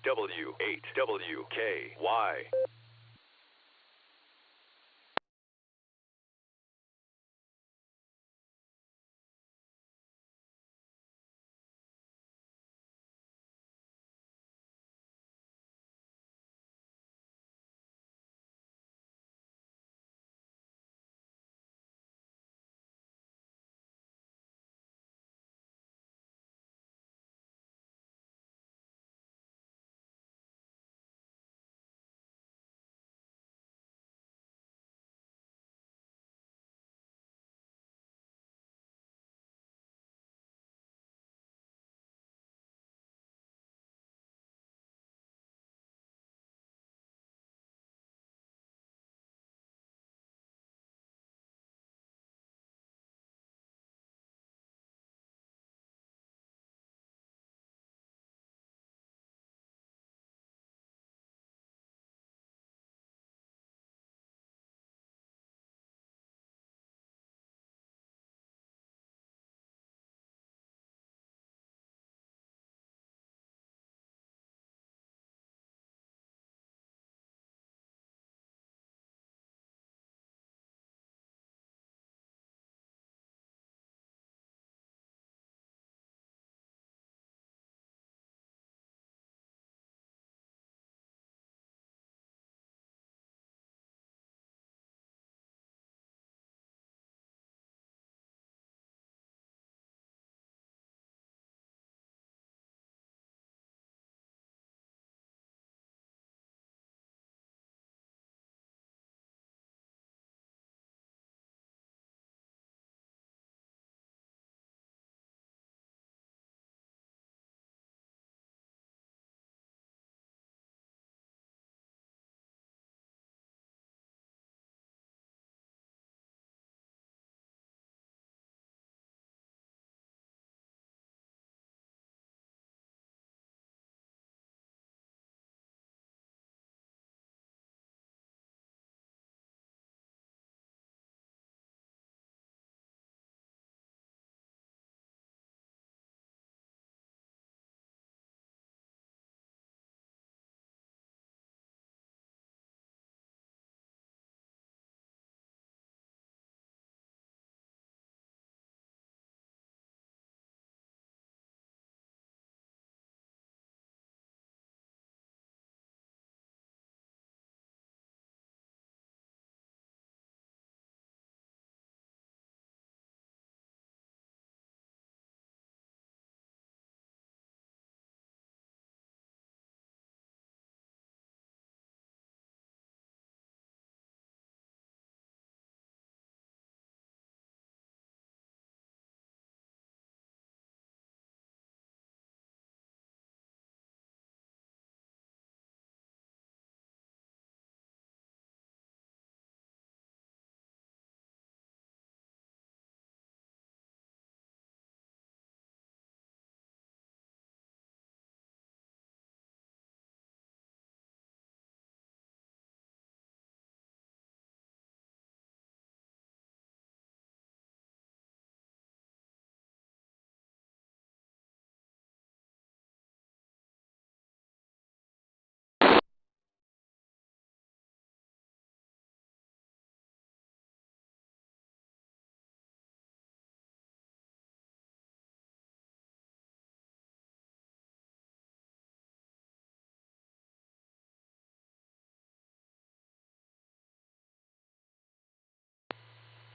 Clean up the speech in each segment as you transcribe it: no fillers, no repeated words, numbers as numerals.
W8WKY.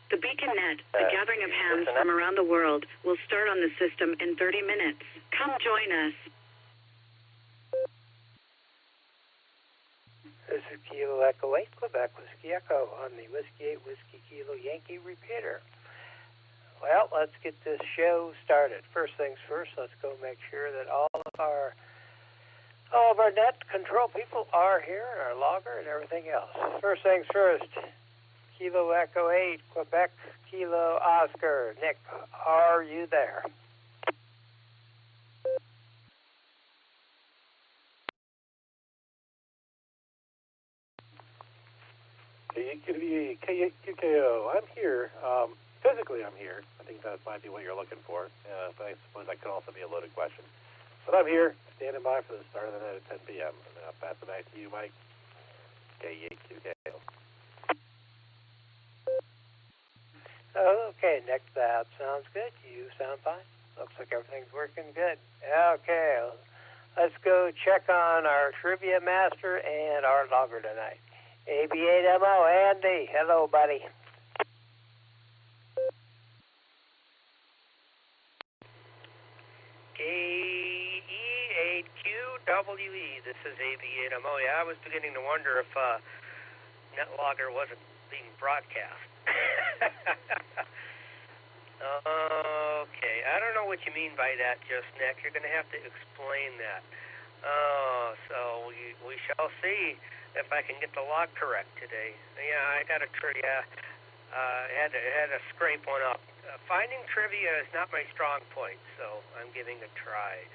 The Beacon Net, a gathering of hams from around the world, will start on the system in 30 minutes. Come join us. This is Kilo Echo 8, Quebec Whiskey Echo on the Whiskey 8 Whiskey Kilo Yankee repeater. Well, let's get this show started. First things first, let's go make sure that all of our net control people are here, and our logger and everything else. First things first. Kilo Echo 8, Quebec, Kilo Oscar. Nick, are you there? KKO, I'm here. Physically, I'm here. I think that might be what you're looking for, but I suppose that could also be a loaded question. But I'm here, standing by for the start of the night at 10 p.m. And I'll pass the night to you, Mike. K82KO. Okay, Nick, that sounds good. You sound fine. Looks like everything's working good. Okay, let's go check on our trivia master and our logger tonight. AB8MO, Andy. Hello, buddy. KE8QWE. This is AB8MO. Yeah, I was beginning to wonder if NetLogger wasn't being broadcast. Okay, I don't know what you mean by that just, Nick. You're going to have to explain that. So we shall see if I can get the log correct today. Yeah, I got a trivia. Had to scrape one up. Finding trivia is not my strong point, so I'm giving it a try.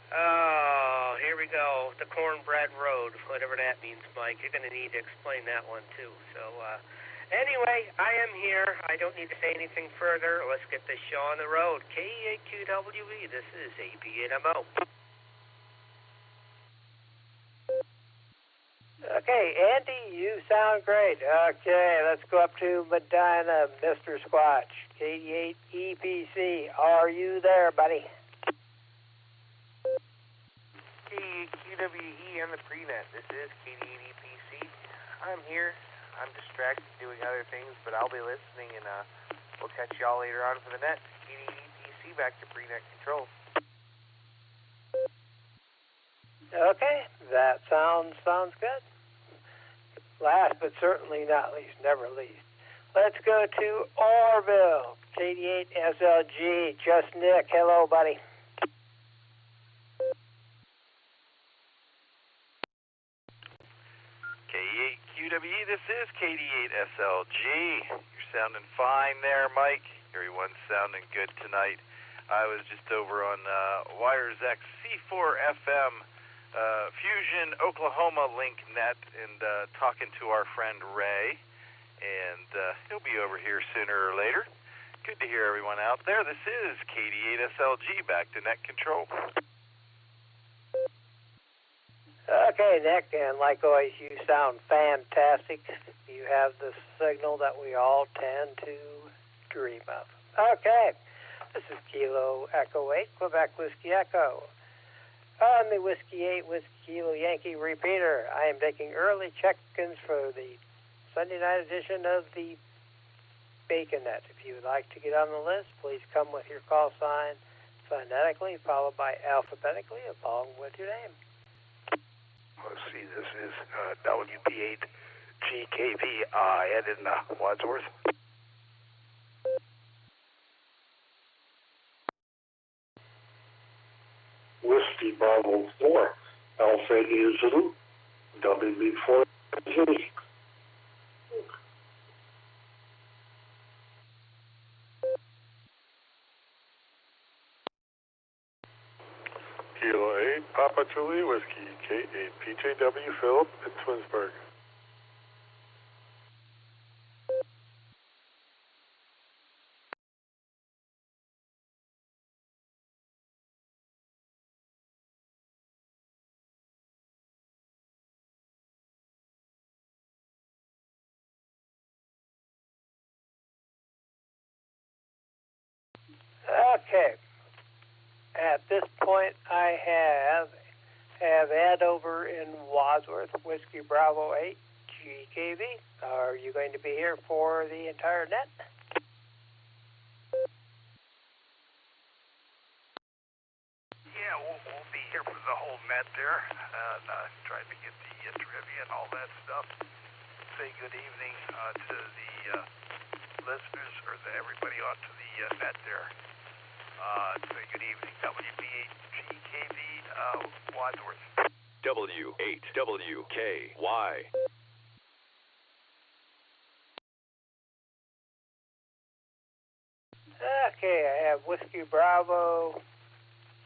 Oh, here we go. The Cornbread Road, whatever that means, Mike. You're going to need to explain that one, too. So, anyway, I am here. I don't need to say anything further. Let's get this show on the road. KE8QWE. This is AB8MO. Okay, Andy, you sound great. Okay, let's go up to Medina, Mr. Squatch. KD8EPC. Are you there, buddy? KE8QWE on the prenet. This is KD8EPC. I'm here. I'm distracted doing other things, but I'll be listening, and we'll catch y'all later on for the net. KD8EPC back to prenet control. Okay, that sounds good. Last but certainly not least, never least, let's go to Orville, KD8SLG, just Nick. Hello, buddy. KE8QWE, this is KD8SLG. You're sounding fine there, Mike. Everyone's sounding good tonight. I was just over on Wires X C4FM Fusion Oklahoma link net and talking to our friend Ray, and he'll be over here sooner or later. Good to hear everyone out there. This is KD8SLG back to net control. Okay, Nick, and like always, you sound fantastic. You have the signal that we all tend to dream of. Okay, this is Kilo Echo 8, Quebec Whiskey Echo. On the Whiskey 8, Whiskey Kilo Yankee repeater, I am taking early check-ins for the Sunday night edition of the Baconet. If you would like to get on the list, please come with your call sign phonetically, followed by alphabetically, along with your name. Let's see, this is WP8GKV, Ed in Wadsworth. Whiskey Bravo 4, Alpha Zulu, WB4 Zulu. Kilo 8, Papa Julie Whiskey, K8, PJW Philip in Twinsburg. Okay. At this point, I have Ed over in Wadsworth, Whiskey Bravo 8, GKV. Are you going to be here for the entire net? Yeah, we'll be here for the whole net there, and trying to get the trivia and all that stuff. Say good evening to the listeners, or everybody onto the net there. Say good evening, WB8GKV, Wadsworth. W8WKY. Okay, I have Whiskey Bravo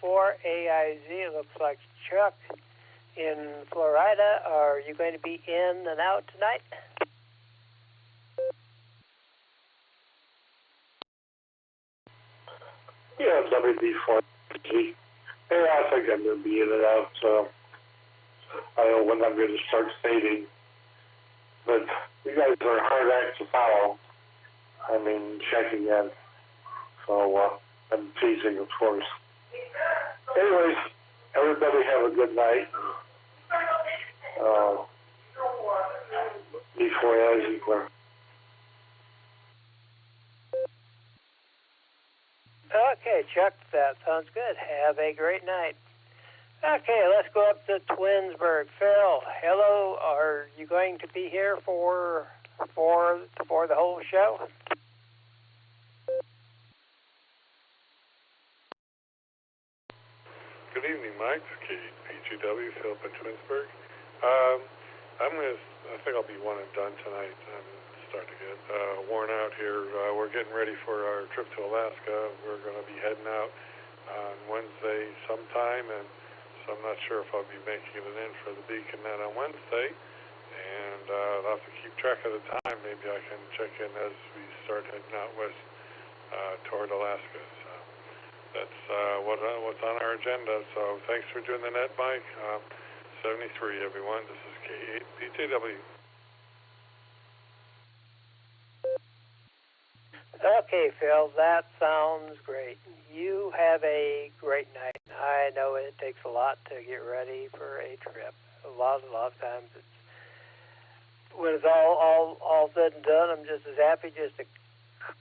4 AIZ. It looks like Chuck in Florida. Are you going to be in and out tonight? Yeah, WB4G, Hey, I think I'm going to be in and out. I don't know when I'm going to start fading. But you guys are a hard act to follow. I mean, checking in. So I'm teasing, of course. Anyways, everybody have a good night. Before as equal. Okay, Chuck, that sounds good. Have a great night. Okay, let's go up to Twinsburg. Phil, hello. Are you going to be here for the whole show? Good evening, Mike. PGW, Philip in Twinsburg. I think I'll be one and done tonight. I'm starting to get worn out here. We're getting ready for our trip to Alaska. We're going to be heading out on Wednesday sometime, and so I'm not sure if I'll be making it in for the Beacon Net on Wednesday. And I'll have to keep track of the time. Maybe I can check in as we start heading out west toward Alaska. So that's what's on our agenda. So thanks for doing the net, Mike. 73, everyone. This is K8 PJW. Okay, Phil, that sounds great. You have a great night. I know it takes a lot to get ready for a trip. A lot of times when it's all said and done, I'm just as happy just to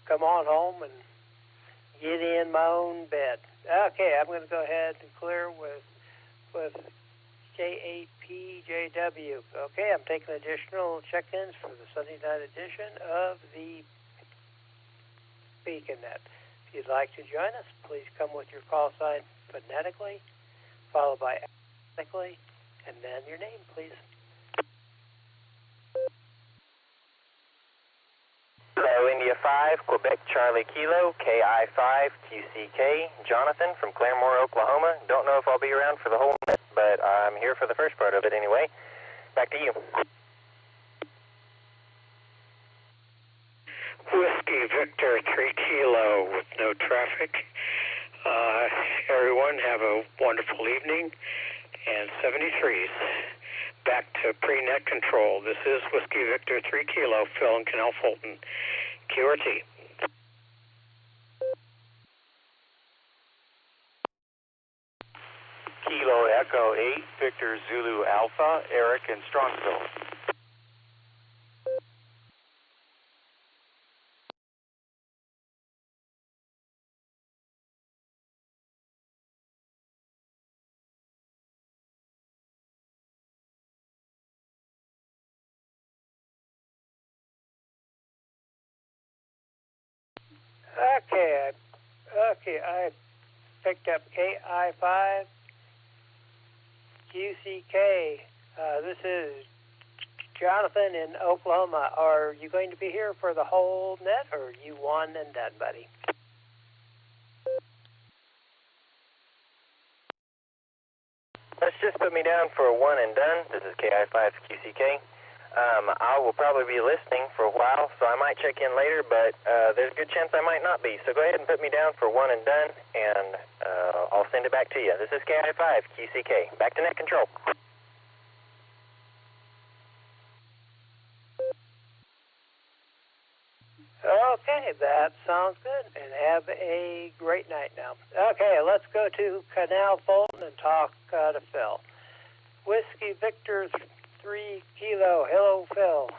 come on home and get in my own bed. Okay, I'm going to go ahead and clear with K8PJW. Okay, I'm taking additional check-ins for the Sunday night edition of the Beacon Net. If you'd like to join us, please come with your call sign phonetically, followed by alphabetically, and then your name, please. Hello, India 5, Quebec Charlie Kilo, KI5, QCK, Jonathan from Claremore, Oklahoma. Don't know if I'll be around for the whole net, but I'm here for the first part of it anyway. Back to you. Whiskey Victor 3 Kilo with no traffic. Everyone have a wonderful evening. And 73s. Back to pre-net control. This is Whiskey Victor 3 Kilo, Phil and Canal Fulton. QRT. Kilo Echo 8, Victor Zulu Alpha, Eric in Strongsville. Okay, I picked up KI5 QCK. This is Jonathan in Oklahoma. Are you going to be here for the whole net, or are you one and done, buddy? Let's just put me down for a one and done. This is KI5 QCK. I will probably be listening for a while, so I might check in later, but there's a good chance I might not be. So go ahead and put me down for one and done, and I'll send it back to you. This is KI5 QCK. Back to net control. Okay, that sounds good, and have a great night now. Okay, let's go to Canal Fulton and talk to Phil. Whiskey Victor 3 Kilo. Hello, Phil.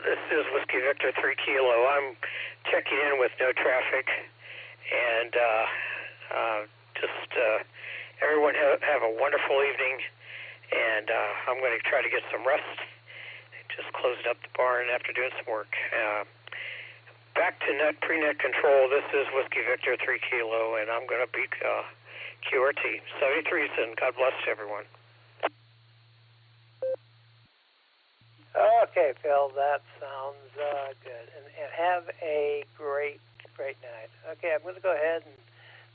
This is Whiskey Victor 3 Kilo. I'm checking in with no traffic, and everyone have a wonderful evening, and I'm going to try to get some rest. Just closed up the barn after doing some work. Back to pre-net control. This is Whiskey Victor 3 Kilo, and I'm going to beat QRT 73s, and God bless everyone. Okay, Phil, that sounds good, and have a great night. Okay, I'm going to go ahead and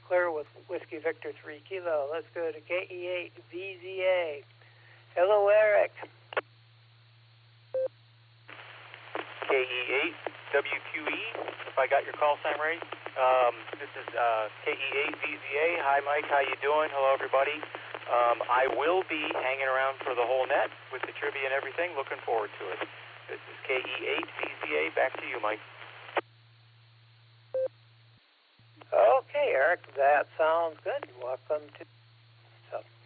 clear with Whiskey Victor 3 Kilo. Let's go to KE8 VZA. Hello, Eric. KE8 WQE, if I got your call sign right. This is KE8VZA. Hi, Mike. How you doing? Hello, everybody. I will be hanging around for the whole net with the trivia and everything. Looking forward to it. This is KE8VZA. Back to you, Mike. Okay, Eric, that sounds good. Welcome to...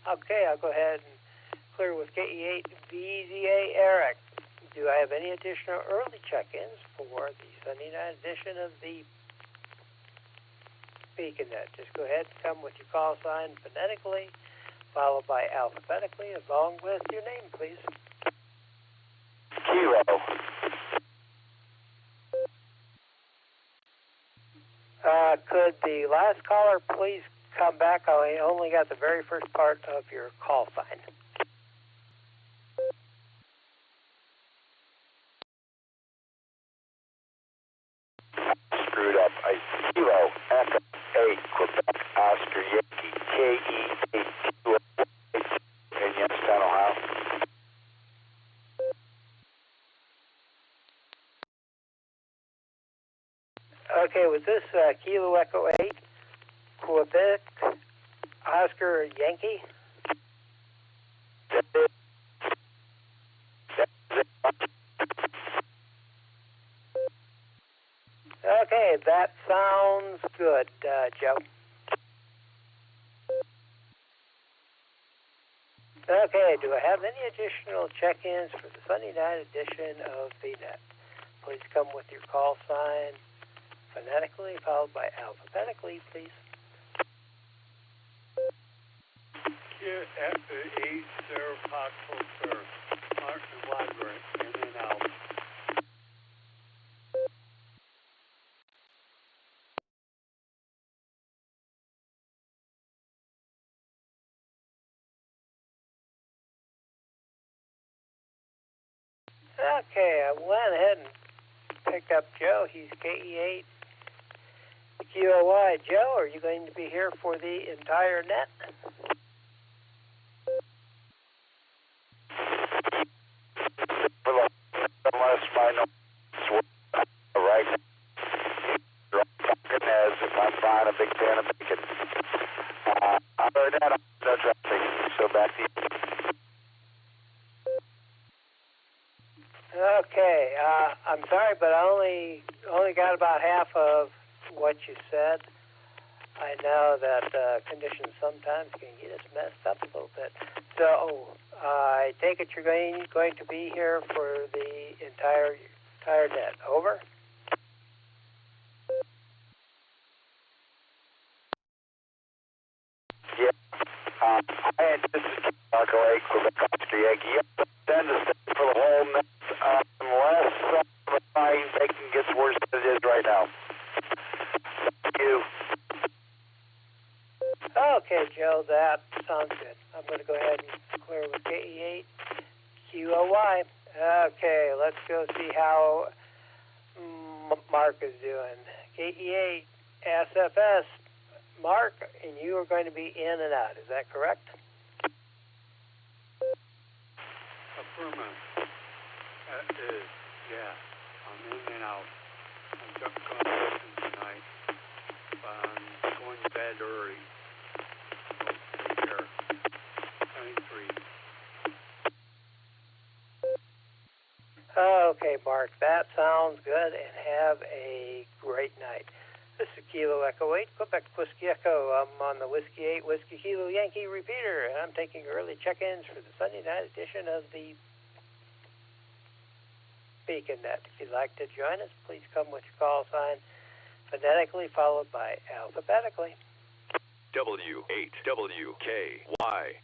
Okay, I'll go ahead and clear with KE8VZA. Eric, do I have any additional early check-ins for the Sunday night edition of the BeaconNet? Just go ahead and come with your call sign phonetically, followed by alphabetically, along with your name, please. Kilo. Could the last caller please come back? I only got the very first part of your call sign. Screwed up. Kilo, Echo, 8, Quebec, Oscar, Yankee, KE8, Kilo, in Youngstown, Ohio. Okay, was this Kilo Echo 8, Quebec, Oscar, Yankee? Okay, that sounds good, Joe. Okay, do I have any additional check-ins for the Sunday night edition of VNet? Please come with your call sign phonetically, followed by alphabetically, please. Here after 8, Sarah Possible, sir. Martin Library, in and out. Okay, I went ahead and picked up Joe. He's KE8 QOY. Joe, are you going to be here for the entire net? Unless my notes were right. As if I'm buying a big pan of bacon. Other than that, no traffic. So back to you. Okay, I'm sorry, but I only got about half of what you said. I know that conditions sometimes can get us messed up a little bit. So I take it you're going to be here for the entire net. Over. Yeah. And this is Marco A. Quebec, Oscar, Yankee. Then to stay for the whole net, unless the frying bacon gets worse than it is right now. Thank you. Okay, Joe, that sounds good. I'm going to go ahead and clear with KE8 QOY. Okay, let's go see how Mark is doing. KE8 SFS. Mark, and you are going to be in and out. Is that correct? Affirmative. That is, yeah. I'm in and out. I'm just going to listen tonight. I'm going to bed early. Take care. 23. Okay, Mark, that sounds good, and have a great night. This is Kilo Echo 8, Quebec Whiskey Echo. I'm on the Whiskey 8 Whiskey Kilo Yankee repeater, and I'm taking early check-ins for the Sunday night edition of the BeaconNet. If you'd like to join us, please come with your call sign phonetically, followed by alphabetically. W8WKY.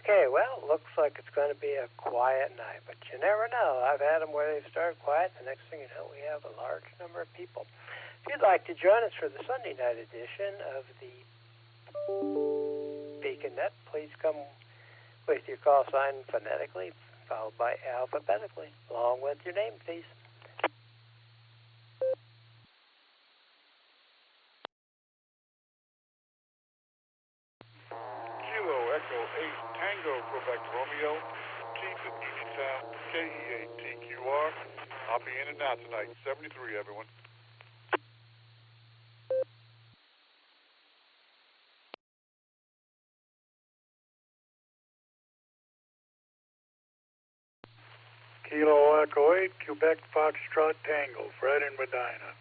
Okay, well, looks like it's going to be a quiet night, but you never know. I've had them where they start quiet, the next thing you know, we have a large number of people. If you'd like to join us for the Sunday night edition of the BeaconNet, please come with your call sign phonetically, followed by alphabetically, along with your name, please. I'll be in and out tonight. 73, everyone. Kilo Echo 8, Quebec Foxtrot Tango, Fred in Medina.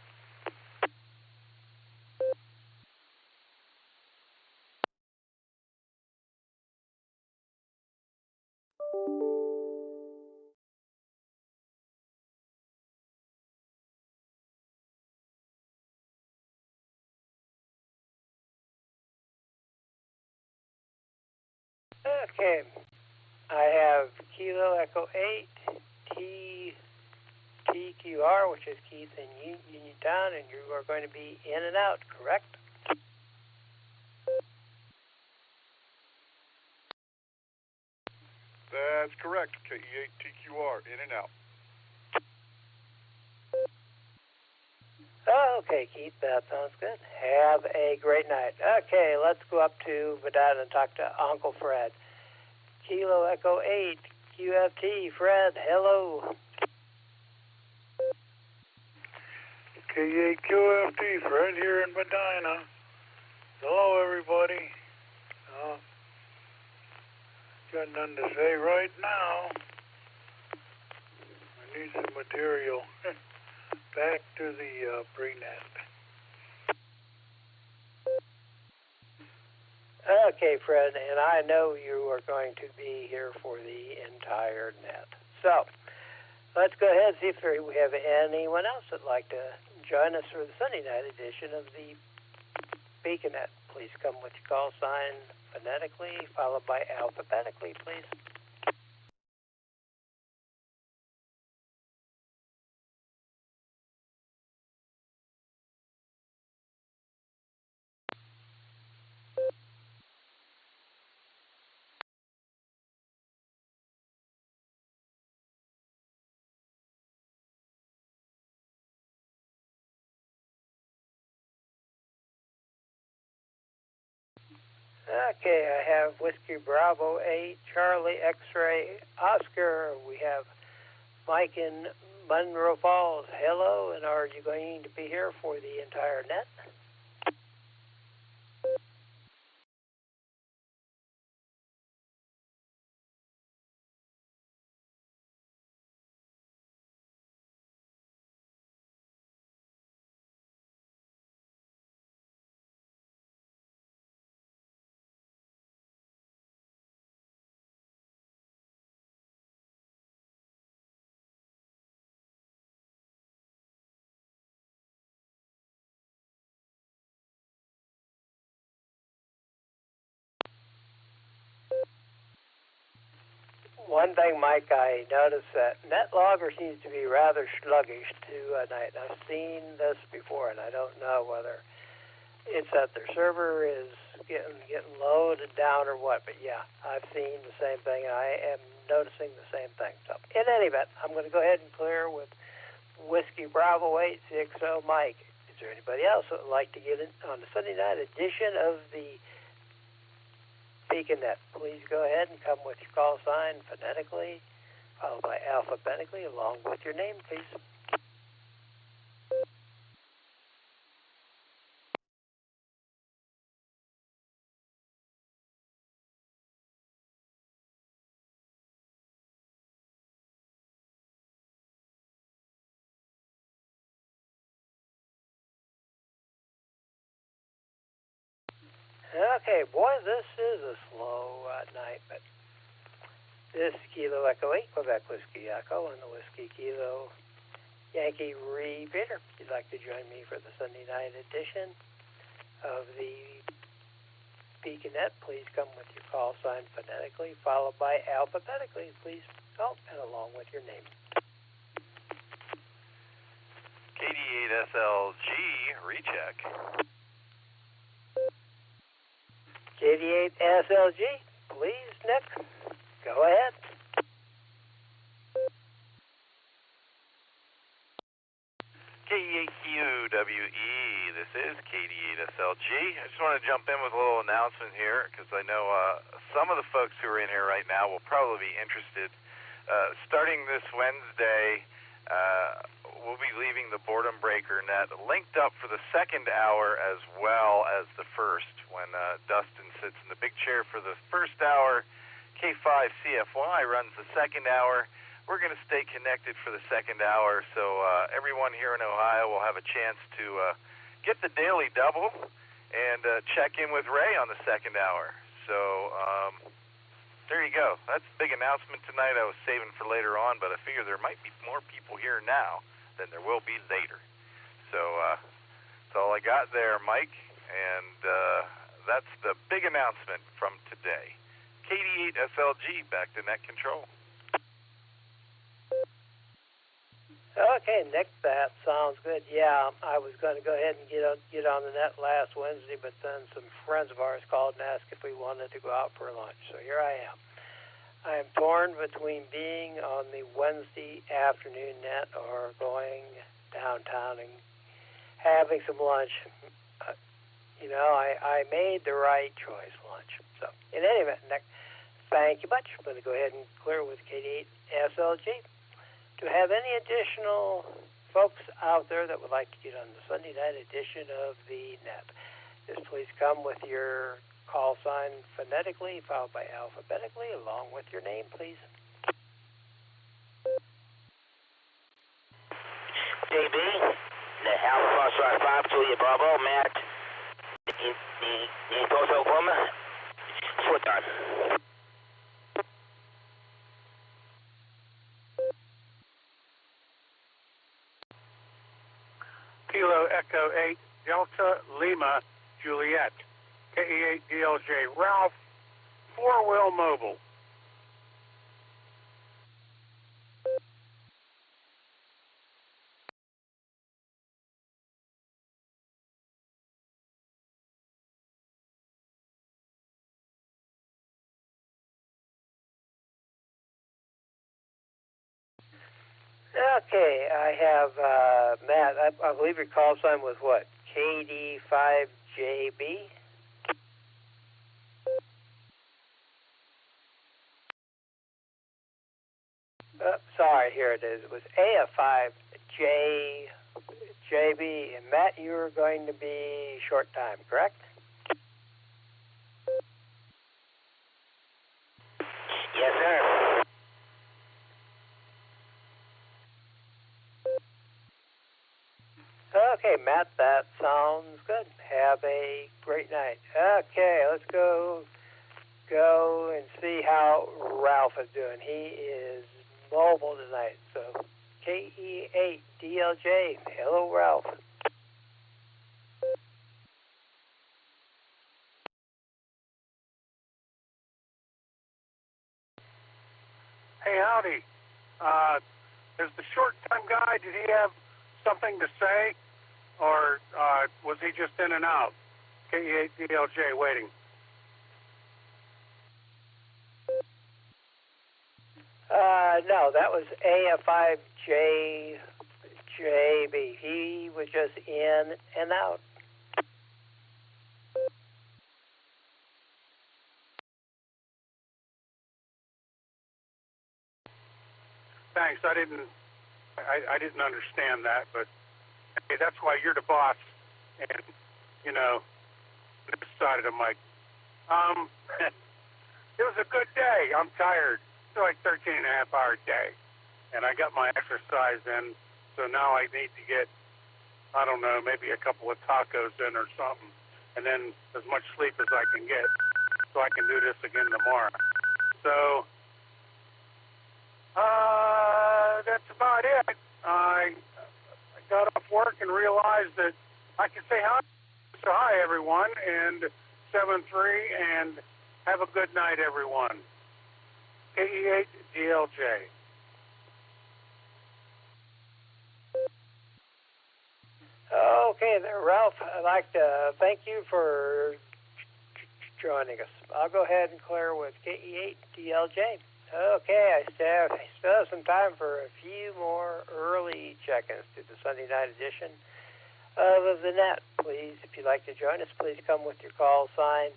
Okay, I have Kilo Echo 8, TQR, which is Keith in Uniontown, and you are going to be in and out, correct? That's correct. KE8TQR, in and out. Oh, okay, Keith, that sounds good. Have a great night. Okay, let's go up to Medina and talk to Uncle Fred. Kilo Echo 8, QFT, Fred, hello. K8QFT, Fred here in Medina. Hello, everybody. Got nothing to say right now. I need some material. Back to the pre-net. Okay, Fred, and I know you are going to be here for the entire net. So, let's go ahead and see if we have anyone else that'd like to join us for the Sunday night edition of the Beaconette. Please come with your call sign phonetically, followed by alphabetically, please. Okay, I have Whiskey Bravo 8, Charlie X-Ray Oscar. We have Mike in Monroe Falls. Hello, and are you going to be here for the entire net? One thing, Mike, I noticed that NetLogger seems to be rather sluggish tonight. I've seen this before, and I don't know whether it's that their server is getting loaded down or what. But yeah, I've seen the same thing, and I am noticing the same thing. So, in any event, I'm going to go ahead and clear with Whiskey Bravo 860 Mike. Is there anybody else that would like to get in on the Sunday night edition of the Beaconette? Please go ahead and come with your call sign phonetically, followed by alphabetically, along with your name, please. Okay, boy, this is a slow night, but this is Kilo Echo 8, Quebec Whiskey Echo, and the Whiskey Kilo Yankee repeater. If you'd like to join me for the Sunday night edition of the Beaconette, please come with your call sign phonetically, followed by alphabetically, please. Oh, and along with your name. KD8SLG, recheck. KD8SLG, please, Nick. Go ahead. KE8QWE, this is KD8SLG. I just want to jump in with a little announcement here because I know some of the folks who are in here right now will probably be interested. Starting this Wednesday, net, linked up for the second hour as well as the first. When Dustin sits in the big chair for the first hour, K5CFY runs the second hour. We're going to stay connected for the second hour, so everyone here in Ohio will have a chance to get the daily double and check in with Ray on the second hour. So there you go. That's a big announcement tonight. I was saving for later on, but I figure there might be more people here now than there will be later. So that's all I got there, Mike, and that's the big announcement from today. KD8SLG, back to net control. Okay, Nick, that sounds good. Yeah, I was going to go ahead and get on the net last Wednesday, but then some friends of ours called and asked if we wanted to go out for lunch. So here I am. I am torn between being on the Wednesday afternoon net or going downtown and having some lunch. I made the right choice, lunch. So in any event, Nick, thank you much. I'm going to go ahead and clear with KD8SLG. To have any additional folks out there that would like to get on the Sunday night edition of the net, just please come with your call sign phonetically, followed by alphabetically, along with your name, please. JB, the Alpha Foxtrot 5, Julia Bravo, Matt, in Tulsa, Oklahoma, switch on. Kilo Echo 8, Delta Lima Juliet, KE8DLJ, Ralph, four-wheel mobile. Okay, I have Matt. I believe your call sign was what? KD5JB? Sorry, here it is. It was AF5JB. And Matt, you were going to be short time, correct? Yes, sir. Okay, Matt, that sounds good. Have a great night. Okay, let's go and see how Ralph is doing. He is mobile tonight. So KE8DLJ. Hello, Ralph. Hey, howdy. Is the short-time guy, did he have something to say, or was he just in and out? KE8DLJ waiting. No, that was AF5JB. He was just in and out. Thanks. I didn't understand that, but hey, that's why you're the boss, and this side of the mic. It was a good day. I'm tired. It's like 13.5-hour day, and I got my exercise in, so now I need to get, I don't know, maybe a couple of tacos in or something, and then as much sleep as I can get, so I can do this again tomorrow. So that's about it. I got off work and realized that I could say hi. So hi, everyone, and 7-3, and have a good night, everyone. KE8DLJ. Okay there, Ralph. I'd like to thank you for joining us. I'll go ahead and clear with KE8DLJ. Okay, I still have some time for a few more early check-ins to the Sunday night edition of the net. Please, if you'd like to join us, please come with your call sign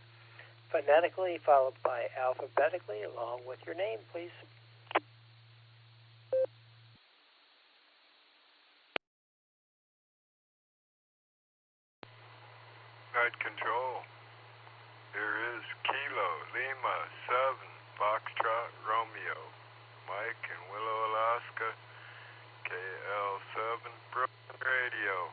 phonetically, followed by alphabetically, along with your name, please. Net Control. Here is Kilo Lima 7 Foxtrot Romeo. Mike in Willow, Alaska. KL7 Brooklyn Radio.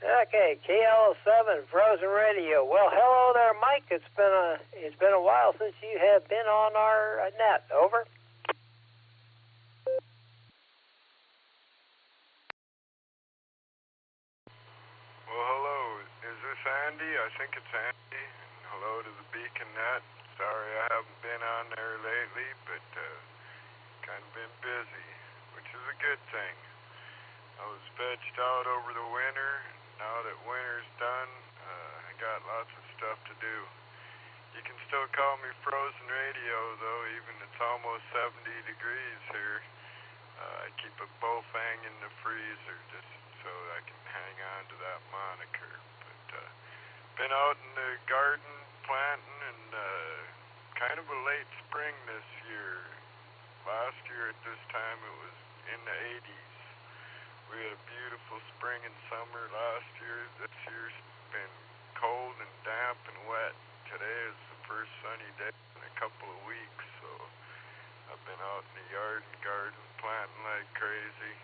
Okay, KL7 Frozen Radio. Well, hello there, Mike. It's been a while since you have been on our net. Over. Well, hello. Is this Andy? I think it's Andy. And hello to the Beacon Net. Sorry I haven't been on there lately, but kind of been busy, which is a good thing. I was vegged out over the winter. Now that winter's done, I got lots of stuff to do. You can still call me Frozen Radio, though, even it's almost 70 degrees here. I keep a Bofang in the freezer just so I can hang on to that moniker. But been out in the garden planting and kind of a late spring this year. Last year at this time it was in the 80s. We had a beautiful spring and summer last year. This year's been cold and damp and wet. Today is the first sunny day in a couple of weeks, so I've been out in the yard and garden planting like crazy.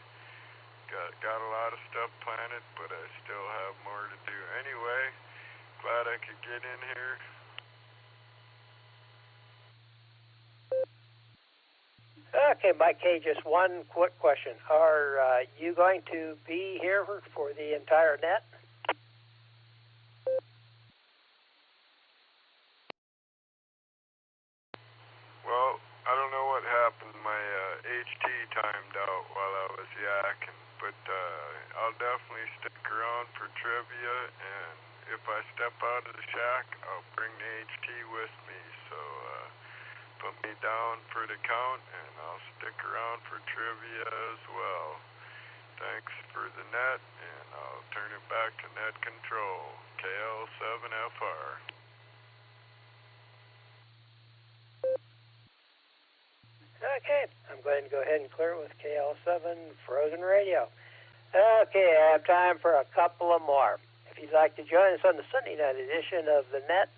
Got a lot of stuff planted, but I still have more to do. Anyway, glad I could get in here. Okay, Mike K., just one quick question. Are you going to be here for the entire net? Well, I don't know what happened. My HT timed out while I was yakking, but I'll definitely stick around for trivia, and if I step out of the shack, I'll bring the HT with me, so put me down for the count, and I'll stick around for trivia as well. Thanks for the net, and I'll turn it back to Net Control, KL7FR. Okay, I'm going to go ahead and clear it with KL7 Frozen Radio. Okay, I have time for a couple of more. If you'd like to join us on the Sunday night edition of the net,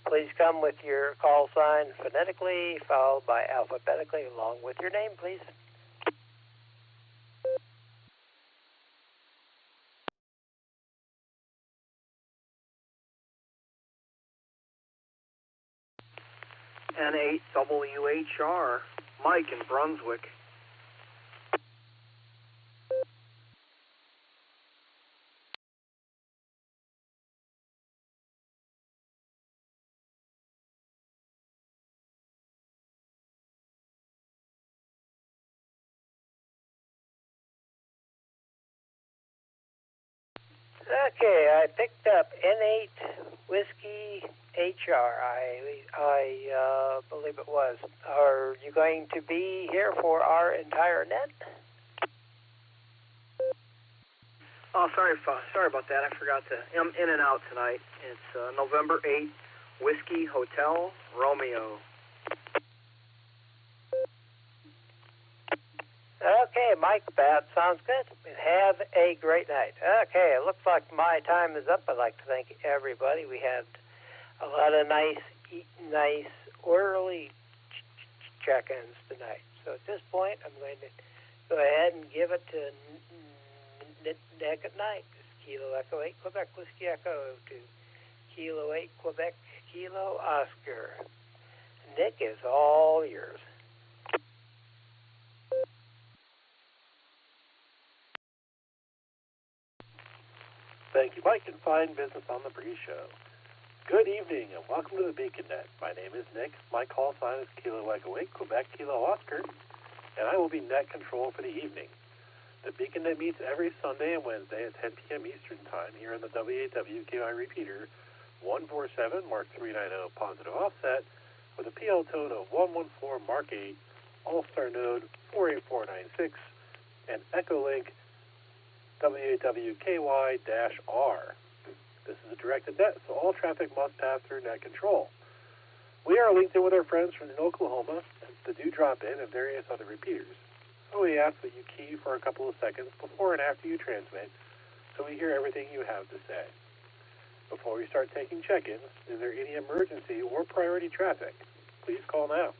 please come with your call sign phonetically, followed by alphabetically, along with your name, please. N8WHR, Mike in Brunswick. Okay, I picked up N8 Whiskey HR, I believe it was. Are you going to be here for our entire net? Oh, sorry about that. I forgot to. I'm in and out tonight. It's November 8th, Whiskey Hotel Romeo. Okay, Mike, that sounds good. Have a great night. Okay, it looks like my time is up. I'd like to thank everybody. We had a lot of nice early check-ins tonight. So at this point, I'm going to go ahead and give it to Nick at night. It's Kilo Echo 8 Quebec Whiskey Echo to Kilo 8 Quebec Kilo Oscar. Nick is all yours. Thank you, Mike, and fine business on the pre-show. Good evening, and welcome to the Beacon Net. My name is Nick. My call sign is Kilo Echo 8 Quebec Kilo Oscar, and I will be net control for the evening. The Beacon Net meets every Sunday and Wednesday at 10 p.m. Eastern Time here on the WAWKI repeater 147 Mark 390 positive offset with a PL tone of 114 Mark 8, All-Star node 48496, and Echo Link WAWKY-R. This is a directed net, so all traffic must pass through net control. We are linked in with our friends from Oklahoma that do drop in and various other repeaters. So we ask that you key for a couple of seconds before and after you transmit so we hear everything you have to say. Before we start taking check-ins, is there any emergency or priority traffic? Please call now.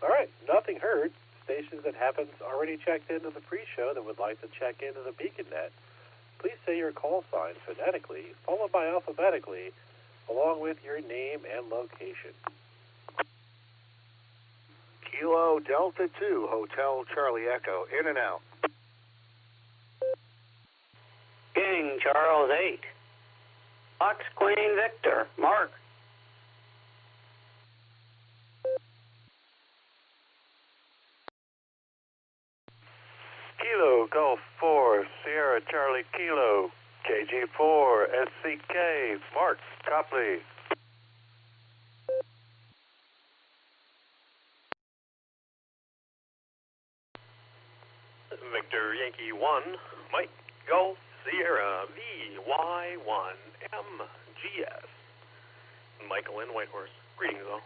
All right, nothing heard. Stations that haven't already checked into the pre-show that would like to check into the BeaconNet, please say your call sign phonetically, followed by alphabetically, along with your name and location. Kilo Delta 2, Hotel Charlie Echo, in and out. King Charles 8. Fox Queen Victor, Mark. Kilo Golf 4, Sierra Charlie Kilo, KG4, SCK, Mark Copley. Victor Yankee 1, Mike Golf Sierra VY1 MGS. Michael in Whitehorse. Greetings all.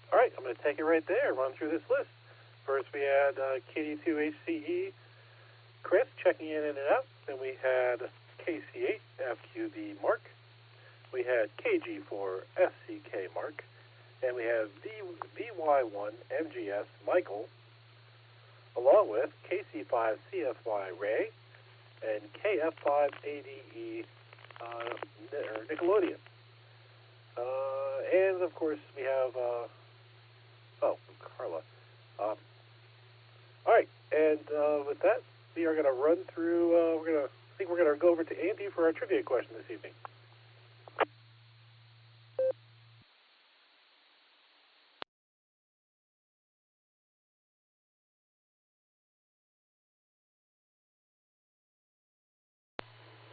All right, I'm going to take it right there, run through this list. First, we had KD2HCE, Chris checking in and out. Then we had KC8FQB, Mark. We had KG4SCK, Mark. And we have VY1MGS, Michael, along with KC5CFY, Ray, and KF5ADE, Nickelodeon. And, of course, we have... Carla. All right, and with that, we are going to run through. I think we're going to go over to Andy for our trivia question this evening.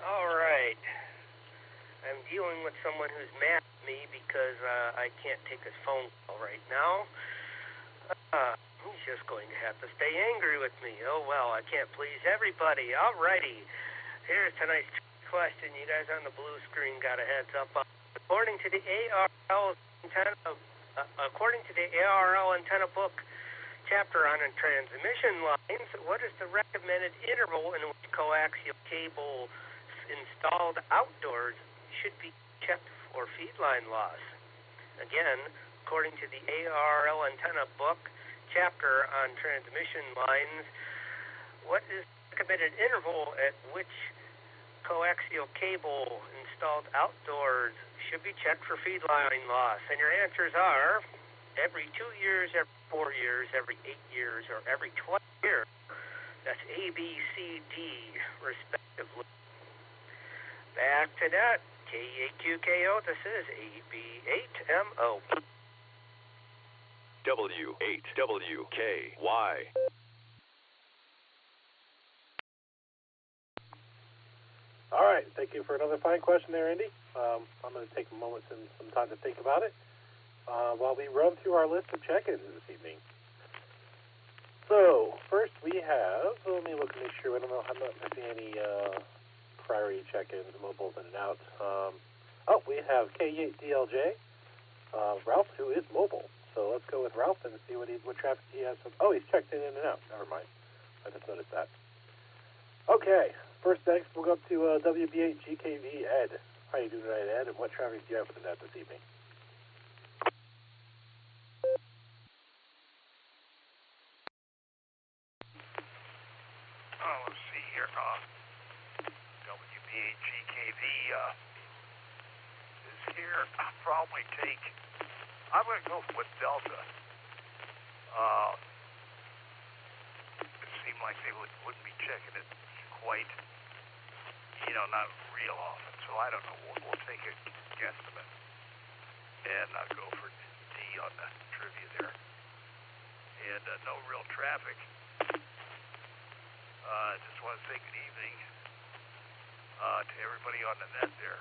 All right. I'm dealing with someone who's mad at me because I can't take his phone call right now. He's just going to have to stay angry with me. Oh, well, I can't please everybody. All righty. Here's tonight's question. You guys on the blue screen got a heads up. According to the ARL antenna book chapter on transmission lines, what is the recommended interval in which coaxial cable installed outdoors should be checked for feed line loss? Again, according to the ARL antenna book chapter on transmission lines, what is the recommended interval at which coaxial cable installed outdoors should be checked for feed line loss? And your answers are every 2 years, every 4 years, every 8 years, or every 12 years. That's A, B, C, D, respectively. Back to that. K8QKO, this is AB8MO. W8WKY. All right, thank you for another fine question there, Andy. I'm going to take a moment and some time to think about it while we run through our list of check-ins this evening. So, first we have, let me look and make sure, I'm not missing any priority check-ins, mobiles in and out. We have K8DLJ, Ralph, who is mobile. So let's go with Ralph and see what traffic he has. He's checked in and out. Never mind. I just noticed that. Okay, next we'll go up to WB8GKV Ed. How you doing tonight, Ed? And what traffic do you have for the net this evening? Let's see here. WB8GKV is here. I'll probably take... I'm going to go with Delta. It seemed like they wouldn't be checking it quite, not real often. So I don't know. We'll take a guesstimate. and I'll go for D on the trivia there. And no real traffic. Just want to say good evening to everybody on the net there.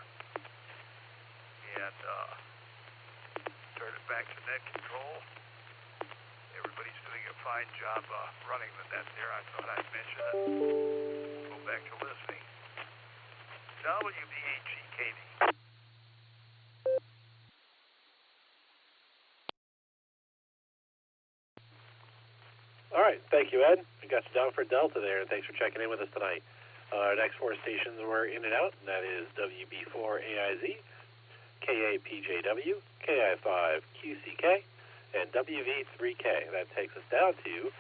And turn it back to net control. Everybody's doing a fine job running the net there. I thought I'd mention it. Go back to listening. WBHGKD. All right, thank you, Ed. We got you down for Delta there, and thanks for checking in with us tonight. Our next 4 stations were in and out, and that is WB4AIZ, KAPJW, KI5QCK, and WV3K. That takes us down to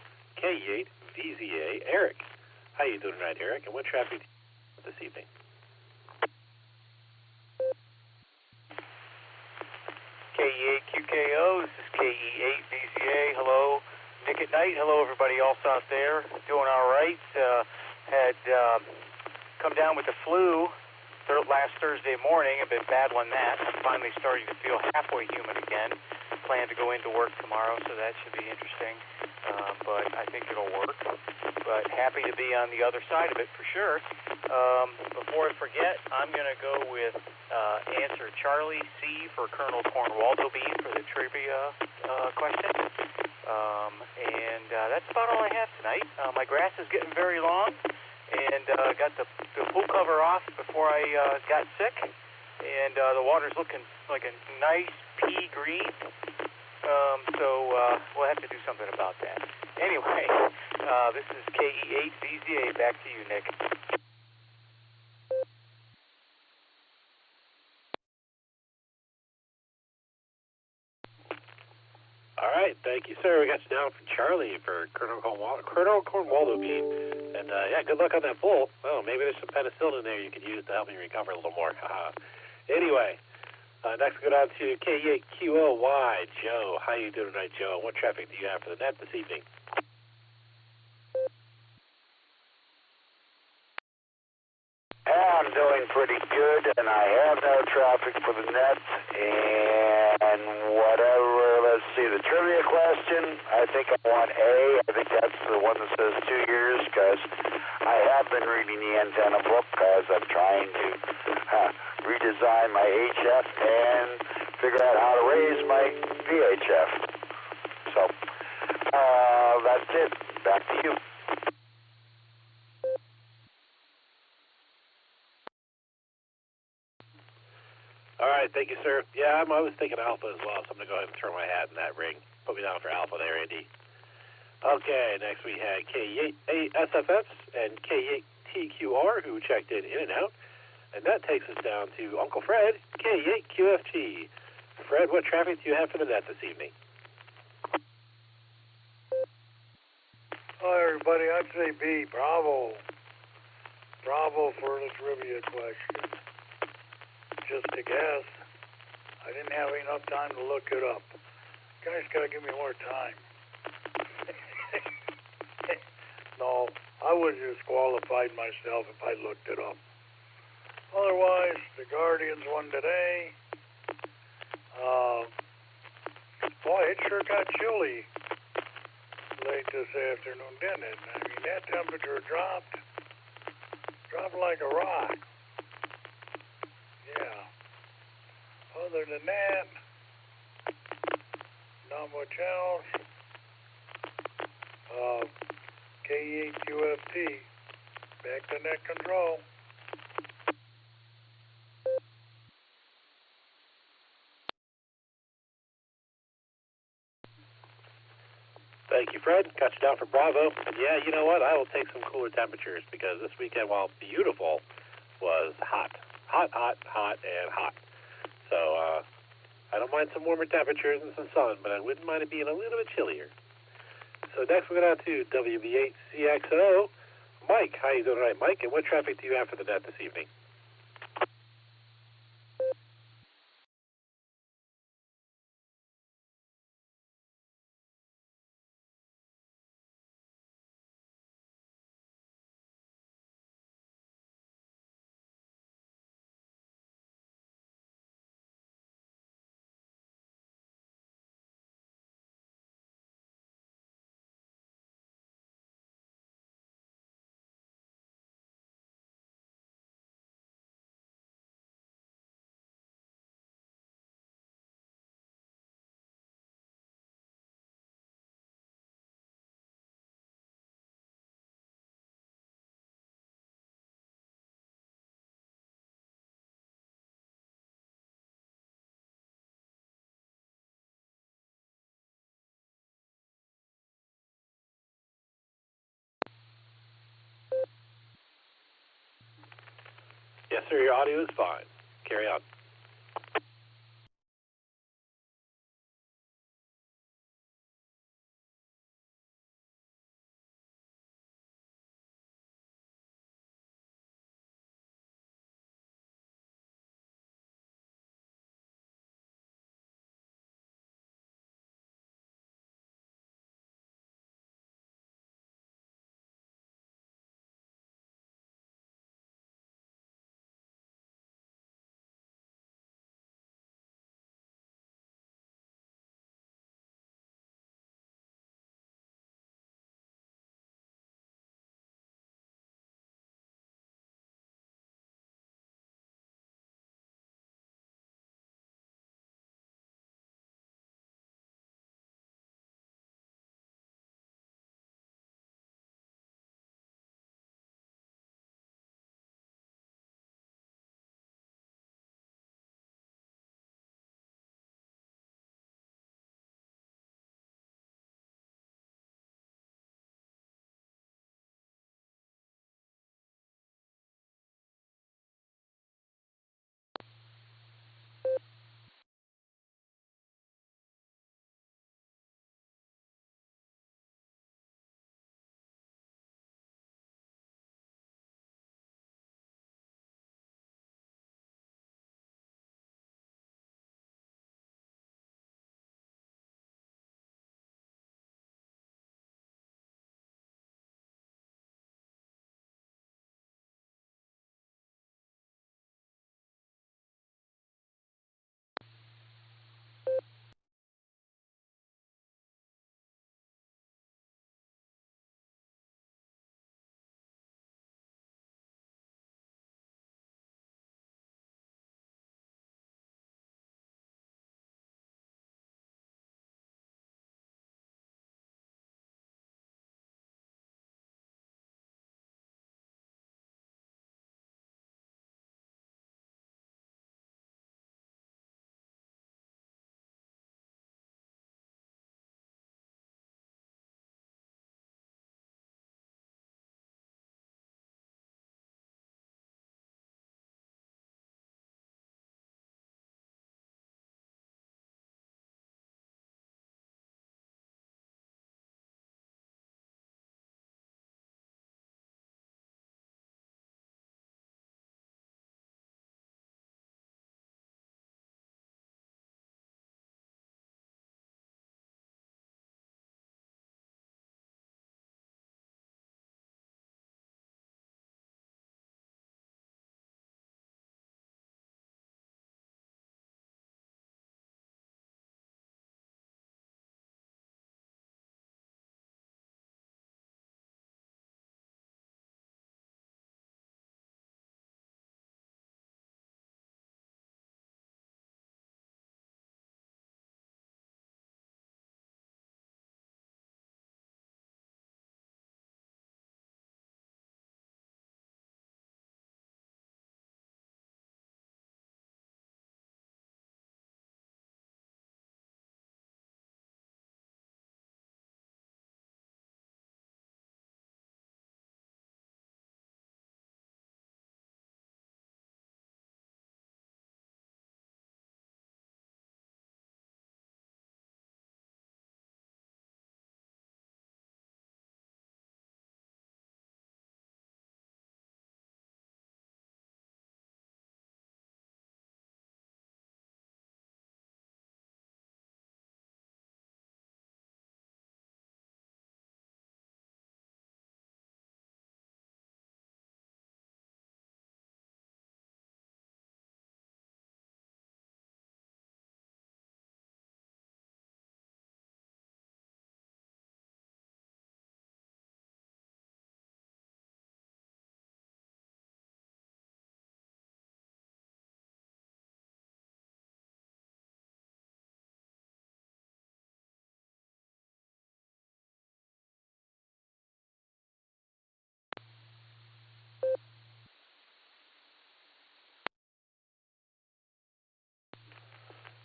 K8VZA Eric. How you doing tonight, Eric? And what traffic this evening? KE8QKO, this is KE8VZA. Hello, Nick at Nite. Hello, everybody else out there. Doing all right. Had come down with the flu last Thursday morning. I've been battling that. I'm finally starting to feel halfway human again. Plan to go into work tomorrow, so that should be interesting. But I think it'll work. But happy to be on the other side of it for sure. Before I forget, I'm going to go with answer Charlie C for Colonel Cornwaldo Bean for the trivia question. And that's about all I have tonight. My grass is getting very long, and got the pool cover off before I got sick, and the water's looking like a nice pea green. So we'll have to do something about that. Anyway, this is KE8VZA. Back to you, Nick. All right, thank you, sir. We got you down for Charlie for Colonel Cornwaldo Bean. And, yeah, good luck on that bull. Oh, maybe there's some penicillin in there you could use to help me recover a little more. Anyway, next we go down to K8QOY. Joe, how you doing tonight, Joe? What traffic do you have for the net this evening? I'm doing pretty good, and I have no traffic for the net, and whatever, let's see, the trivia question, I think I want A. I think that's the one that says 2 years, because I have been reading the antenna book, because I'm trying to redesign my HF and figure out how to raise my VHF. So, that's it. Back to you. All right, thank you, sir. Yeah, I was thinking Alpha as well, so I'm going to go ahead and throw my hat in that ring. Put me down for Alpha there, Andy. Okay, next we had K8SFS and K8TQR, who checked in and out. And that takes us down to Uncle Fred, K8QFT. Fred, what traffic do you have for the net this evening? Hi, everybody. I'd say B, Bravo. Bravo for the trivia question. Just a guess. I didn't have enough time to look it up. You guys got to give me more time. No, I would have disqualified myself if I looked it up. Otherwise, the Guardians won today. Boy, it sure got chilly late this afternoon, didn't it? I mean, that temperature dropped like a rock. Yeah. Other than that, not much else. K8QFT, back to net control. Thank you, Fred. Got you down for Bravo. And yeah, you know what? I will take some cooler temperatures because this weekend, while beautiful, was hot. Hot, and hot. So, I don't mind some warmer temperatures and some sun, but I wouldn't mind it being a little bit chillier. So next we're going to WB8CXO. Mike, how you doing tonight, Mike? And what traffic do you have for the net this evening? Yes, sir, your audio is fine. Carry on.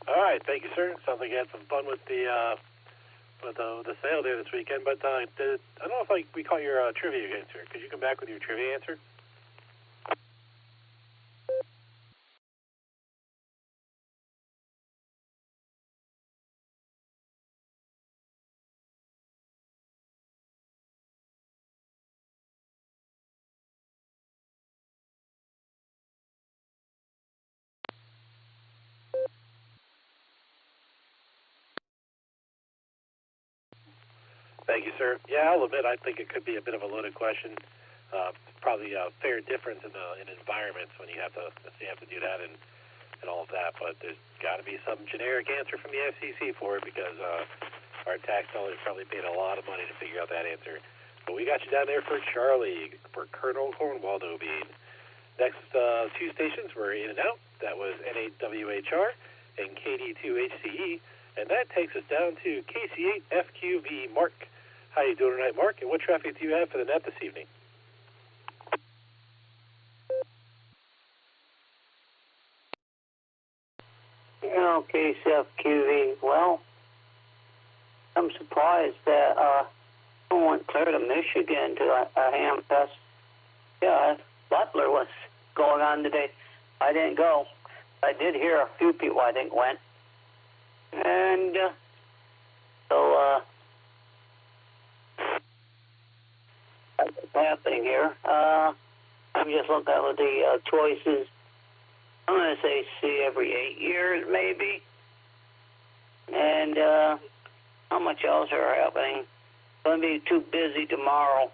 All right, thank you, sir. Sounds like you had some fun with the sale there this weekend. But I don't know if we caught your trivia answer. Could you come back with your trivia answer? Thank you, sir. Yeah, I'll admit I think it could be a bit of a loaded question. Probably a fair difference in environments when you have to do that and all of that. But there's got to be some generic answer from the FCC for it because our tax dollars probably paid a lot of money to figure out that answer. But we got you down there for Charlie, for Colonel Cornwaldo being. Next two stations were In and Out. That was N8WHR and KD2HCE. And that takes us down to KC8FQV Mark. How you doing tonight, Mark? And what traffic do you have for the net this evening? KCFQV. Well, I'm surprised that I went clear to Michigan to a ham fest. Yeah, Butler was going on today. I didn't go. I did hear a few people I think went. And so that's what's happening here. I'm just looking at the choices. I'm going to say see every 8 years maybe. And how much else are happening? It's going to be too busy tomorrow.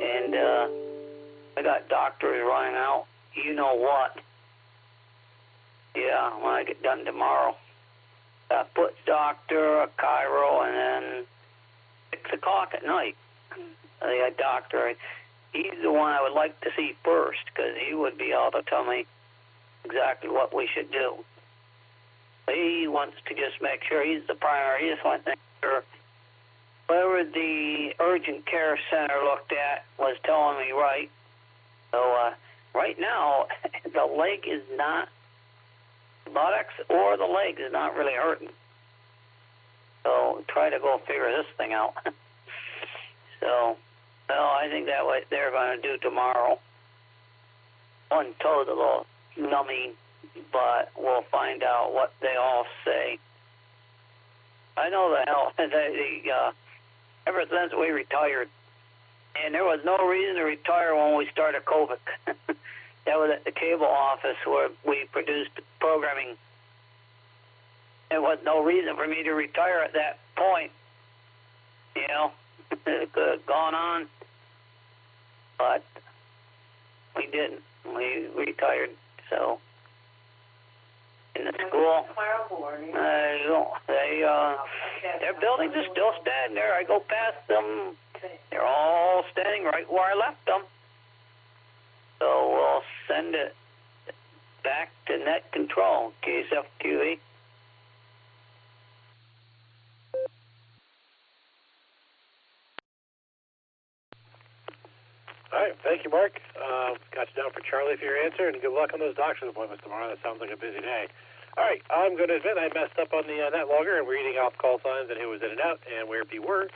And I got doctors running out. You know what? Yeah, when I get done tomorrow. I put doctor, a chiro, and then 6 o'clock at night. The doctor, he's the one I would like to see first because he would be able to tell me exactly what we should do. He wants to just make sure he's the primary. He just wants to make sure whatever the urgent care center looked at was telling me right. So right now, the leg is not, buttocks or the leg is not really hurting. So try to go figure this thing out. So, well, I think that what they're going to do tomorrow. One toe's a little numbing, but we'll find out what they all say. I know the hell, ever since we retired, and there was no reason to retire when we started COVID. That was at the cable office where we produced programming. There was no reason for me to retire at that point. You know, it could have gone on, but we didn't. We retired, so. In the school, their buildings are still standing there. I go past them. They're all standing right where I left them. So we'll send it back to net control, KSFQE. All right, thank you, Mark. Got you down for Charlie for your answer, and good luck on those doctor's appointments tomorrow. That sounds like a busy day. All right, I'm going to admit I messed up on the net logger and reading off call signs and who was in and out and where people were.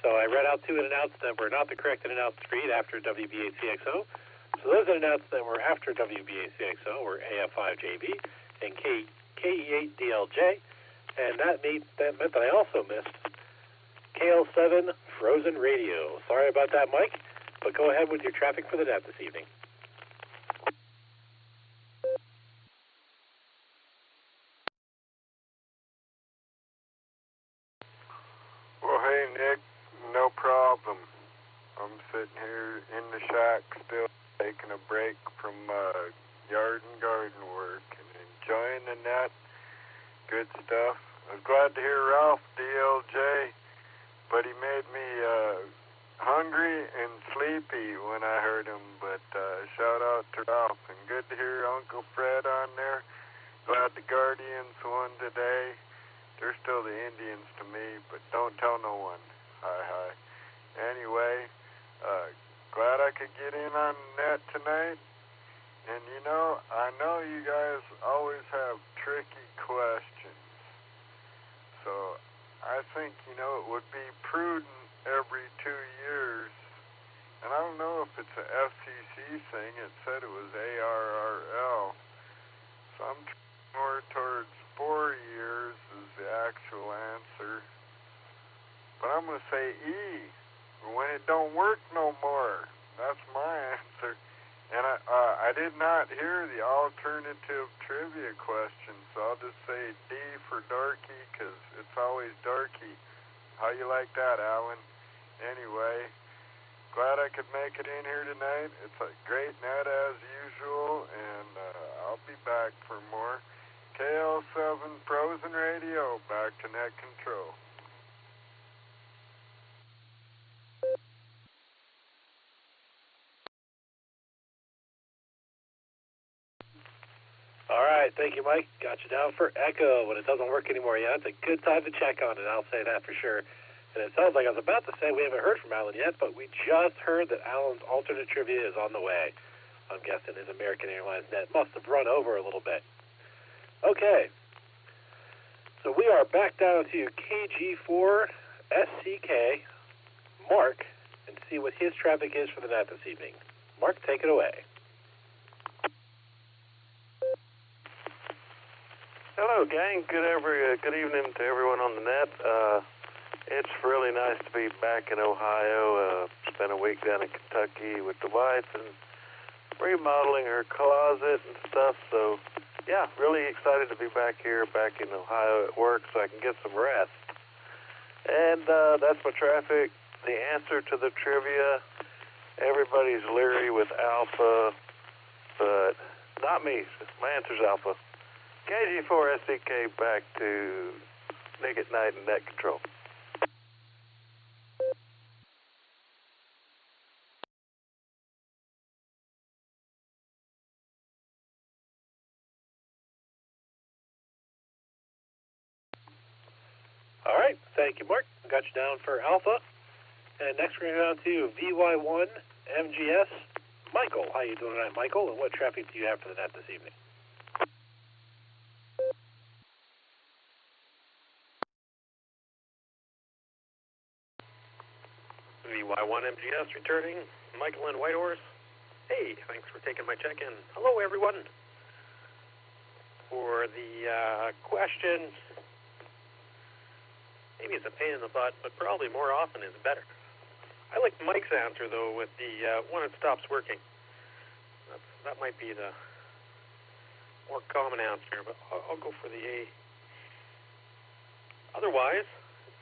So I read out 2 in and outs that were not the correct in and out read after WB8CXO. So those in and outs that were after WB8CXO were AF5JB and KE8DLJ, and that meant that I also missed KL7 Frozen Radio. Sorry about that, Mike. But go ahead with your traffic for the net this evening. Well, hey, Nick, no problem. I'm sitting here in the shack still taking a break from yard and garden work and enjoying the net. Good stuff. I was glad to hear Ralph DLJ, but he made me hungry and sleepy when I heard him, but shout out to Ralph, and good to hear Uncle Fred on there. Glad the Guardians won today. They're still the Indians to me, but don't tell no one. Hi. Anyway, glad I could get in on net tonight, and you know, I know you guys always have tricky questions, so I think, you know, it would be prudent every 2 years, and I don't know if it's an FCC thing. It said it was ARRL, so I'm more towards 4 years is the actual answer, but I'm going to say E, when it don't work no more. That's my answer, and I did not hear the alternative trivia question, so I'll just say D for darky, because it's always darky How you like that, Alan? Anyway, glad I could make it in here tonight. It's a great net as usual, and I'll be back for more. KL7 Frozen Radio, back to net control. All right, thank you, Mike. Got you down for echo. When it doesn't work anymore, yeah, it's a good time to check on it. I'll say that for sure. And it sounds like I was about to say we haven't heard from Alan yet, but we just heard that Alan's alternate trivia is on the way. I'm guessing his American Airlines net must have run over a little bit. Okay, so we are back down to KG4 SCK Mark and see what his traffic is for the net this evening. Mark, take it away. Hello, gang. Good evening to everyone on the net. It's really nice to be back in Ohio. Spent a week down in Kentucky with the wife and remodeling her closet and stuff. So, yeah, really excited to be back here, back in Ohio at work so I can get some rest. And that's my traffic. The answer to the trivia, everybody's leery with Alpha, but not me. My answer's Alpha. KG4 SDK back to Nick at Night and net control. All right, thank you, Mark. Got you down for Alpha. And next we're going to go to VY1 MGS. Michael, how you doing tonight, Michael? And what traffic do you have for the net this evening? VY1 MGS returning. Michael in Whitehorse. Hey, thanks for taking my check-in. Hello, everyone. For the question, maybe it's a pain in the butt, but probably more often is better. I like Mike's answer, though, with the when it stops working. That might be the more common answer, but I'll go for the A. Otherwise,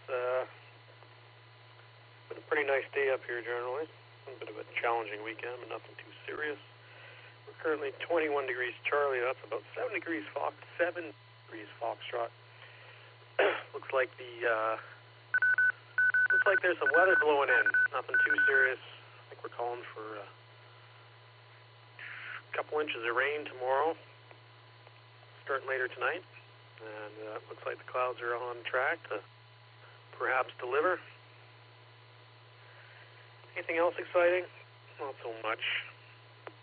it's been a pretty nice day up here generally. A bit of a challenging weekend, but nothing too serious. We're currently 21 degrees Charlie. That's about 7 degrees Foxtrot. Looks like there's some weather blowing in. Nothing too serious. I think we're calling for a couple inches of rain tomorrow, starting later tonight. And looks like the clouds are on track to perhaps deliver. Anything else exciting? Not so much.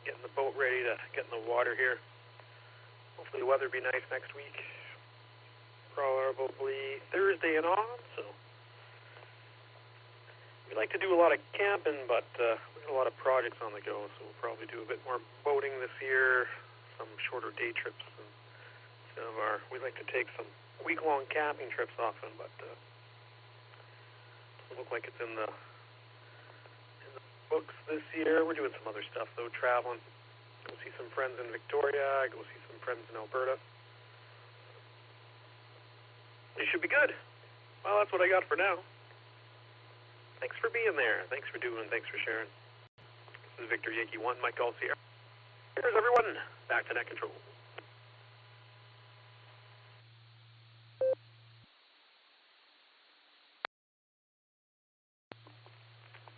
Getting the boat ready to get in the water here. Hopefully the weather will be nice next week. Probably Thursday and on, so we like to do a lot of camping, but we got a lot of projects on the go, so we'll probably do a bit more boating this year, some shorter day trips. And we like to take some week-long camping trips often, but doesn't look like it's in the books this year. We're doing some other stuff though, traveling. Go see some friends in Victoria, go see some friends in Alberta. It should be good. Well, that's what I got for now. Thanks for being there. Thanks for doing. Thanks for sharing. This is Victor Yankee 1, Mike Golf Sierra. Here's everyone. Back to net control.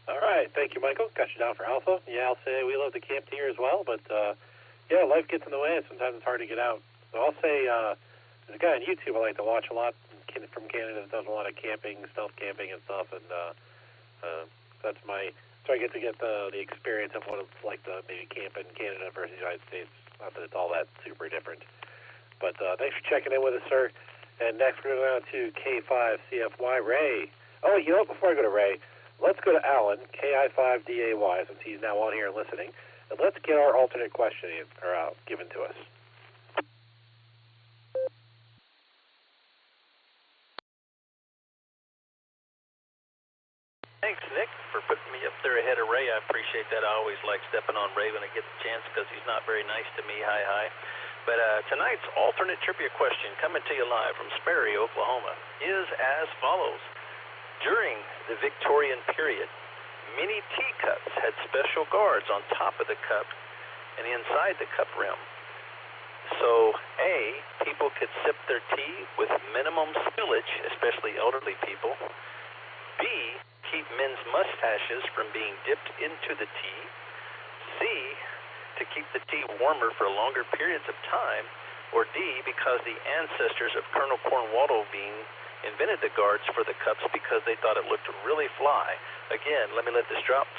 All right, thank you, Michael. Got you down for Alpha. Yeah, I'll say we love to camp here as well, but yeah, life gets in the way, and sometimes it's hard to get out. So I'll say there's a guy on YouTube I like to watch a lot from Canada that does a lot of camping, stealth camping and stuff, and that's so I get to get the experience of what it's like to maybe camp in Canada versus the United States. Not that it's all that super different. But thanks for checking in with us, sir. And next we're going to K5CFY Ray. Oh, you know what? Before I go to Ray, let's go to Alan, KI5DAY, since he's now on here listening, and let's get our alternate question given to us. Thanks, Nick, for putting me up there ahead of Ray. I appreciate that. I always like stepping on Ray when I get the chance because he's not very nice to me. Hi. But tonight's alternate trivia question coming to you live from Sperry, Oklahoma, is as follows. During the Victorian period, many teacups had special guards on top of the cup and inside the cup rim. So, A, people could sip their tea with minimum spillage, especially elderly people. B, keep men's mustaches from being dipped into the tea. C, to keep the tea warmer for longer periods of time. Or D, because the ancestors of Colonel Cornwallis Bean invented the guards for the cups because they thought it looked really fly. Again, let me let this drop.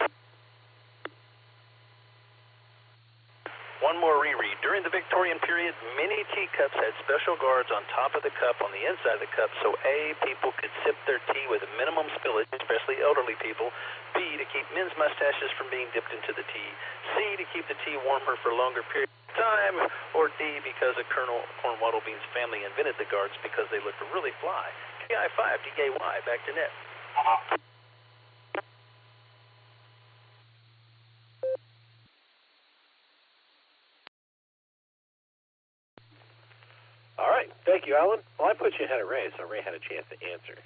One more reread. During the Victorian period, many teacups had special guards on top of the cup on the inside of the cup, so A, people could sip their tea with minimum spillage, especially elderly people. B, to keep men's mustaches from being dipped into the tea. C, to keep the tea warmer for longer periods of time. Or D, because of Colonel Cornwallis Bean's family invented the guards because they looked really fly. KI5, DKY, back to net. All right, thank you, Alan. Well, I put you ahead of Ray, so Ray had a chance to answer.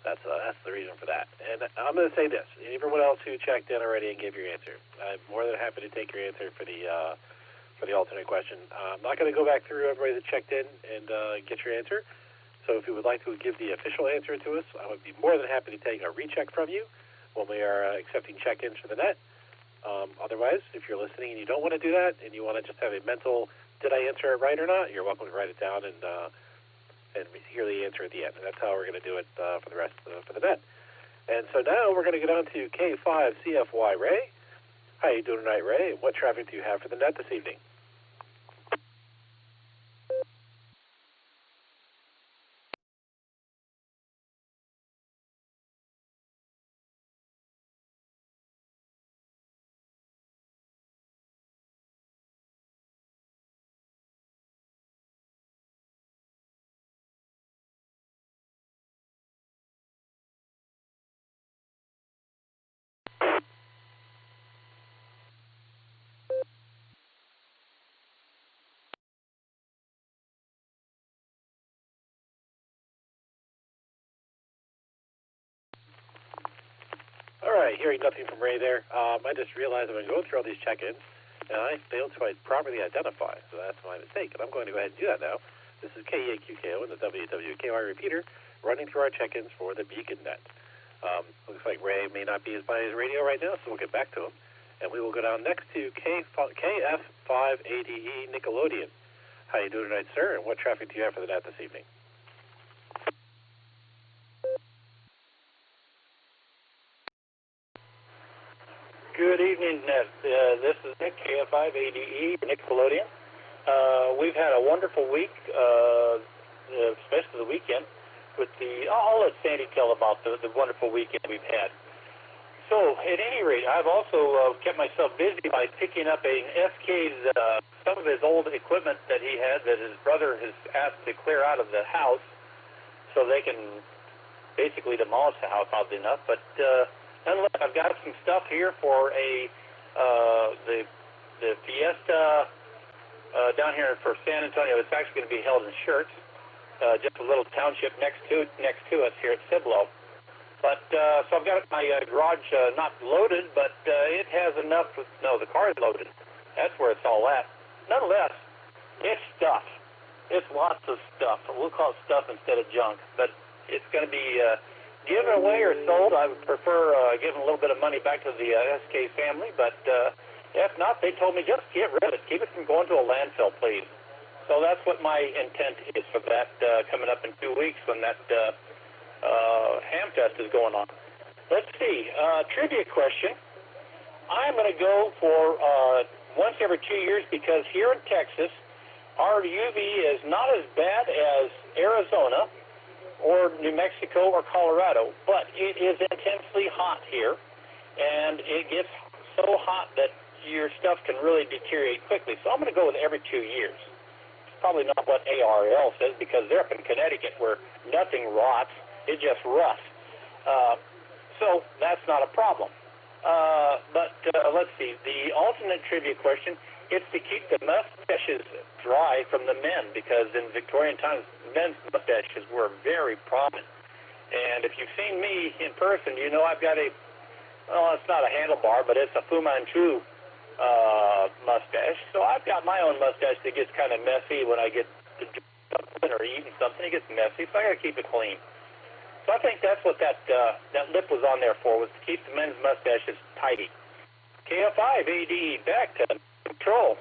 That's the reason for that. And I'm going to say this: everyone else who checked in already and gave your answer, I'm more than happy to take your answer for the alternate question. I'm not going to go back through everybody that checked in and get your answer. So if you would like to give the official answer to us, I would be more than happy to take a recheck from you when we are accepting check-ins for the net. Otherwise, if you're listening and you don't want to do that and you want to just have a mental, did I answer it right or not, you're welcome to write it down and hear the answer at the end. And that's how we're going to do it for the rest for the net. And so now we're going to get on to K5CFY Ray. How you doing tonight, Ray? What traffic do you have for the net this evening? All right, hearing nothing from Ray there. I just realized I'm going through all these check-ins, and I failed to properly identify, so that's my mistake. And I'm going to go ahead and do that now. This is KEAQKO and the WWKY repeater running through our check-ins for the Beacon Net. Looks like Ray may not be by his radio right now, so we'll get back to him. And we will go down next to KF5ADE Nickelodeon. How you doing tonight, sir? And what traffic do you have for the net this evening? Good evening, Ned. This is Nick, KF5ADE, Nickelodeon. We've had a wonderful week, especially the weekend, with I'll let Sandy tell about the wonderful weekend we've had. So, at any rate, I've also kept myself busy by picking up an SK's, some of his old equipment that he had that his brother has asked to clear out of the house so they can basically demolish the house, oddly enough. But nonetheless, I've got some stuff here for the Fiesta down here for San Antonio. It's actually going to be held in Schertz, just a little township next to us here at Cibolo. But so I've got my garage not loaded, but it has enough. No, the car is loaded. That's where it's all at. Nonetheless, it's stuff. It's lots of stuff. We'll call it stuff instead of junk. But it's going to be given away or sold. I would prefer giving a little bit of money back to the SK family. But if not, they told me just get rid of it. Keep it from going to a landfill, please. So that's what my intent is for that coming up in 2 weeks when that ham test is going on. Let's see. Trivia question. I'm going to go for once every 2 years because here in Texas, our UV is not as bad as Arizona or New Mexico or Colorado, but it is intensely hot here, and it gets so hot that your stuff can really deteriorate quickly. So I'm going to go with every 2 years. It's probably not what ARL says because they're up in Connecticut where nothing rots. It just rusts. So that's not a problem. But let's see. The alternate trivia question, it's to keep the mustaches dry from the men because in Victorian times, men's mustaches were very prominent. And if you've seen me in person, you know I've got it's not a handlebar, but it's a Fu Manchu mustache. So I've got my own mustache that gets kind of messy when I get to do something or eating something. It gets messy, so I got to keep it clean. So I think that's what that lip was on there for, was to keep the men's mustaches tidy. KF5 AD back to control.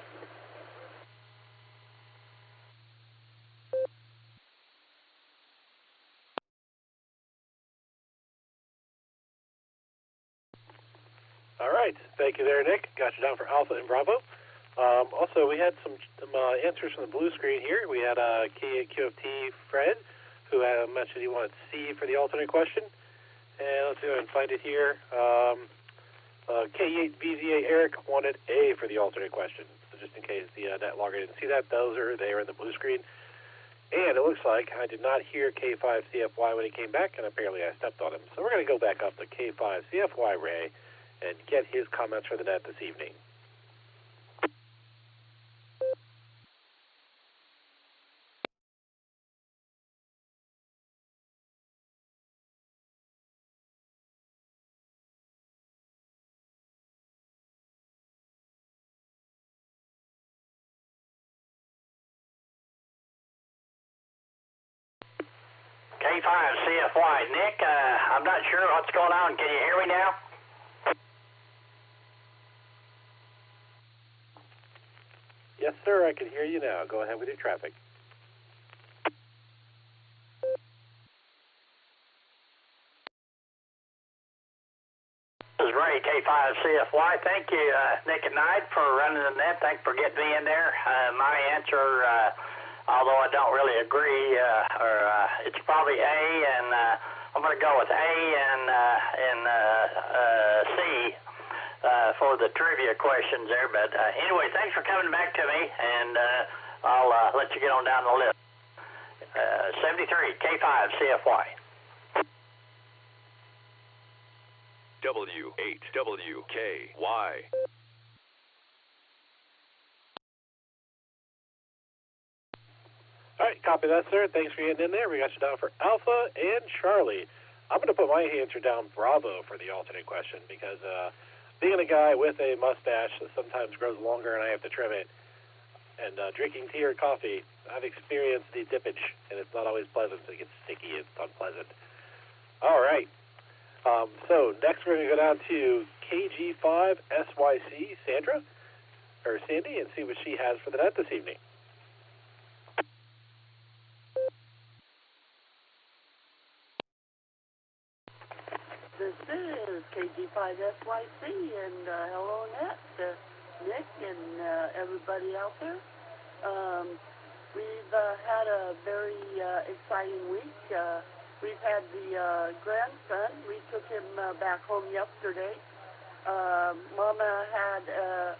All right. Thank you there, Nick. Got you down for Alpha and Bravo. Also, we had some answers from the blue screen here. We had QFT Fred, who mentioned he wanted C for the alternate question. And let's see if I can find it here. K8VZA Eric wanted A for the alternate question. So just in case the net logger didn't see that, those are there in the blue screen. And it looks like I did not hear K5CFY when he came back, and apparently I stepped on him. So we're going to go back up to K5CFY Ray and get his comments for the net this evening. K5CFY, Nick, I'm not sure what's going on. Can you hear me now? Yes, sir, I can hear you now. Go ahead with your traffic. This is Ray, K5CFY. Thank you, Nick and Nite, for running the net. Thanks for getting me in there. My answer, although I don't really agree, it's probably A, and I'm going to go with A and C for the trivia questions there. But anyway, thanks for coming back to me, and I'll let you get on down the list. 73, K5CFY. W8WKY. All right, copy that, sir. Thanks for getting in there. We got you down for Alpha and Charlie. I'm going to put my answer down Bravo for the alternate question because being a guy with a mustache that sometimes grows longer and I have to trim it, and drinking tea or coffee, I've experienced the dippage, and it's not always pleasant. It gets sticky. It's unpleasant. All right. So next we're going to go down to KG5SYC, Sandy, and see what she has for the net this evening. This is KG5SYC, and hello, Nick, and everybody out there. We've had a very exciting week. We've had the grandson. We took him back home yesterday. Mama had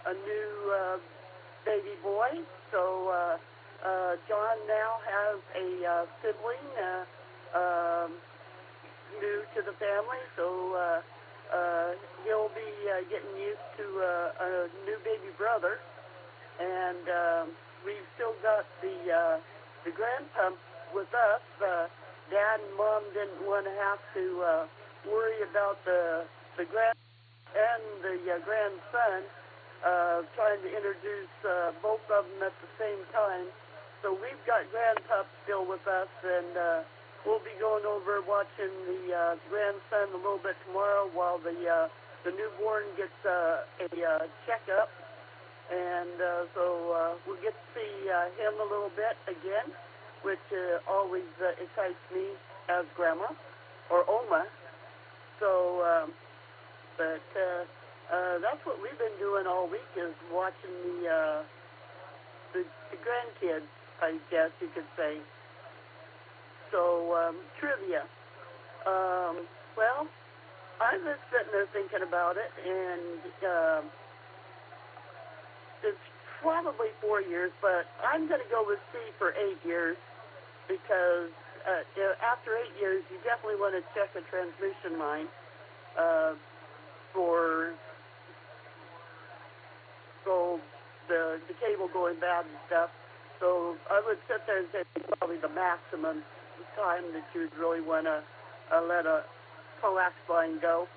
a new baby boy, so John now has a sibling new to the family, so he'll be getting used to a new baby brother. And we've still got the grandpa with us. Dad and Mom didn't want to have to worry about the grand and the grandson, trying to introduce both of them at the same time. So we've got grandpup still with us, and we'll be going over watching the grandson a little bit tomorrow while the newborn gets a checkup. And so we'll get to see him a little bit again, which always excites me as grandma, or Oma. So, but that's what we've been doing all week, is watching the grandkids, I guess you could say. So, trivia. Well, I was sitting there thinking about it, and it's probably 4 years, but I'm going to go with C for 8 years, because after 8 years, you definitely want to check a transmission line for the cable going bad and stuff. So I would sit there and say probably the maximum time that you'd really want to let a coax line go.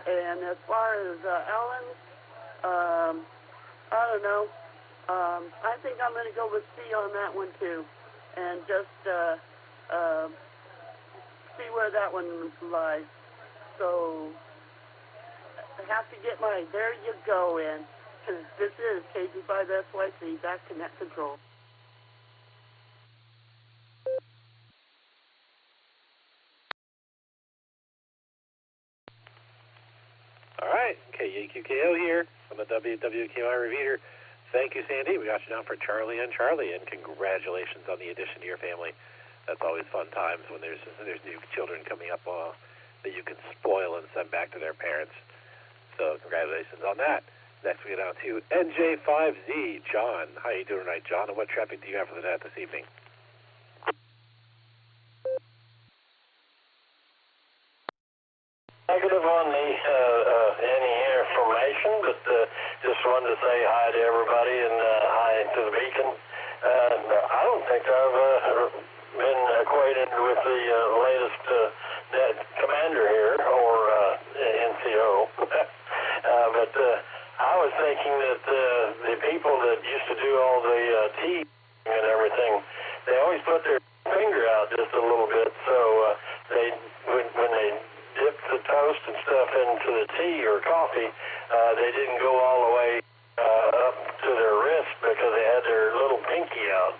And as far as Ellen, I don't know. I think I'm going to go with C on that one too, and just see where that one lies. So I have to get my there you go in. This is KG5SYC, back to net control. All right, KUKO here on the WWKI repeater. Thank you, Sandy. We got you down for Charlie and Charlie, and congratulations on the addition to your family. That's always fun times when there's new children coming up that you can spoil and send back to their parents. So congratulations on that. Next we get out to NJ5Z. John, how you doing tonight, John? And what traffic do you have for the net this evening? Negative on the any information, but just wanted to say hi to everybody and hi to the Beacon. I don't think I've been acquainted with the latest net commander here or NCO, but I was thinking that the people that used to do all the tea and everything, they always put their finger out just a little bit, so they when they dipped the toast and stuff into the tea or coffee, they didn't go all the way up to their wrist because they had their little pinky out.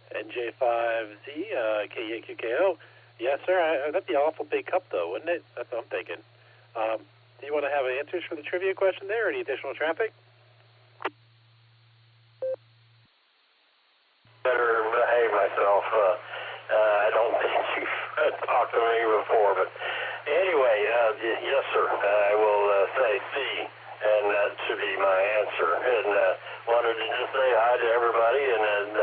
NJ5Z, KUKO. Yes, sir. That'd be an awful big cup, though, wouldn't it? That's what I'm thinking. Do you want to have answers for the trivia question there, or any additional traffic? Better behave myself. I don't think you've talked to me before, but anyway, yes, sir. I will say C, and that should be my answer. And wanted to just say hi to everybody, and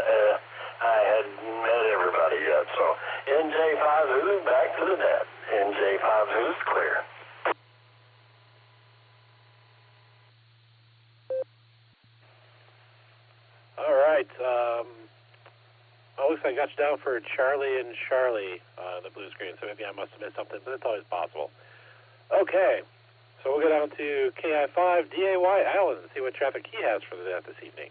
I hadn't met everybody yet. So NJ5 back to the net. NJ5 clear. All right. Looks like I got you down for Charlie and Charlie, the blue screen, so maybe I must have missed something, but it's always possible. Okay, so we'll go down to KI5, DAY Allen, and see what traffic he has for the net this evening.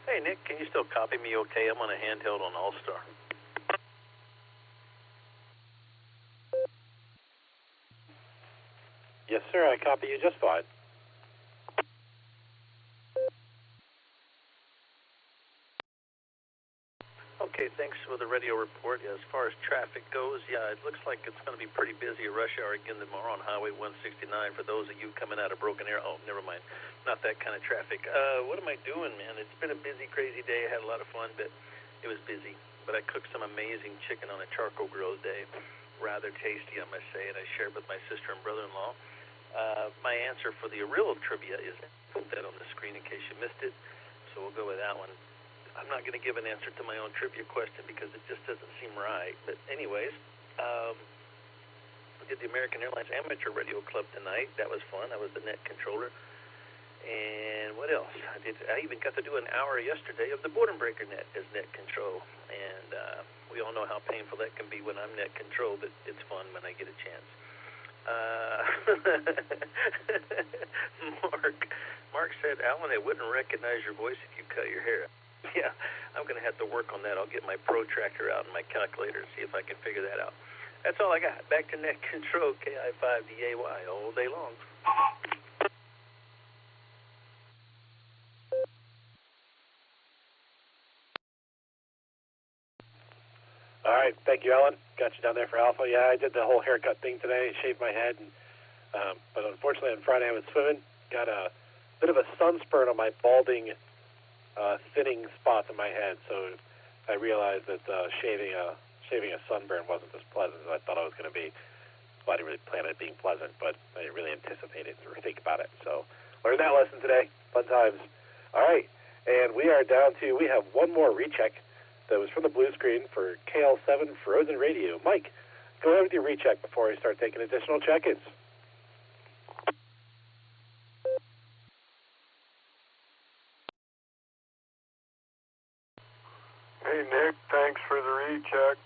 Hey, Nick, can you still copy me okay? I'm on a handheld on All-Star. Yes, sir, I copy you just fine. Okay, thanks for the radio report. As far as traffic goes, yeah, it looks like it's going to be pretty busy at rush hour again tomorrow on Highway 169 for those of you coming out of Broken Arrow. Oh, never mind. Not that kind of traffic. What am I doing, man? It's been a busy, crazy day. I had a lot of fun, but it was busy. But I cooked some amazing chicken on a charcoal grill today. Rather tasty, I must say, and I shared with my sister and brother-in-law. My answer for the real trivia is, put that on the screen in case you missed it, so we'll go with that one. I'm not going to give an answer to my own trivia question because it just doesn't seem right. But anyways, we did the American Airlines Amateur Radio Club tonight. That was fun. I was the net controller. And what else? I even got to do an hour yesterday of the Boredom Breaker net as net control. And we all know how painful that can be when I'm net control, but it's fun when I get a chance. Mark said, Alan, I wouldn't recognize your voice if you cut your hair. Yeah, I'm going to have to work on that. I'll get my protractor out and my calculator and see if I can figure that out. That's all I got. Back to net control, KI5DAY all day long. All right, thank you, Ellen. Got you down there for Alpha. Yeah, I did the whole haircut thing today, shaved my head, and, but unfortunately on Friday I was swimming, got a bit of a sunspurt on my balding, thinning spots in my head, so I realized that shaving saving a sunburn wasn't as pleasant as I thought it was going to be. Well, I didn't really plan on it being pleasant, but I didn't really anticipate it or think about it. So learned that lesson today. Fun times. All right, and we have one more recheck that was from the blue screen for KL7 Frozen Radio. Mike, go ahead with your recheck before I start taking additional check-ins. Hey, Nick, thanks for the recheck.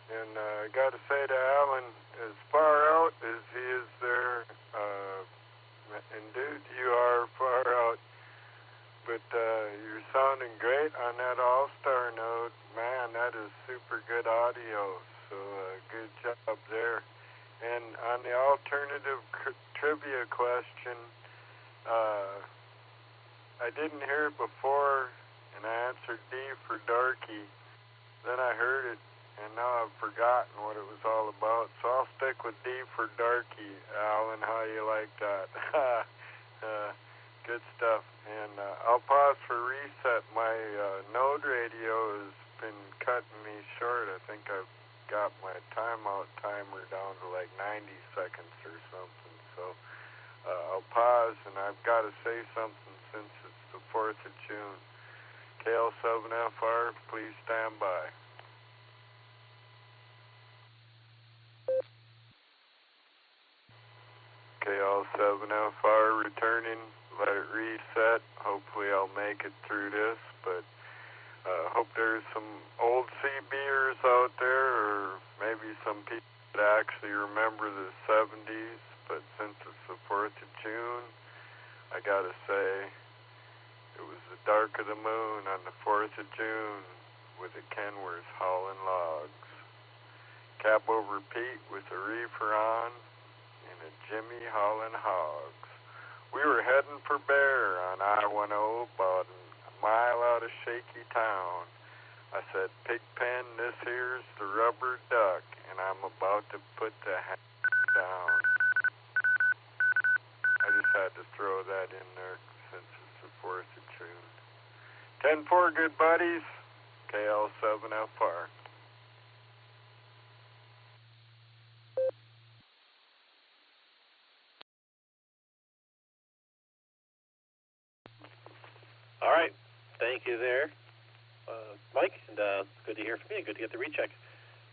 And I got to say to Alan, as far out as he is there, and dude, you are far out, but you're sounding great on that All-Star note. Man, that is super good audio, so good job there. And on the alternative trivia question, I didn't hear it before, and I answered D for darky. Then I heard it, and now I've forgotten what it was all about. So I'll stick with D for darky. Alan, how you like that? Good stuff. And I'll pause for reset. My node radio has been cutting me short. I think I've got my timeout timer down to like 90 seconds or something. So I'll pause, and I've got to say something since it's the 4th of June. KL7FR, please stand by. KL7FR returning. Let it reset. Hopefully I'll make it through this, but hope there's some old CBers out there, or maybe some people that actually remember the 70s, but since it's the 4th of June, I gotta say, it was the dark of the moon on the 4th of June with the Kenworth hauling logs. Cap over Pete with a reefer on and a Jimmy hauling hogs. We were heading for Bear on I-10 about a mile out of Shaky Town. I said, Pigpen, this here's the rubber duck, and I'm about to put the hammer down. I just had to throw that in there since it's the 4th of June. 10-4, good buddies. KL7FR. All right. Thank you there, Mike, and good to hear from you. Good to get the recheck.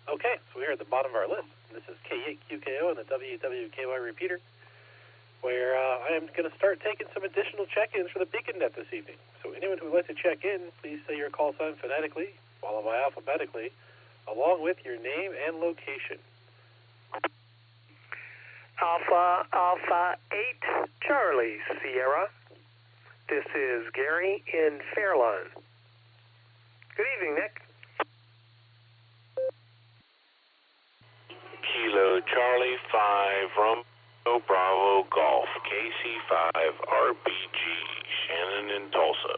Okay, so we're at the bottom of our list. This is K8QKO and the WWKY repeater, where I am going to start taking some additional check-ins for the BeaconNet this evening. So anyone who would like to check in, please say your call sign phonetically, followed by alphabetically, along with your name and location. Alpha 8, Charlie Sierra. This is Gary in Fairlawn. Good evening, Nick. Kilo Charlie 5 Romeo Bravo Golf KC5 RBG Shannon in Tulsa.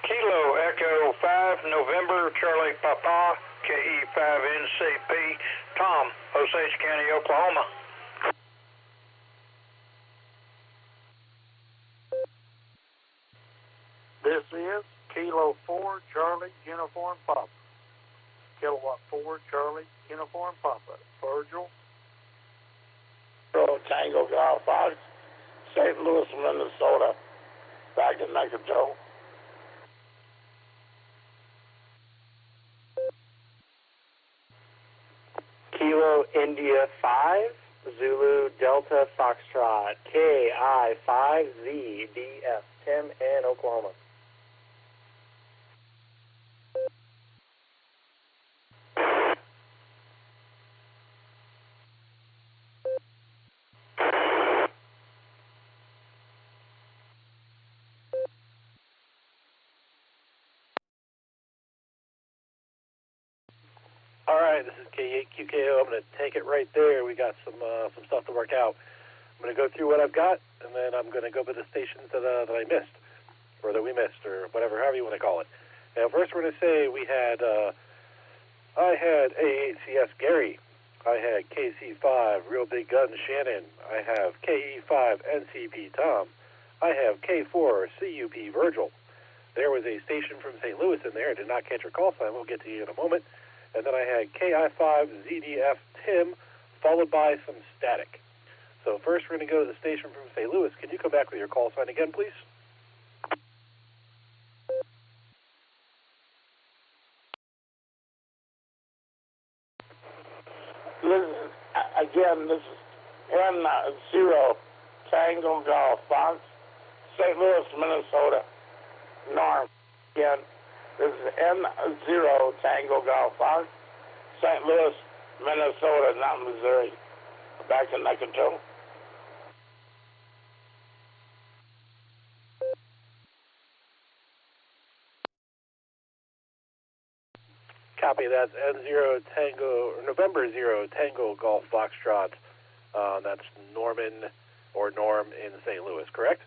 Kilo Echo 5 November Charlie Papa KE5 NCP Tom, Osage County, Oklahoma. This is Kilo 4 Charlie Uniform Papa. Kilowatt 4 Charlie Uniform Papa. Virgil. Tango Golf 5, St. Louis, Minnesota. Back to Mecca Joe. Kilo India 5, Zulu Delta Foxtrot, KI5ZDF, Tim in Oklahoma. All right, this is K8QKO. I'm going to take it right there. We got some stuff to work out. I'm going to go through what I've got, and then I'm going to go to the stations that I missed, or that we missed, or whatever, however you want to call it. Now, first we're going to say we had, I had A8CS Gary. I had KC5 Real Big Gun Shannon. I have KE5 NCP Tom. I have K4 CUP Virgil. There was a station from St. Louis in there. I did not catch your call sign. We'll get to you in a moment. And then I had KI5ZDF Tim, followed by some static. So first we're going to go to the station from St. Louis. Can you come back with your call sign again, please? This is M0 Tango Golf Fox, St. Louis, Minnesota. Norm. Again, this is M0 Tango Golf Fox, St. Louis, Minnesota, not Missouri. Back to Nicotone. Copy. That's N0 Tango, November 0 Tango Golf Foxtrot. That's Norman or Norm in St. Louis, correct?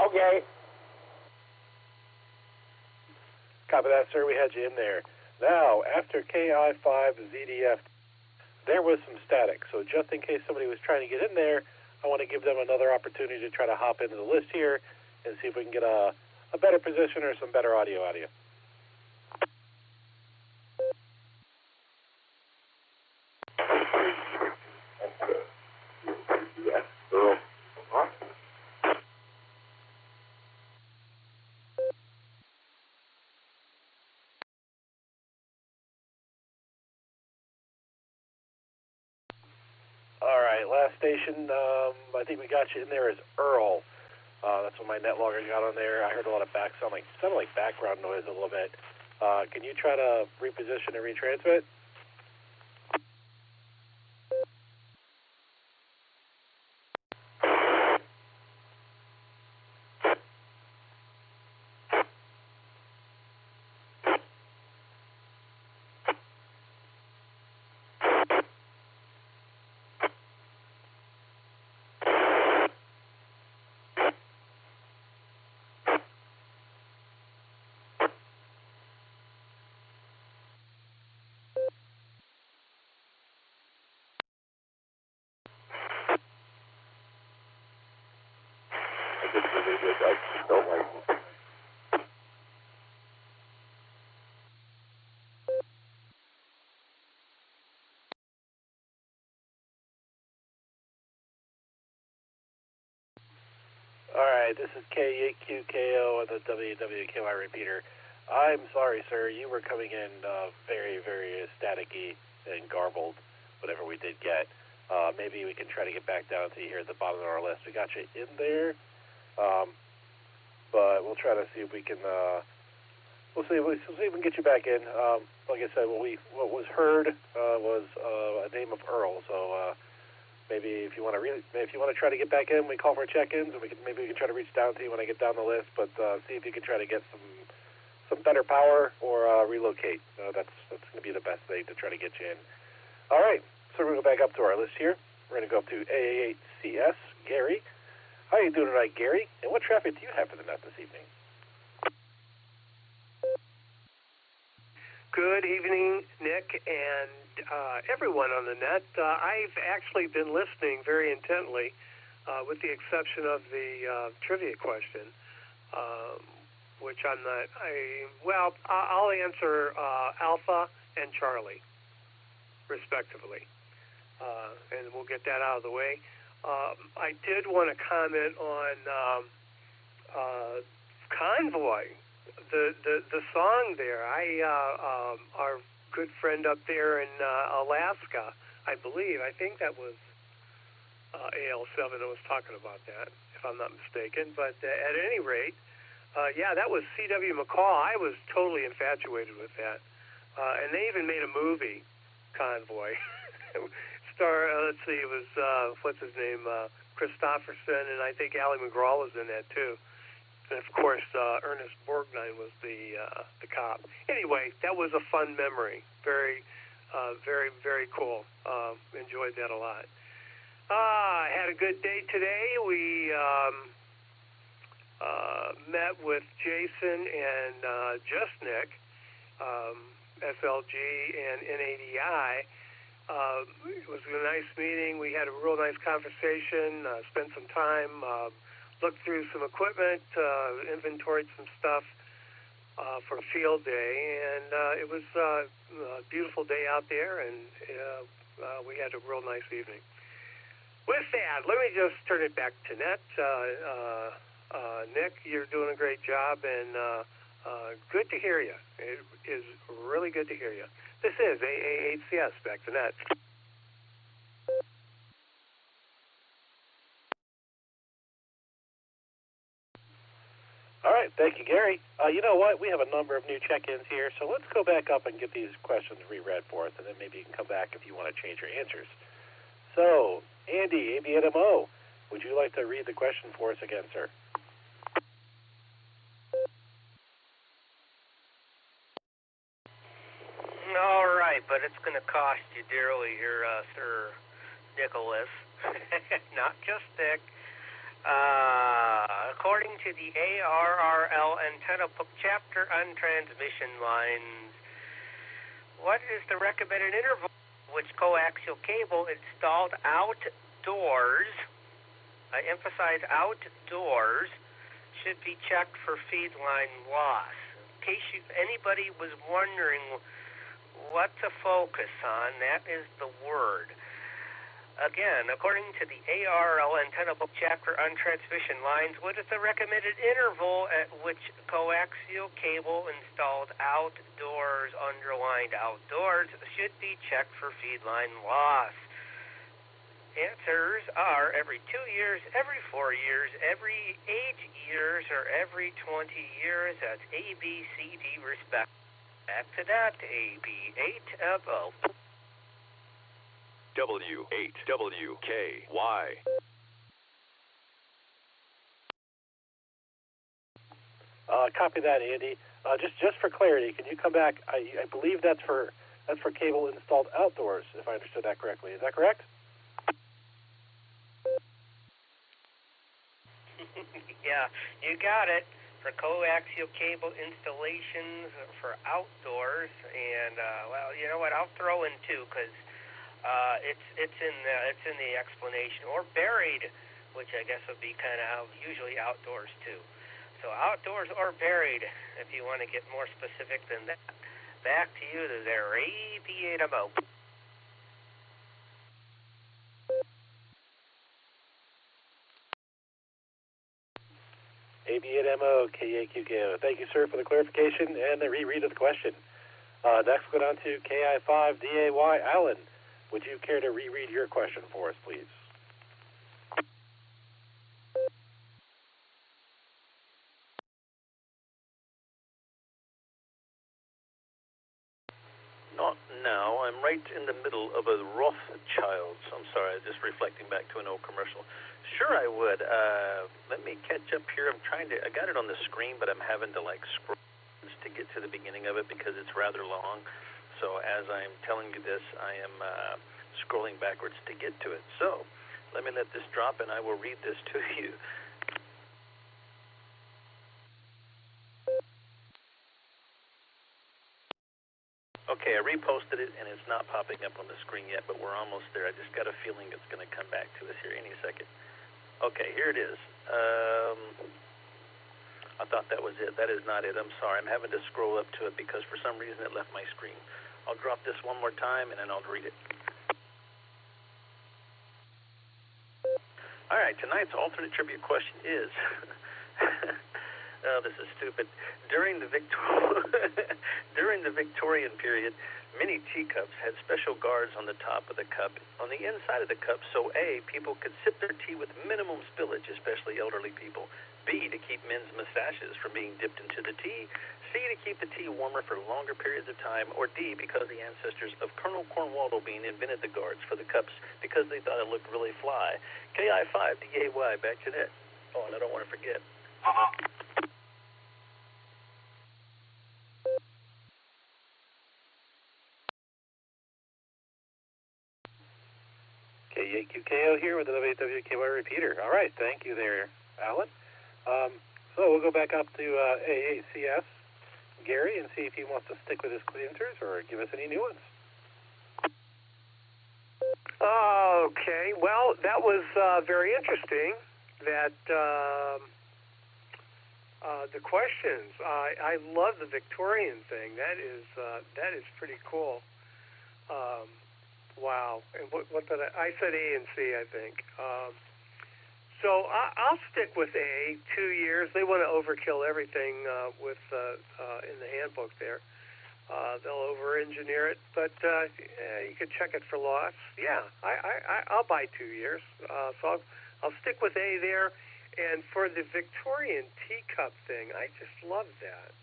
Okay. Copy that, sir. We had you in there. Now, after KI5ZDF, there was some static. So just in case somebody was trying to get in there, I want to give them another opportunity to try to hop into the list here and see if we can get a better position or some better audio out of you. All right, last station, I think we got you in there as Earl. That's what my net logger got on there. I heard a lot of sounded like background noise a little bit. Can you try to reposition and retransmit? All right, this is K8QKO on the WWKY repeater. I'm sorry, sir. You were coming in very, very staticky and garbled, whatever we did get. Maybe we can try to get back down to you here at the bottom of our list. We got you in there, but we'll try to see if we can. We'll see if we can get you back in. Like I said, what was heard was a name of Earl. So maybe if you want to try to get back in, we call for check-ins, and maybe we can try to reach down to you when I get down the list. But see if you can try to get some better power or relocate. That's going to be the best thing to try to get you in. All right. So we're going to go back up to our list here. We're going to go up to AA8CS, Gary. How are you doing tonight, Gary? And what traffic do you have for the net this evening? Good evening, Nick, and everyone on the net. I've actually been listening very intently, with the exception of the trivia question, which I'm not. I'll answer Alpha and Charlie, respectively. And we'll get that out of the way. I did want to comment on Convoy, the song there. Our good friend up there in Alaska, I think that was AL7 that was talking about that, if I'm not mistaken. But at any rate, that was C.W. McCall. I was totally infatuated with that. And they even made a movie, Convoy. Let's see, it was, what's his name, Christopherson, and I think Ali McGraw was in that too. And of course, Ernest Borgnine was the cop. Anyway, that was a fun memory. Very, very cool. Enjoyed that a lot. I had a good day today. We met with Jason and just Nick, SLG and NADI. It was a nice meeting. We had a real nice conversation, spent some time, looked through some equipment, inventoried some stuff for field day, and it was a beautiful day out there, and we had a real nice evening. With that, let me just turn it back to Net. Nick, you're doing a great job, and good to hear you. It is really good to hear you. This is AAHCS. Back to Net. All right, thank you, Gary. You know what? We have a number of new check-ins here, so let's go back up and get these questions reread for us, and then maybe you can come back if you want to change your answers. So, Andy, ABNMO, would you like to read the question for us again, sir? All right, but it's going to cost you dearly here, Sir Nicholas. Not just Nick. According to the ARRL Antenna Book Chapter on Transmission Lines, what is the recommended interval which coaxial cable installed outdoors, I emphasize outdoors, should be checked for feed line loss? In case anybody was wondering what to focus on, that is the word. Again, according to the ARRL Antenna Book Chapter on Transmission Lines, what is the recommended interval at which coaxial cable installed outdoors, underlined outdoors, should be checked for feed line loss? Answers are every 2 years, every 4 years, every 8 years, or every 20 years. That's A, B, C, D, respect. Back to that, A, B, 8, F, O. W8WKY. Copy that, Andy. Just for clarity, can you come back? I believe that's for cable installed outdoors, if I understood that correctly. Is that correct? Yeah, you got it. For coaxial cable installations for outdoors, and well, you know what? I'll throw in two because it's in the explanation, or buried, which I guess would be kind of usually outdoors too. So outdoors or buried, if you want to get more specific than that. Back to you there, ABNMO. ABNMO, KAQKO. Thank you, sir, for the clarification and the reread of the question. Next, we'll go on to KI5DAY. Alan, would you care to reread your question for us, please? Not now. I'm right in the middle of a Rothschilds. I'm sorry, just reflecting back to an old commercial. Sure, I would. Let me catch up here. I got it on the screen, but I'm having to scroll to get to the beginning of it because it's rather long. So as I'm telling you this, I am scrolling backwards to get to it. So let me let this drop, and I will read this to you. Okay, I reposted it, and it's not popping up on the screen yet, but we're almost there. I just got a feeling it's going to come back to us here any second. Okay, here it is. I thought that was it. That is not it. I'm sorry. I'm having to scroll up to it because for some reason it left my screen. I'll drop this one more time, and then I'll read it. All right, tonight's alternate trivia question is... Oh, this is stupid. During the Victorian period, many teacups had special guards on the top of the cup, on the inside of the cup, so A, people could sip their tea with minimum spillage, especially elderly people. B, to keep men's mustaches from being dipped into the tea. C, to keep the tea warmer for longer periods of time. Or D, because the ancestors of Colonel Cornwaldo Bean invented the guards for the cups because they thought it looked really fly. KI5DAY, back to that. Oh, and I don't want to forget. KAQKO here with the WWKY repeater. All right, thank you there, Alan. So we'll go back up to AACS, Gary, and see if he wants to stick with his answers or give us any new ones. Okay, well, that was very interesting. That the questions. I love the Victorian thing. That is pretty cool. Wow. And what did I said A and C, I think. So I'll stick with A. 2 years. They want to overkill everything with in the handbook there. They'll over-engineer it, but you could check it for loss. Yeah, I'll buy 2 years. So I'll stick with A there. And for the Victorian teacup thing, I just love that.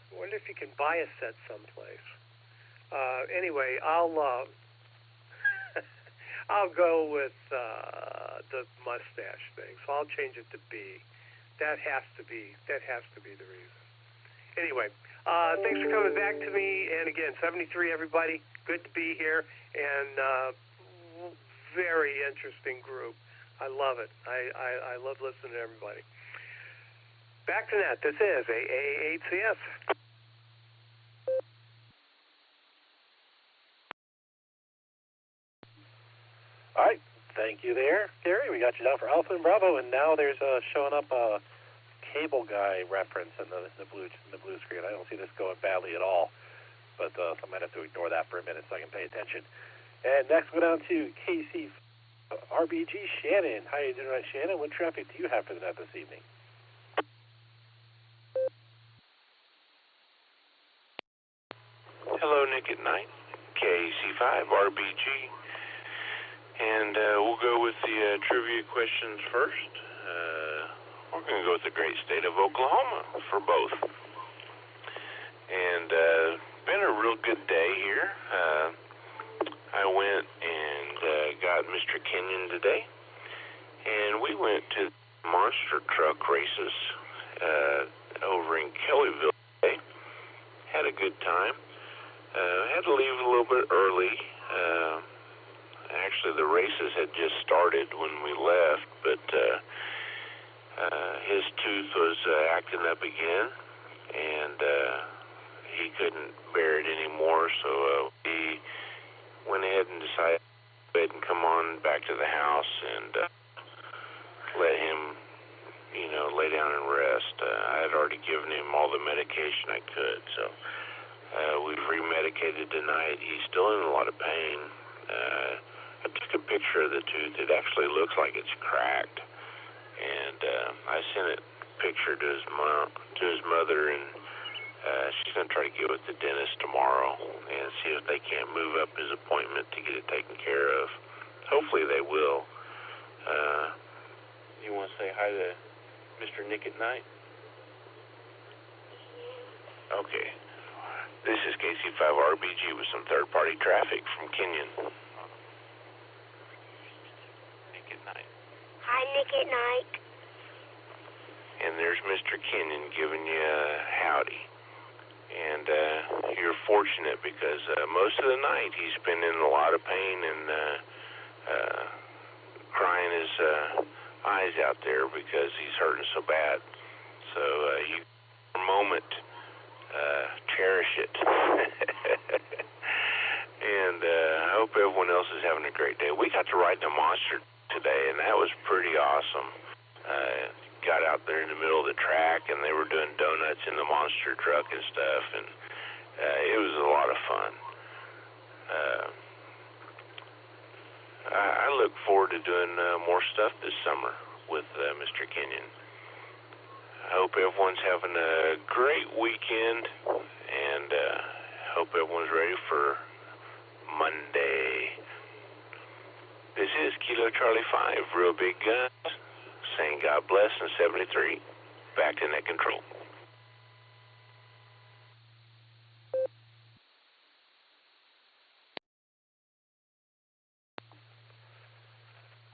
I wonder if you can buy a set someplace. Anyway, I'll go with the mustache thing. So I'll change it to B. That has to be the reason. Anyway, thanks for coming back to me. And again, 73, everybody. Good to be here. And very interesting group. I love it. I love listening to everybody. Back to that. This is AA8CS. All right. Thank you there, Gary. We got you down for Alpha and Bravo, and now there's showing up a cable guy reference in the blue screen. I don't see this going badly at all, but I might have to ignore that for a minute so I can pay attention. And next, we'll go down to KC RBG Shannon. How are you doing tonight, Shannon? What traffic do you have for the net this evening? Hello, Nick at Night, KC5 RBG. And we'll go with the trivia questions first. We're going to go with the great state of Oklahoma for both. And been a real good day here. I went and got Mr. Kenyon today. And we went to monster truck races over in Kellyville today. Had a good time. Had to leave a little bit early. Actually, the races had just started when we left, but his tooth was acting up again, and he couldn't bear it anymore, so we went ahead and decided to go ahead and come on back to the house and let him, lay down and rest. I had already given him all the medication I could, so we've remedicated tonight. He's still in a lot of pain. I took a picture of the tooth. It actually looks like it's cracked, and I sent a picture to his mother, and she's going to try to get with the dentist tomorrow and see if they can't move up his appointment to get it taken care of. Hopefully they will. You want to say hi to Mr. Nick at Night? Okay. This is KC5RBG with some third-party traffic from Kenyon. Hi, Nick at Night. And there's Mr. Kenyon giving you a howdy. And you're fortunate because most of the night he's been in a lot of pain and crying his eyes out there because he's hurting so bad. So you, for a moment, cherish it. And I hope everyone else is having a great day. We got to ride the monster today, and that was pretty awesome. Got out there in the middle of the track, and they were doing donuts in the monster truck and stuff, and it was a lot of fun. I look forward to doing more stuff this summer with Mr. Kenyon. I hope everyone's having a great weekend, and hope everyone's ready for Monday. This is Kilo Charlie 5, Real Big Guns, saying God bless in 73. Back to net control.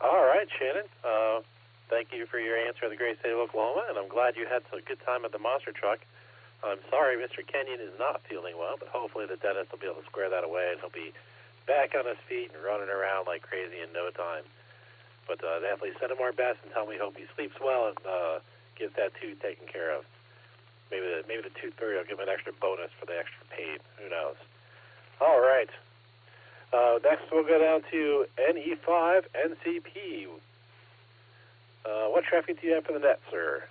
All right, Shannon. Thank you for your answer in the great state of Oklahoma, and I'm glad you had a good time at the monster truck. I'm sorry Mr. Kenyon is not feeling well, but hopefully the dentist will be able to square that away, and he'll be back on his feet and running around like crazy in no time. But definitely send him our best and tell him we hope he sleeps well and gets that tooth taken care of. Maybe the tooth fairy will give him an extra bonus for the extra pain. Who knows? All right. next we'll go down to NE5 NCP. What traffic do you have for the net, sir?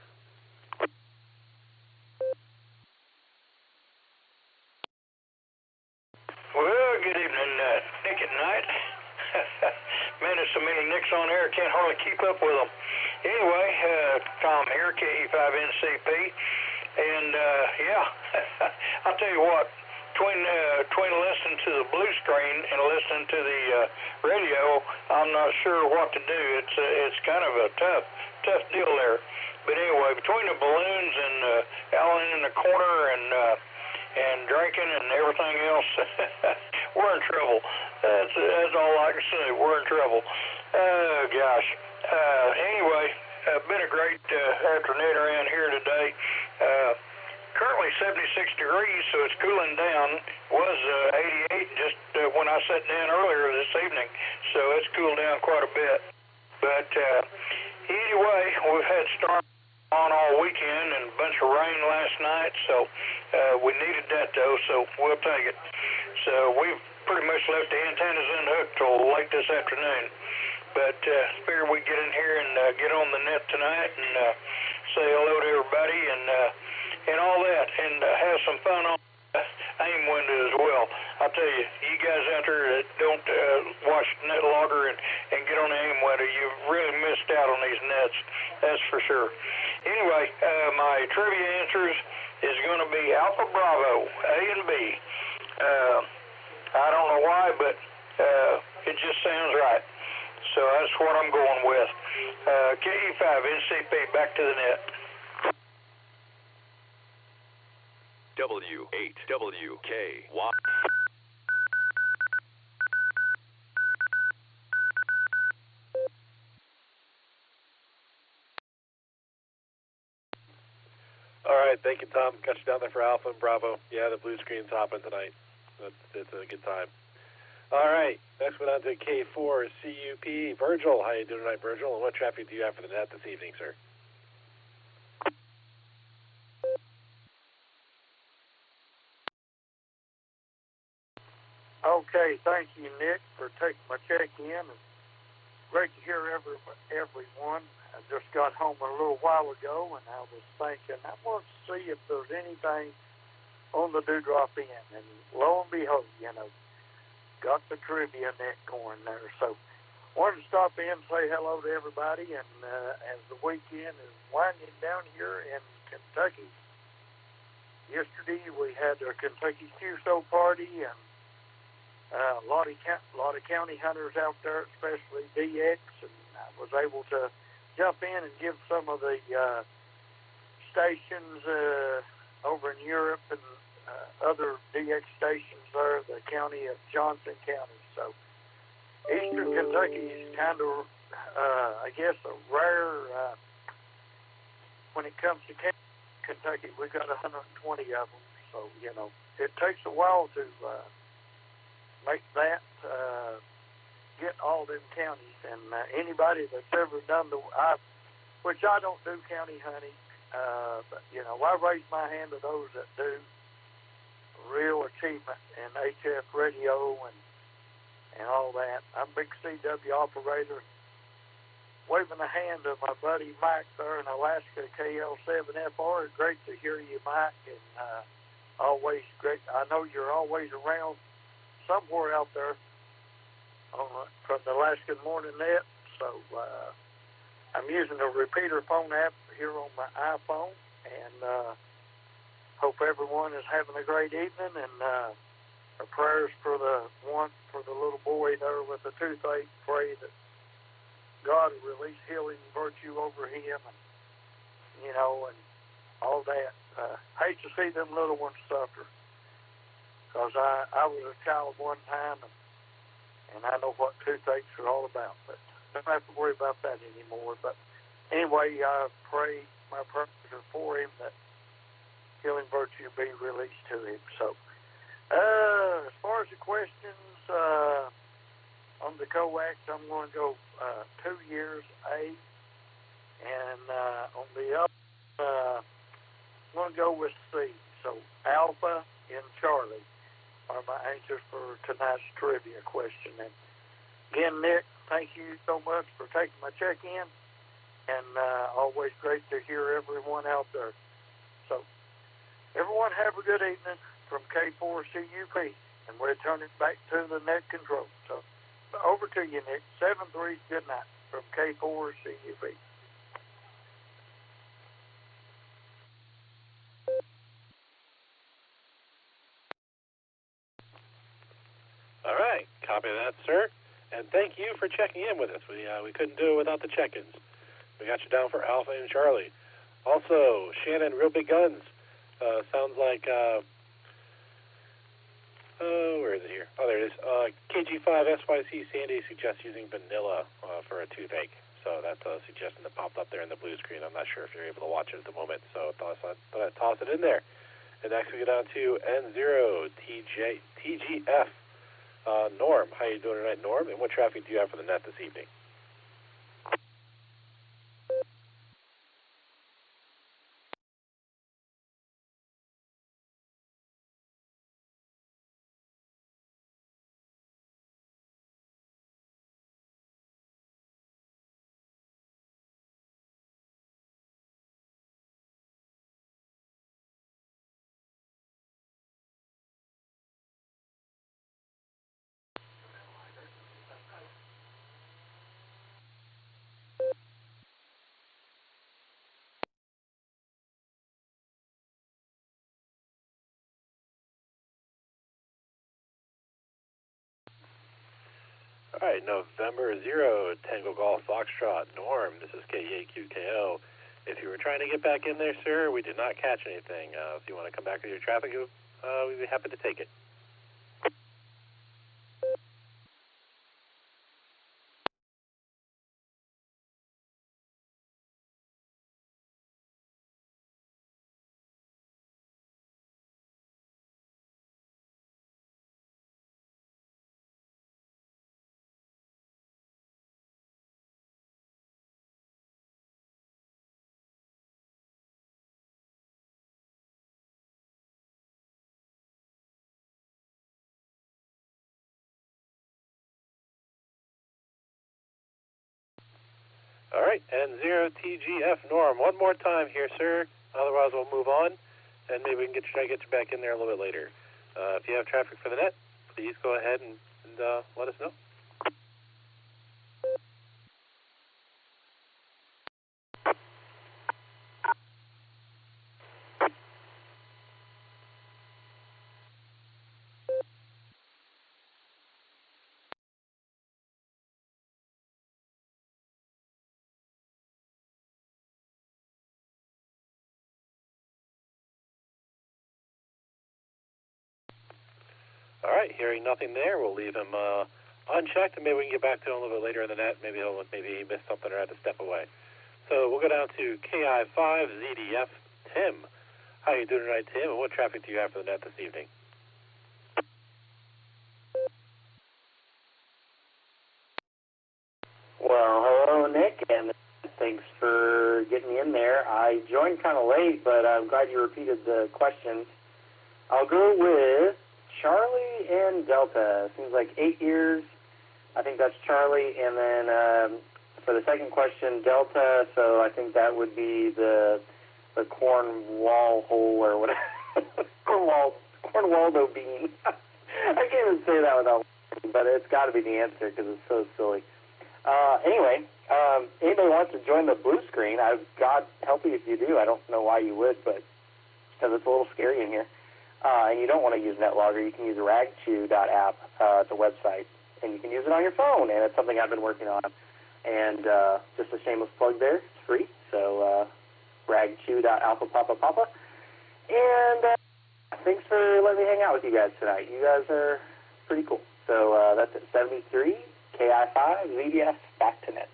Well, good evening, Nick at Night. Man, there's so many Nicks on there, can't hardly keep up with them. Anyway, Tom here, KE5NCP, and I'll tell you what, between listening to the blue screen and listening to the radio, I'm not sure what to do. It's kind of a tough deal there. But anyway, between the balloons and Alan in the corner and drinking and everything else, we're in trouble. That's all I can say. We're in trouble. Oh gosh. Anyway, been a great afternoon around here today. Currently 76 degrees, so it's cooling down. It was 88 just when I sat down earlier this evening, so it's cooled down quite a bit. But anyway, we've had storms on all weekend and a bunch of rain last night, so we needed that though, so we'll take it. So we've pretty much left the antennas unhooked till late this afternoon. But figured we'd get in here and get on the net tonight and say hello to everybody and all that, and have some fun on AIM window as well. I'll tell you, you guys out there that don't watch net logger and get on the AIM window, you've really missed out on these nets, that's for sure. Anyway, my trivia answers is going to be Alpha Bravo, A and B. I don't know why, but it just sounds right. So that's what I'm going with. KE5 NCP, back to the net. W8WKY. All right, thank you, Tom. Got you down there for Alpha and Bravo. Yeah, the blue screen's hopping tonight. It's a good time. All right, next one on to K4 CUP. Virgil, how you doing tonight, Virgil? And what traffic do you have for the net this evening, sir? Okay, thank you, Nick, for taking my check-in. And great to hear everyone. I just got home a little while ago, and I was thinking, I want to see if there's anything on the Dewdrop Inn. And lo and behold, got the trivia net going there. So wanted to stop in and say hello to everybody. And as the weekend is winding down here in Kentucky, yesterday we had our Kentucky QSO party, and a lot of county hunters out there, especially DX, and I was able to jump in and give some of the stations over in Europe and other DX stations there, the county of Johnson County. So Eastern Kentucky is kind of, I guess, a rare, when it comes to Kentucky, we got 120 of them. So, it takes a while to make that, get all them counties. And anybody that's ever done which I don't do county hunting, but, I raise my hand to those that do. Real achievement in HF radio and all that. I'm a big CW operator. Waving a hand to my buddy Mike there in Alaska, KL7FR. Great to hear you, Mike, and always great. I know you're always around somewhere out there from the Alaskan Morning Net. So I'm using the repeater phone app here on my iPhone, and hope everyone is having a great evening, and our prayers for the little boy there with the toothache. Pray that God will release healing virtue over him, and all that. Hate to see them little ones suffer, because I was a child one time, and I know what toothaches are all about. But don't have to worry about that anymore. But anyway, I pray my prayers are for him, that healing virtue be released to him. So, as far as the questions on the coax, I'm going to go 2 years A, and on the other, I'm going to go with C. So, Alpha in Charlie. are my answers for tonight's trivia question. And again, Nick, thank you so much for taking my check-in, and always great to hear everyone out there. So, everyone have a good evening from K4CUP, and we're turning back to the net control. So, over to you, Nick. 7-3, good night from K4CUP. All right, copy that, sir. And thank you for checking in with us. We couldn't do it without the check-ins. We got you down for Alpha and Charlie. Also, Shannon, Real Big Guns. Sounds like, where is it here? Oh, there it is. KG5SYC Sandy suggests using vanilla for a toothache. So that's a suggestion that popped up there in the blue screen. I'm not sure if you're able to watch it at the moment, so thought I'd toss it in there. And next we go down to N0TGF. Norm, how you doing tonight, Norm? And what traffic do you have for the net this evening? All right, November 0, Tango Golf Foxtrot. Norm, this is KEAQKO. If you were trying to get back in there, sir, we did not catch anything. If you want to come back with your traffic, we'd be happy to take it. All right, N0TGF. Norm, one more time here, sir. Otherwise, we'll move on, and maybe we can try to get you back in there a little bit later. If you have traffic for the net, please go ahead and let us know. All right, hearing nothing there, we'll leave him unchecked, and maybe we can get back to him a little bit later in the net. Maybe he missed something or had to step away. So we'll go down to KI5ZDF. Tim, how you doing tonight, Tim? And what traffic do you have for the net this evening? Well, hello, Nick, and thanks for getting me in there. I joined kind of late, but I'm glad you repeated the questions. I'll go with Charlie and Delta. Seems like 8 years. I think that's Charlie. And then for the second question, Delta. So I think that would be the Cornwall hole or whatever. Cornwaldo bean. I can't even say that without laughing, but it's got to be the answer because it's so silly. Anyway, anybody wants to join the blue screen, God help you if you do. I don't know why you would, but because it's a little scary in here. And you don't want to use NetLogger, you can use ragchew.app. It's a website, and you can use it on your phone, and it's something I've been working on. And just a shameless plug there, it's free. So ragchew.alphapapapapa. And thanks for letting me hang out with you guys tonight. You guys are pretty cool. So that's at 73, KI5, ZDF, back to net.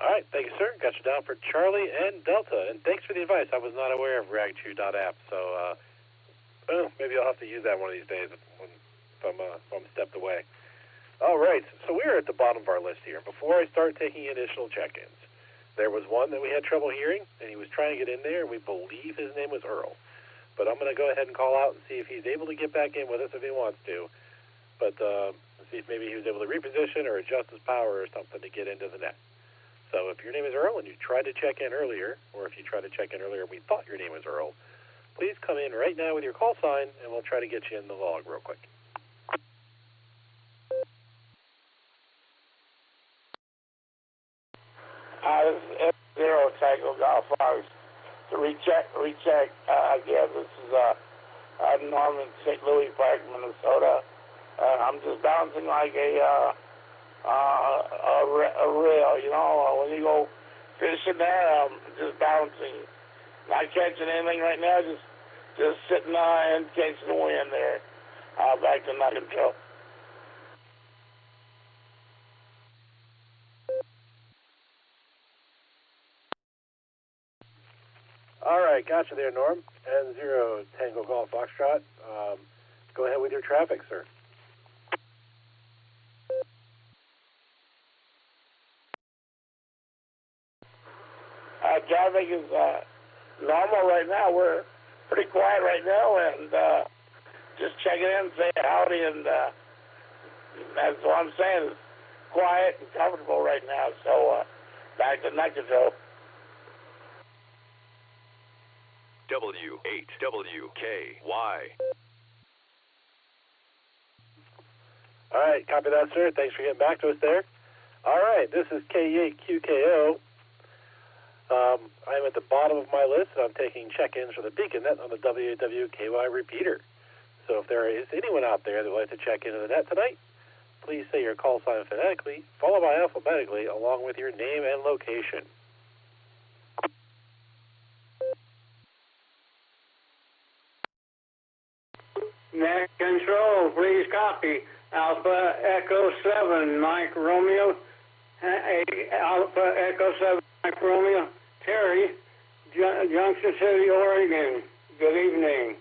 All right, thank you, sir. Got you down for Charlie and Delta. And thanks for the advice. I was not aware of ragchew.app, so maybe I'll have to use that one of these days if I'm stepped away. All right, so we're at the bottom of our list here. Before I start taking initial check-ins, there was one that we had trouble hearing, and he was trying to get in there, and we believe his name was Earl. But I'm going to go ahead and call out and see if he's able to get back in with us if he wants to. But see if maybe he was able to reposition or adjust his power or something to get into the net. So if your name is Earl and you tried to check in earlier, or if you tried to check in earlier and we thought your name was Earl, please come in right now with your call sign, and we'll try to get you in the log real quick. This is F0 Tango Golf Fox. To recheck again, this is Norman, St. Louis Park, Minnesota. I'm just bouncing like a rail, you know, when you go fishing there, I'm just bouncing. Not catching anything right now, just sitting and catching the wind there. Back to Nite control. All right, gotcha there, Norm. N0 Tango Golf Foxtrot. Go ahead with your traffic, sir. Traffic is normal right now. We're pretty quiet right now, and just checking in, saying howdy, and that's what I'm saying. It's quiet and comfortable right now. So back to Nite control. W8WKY. All right, copy that, sir. Thanks for getting back to us there. All right, this is K8QKO. I'm at the bottom of my list, and I'm taking check-ins for the Beacon Net on the W8WKY repeater. So if there is anyone out there that would like to check into the net tonight, please say your call sign phonetically, followed by alphabetically, along with your name and location. Net control, please copy. Alpha Echo 7, Mike Romeo. Alpha Echo 7, Mike Romeo. Terry, Junction City, Oregon. Good evening.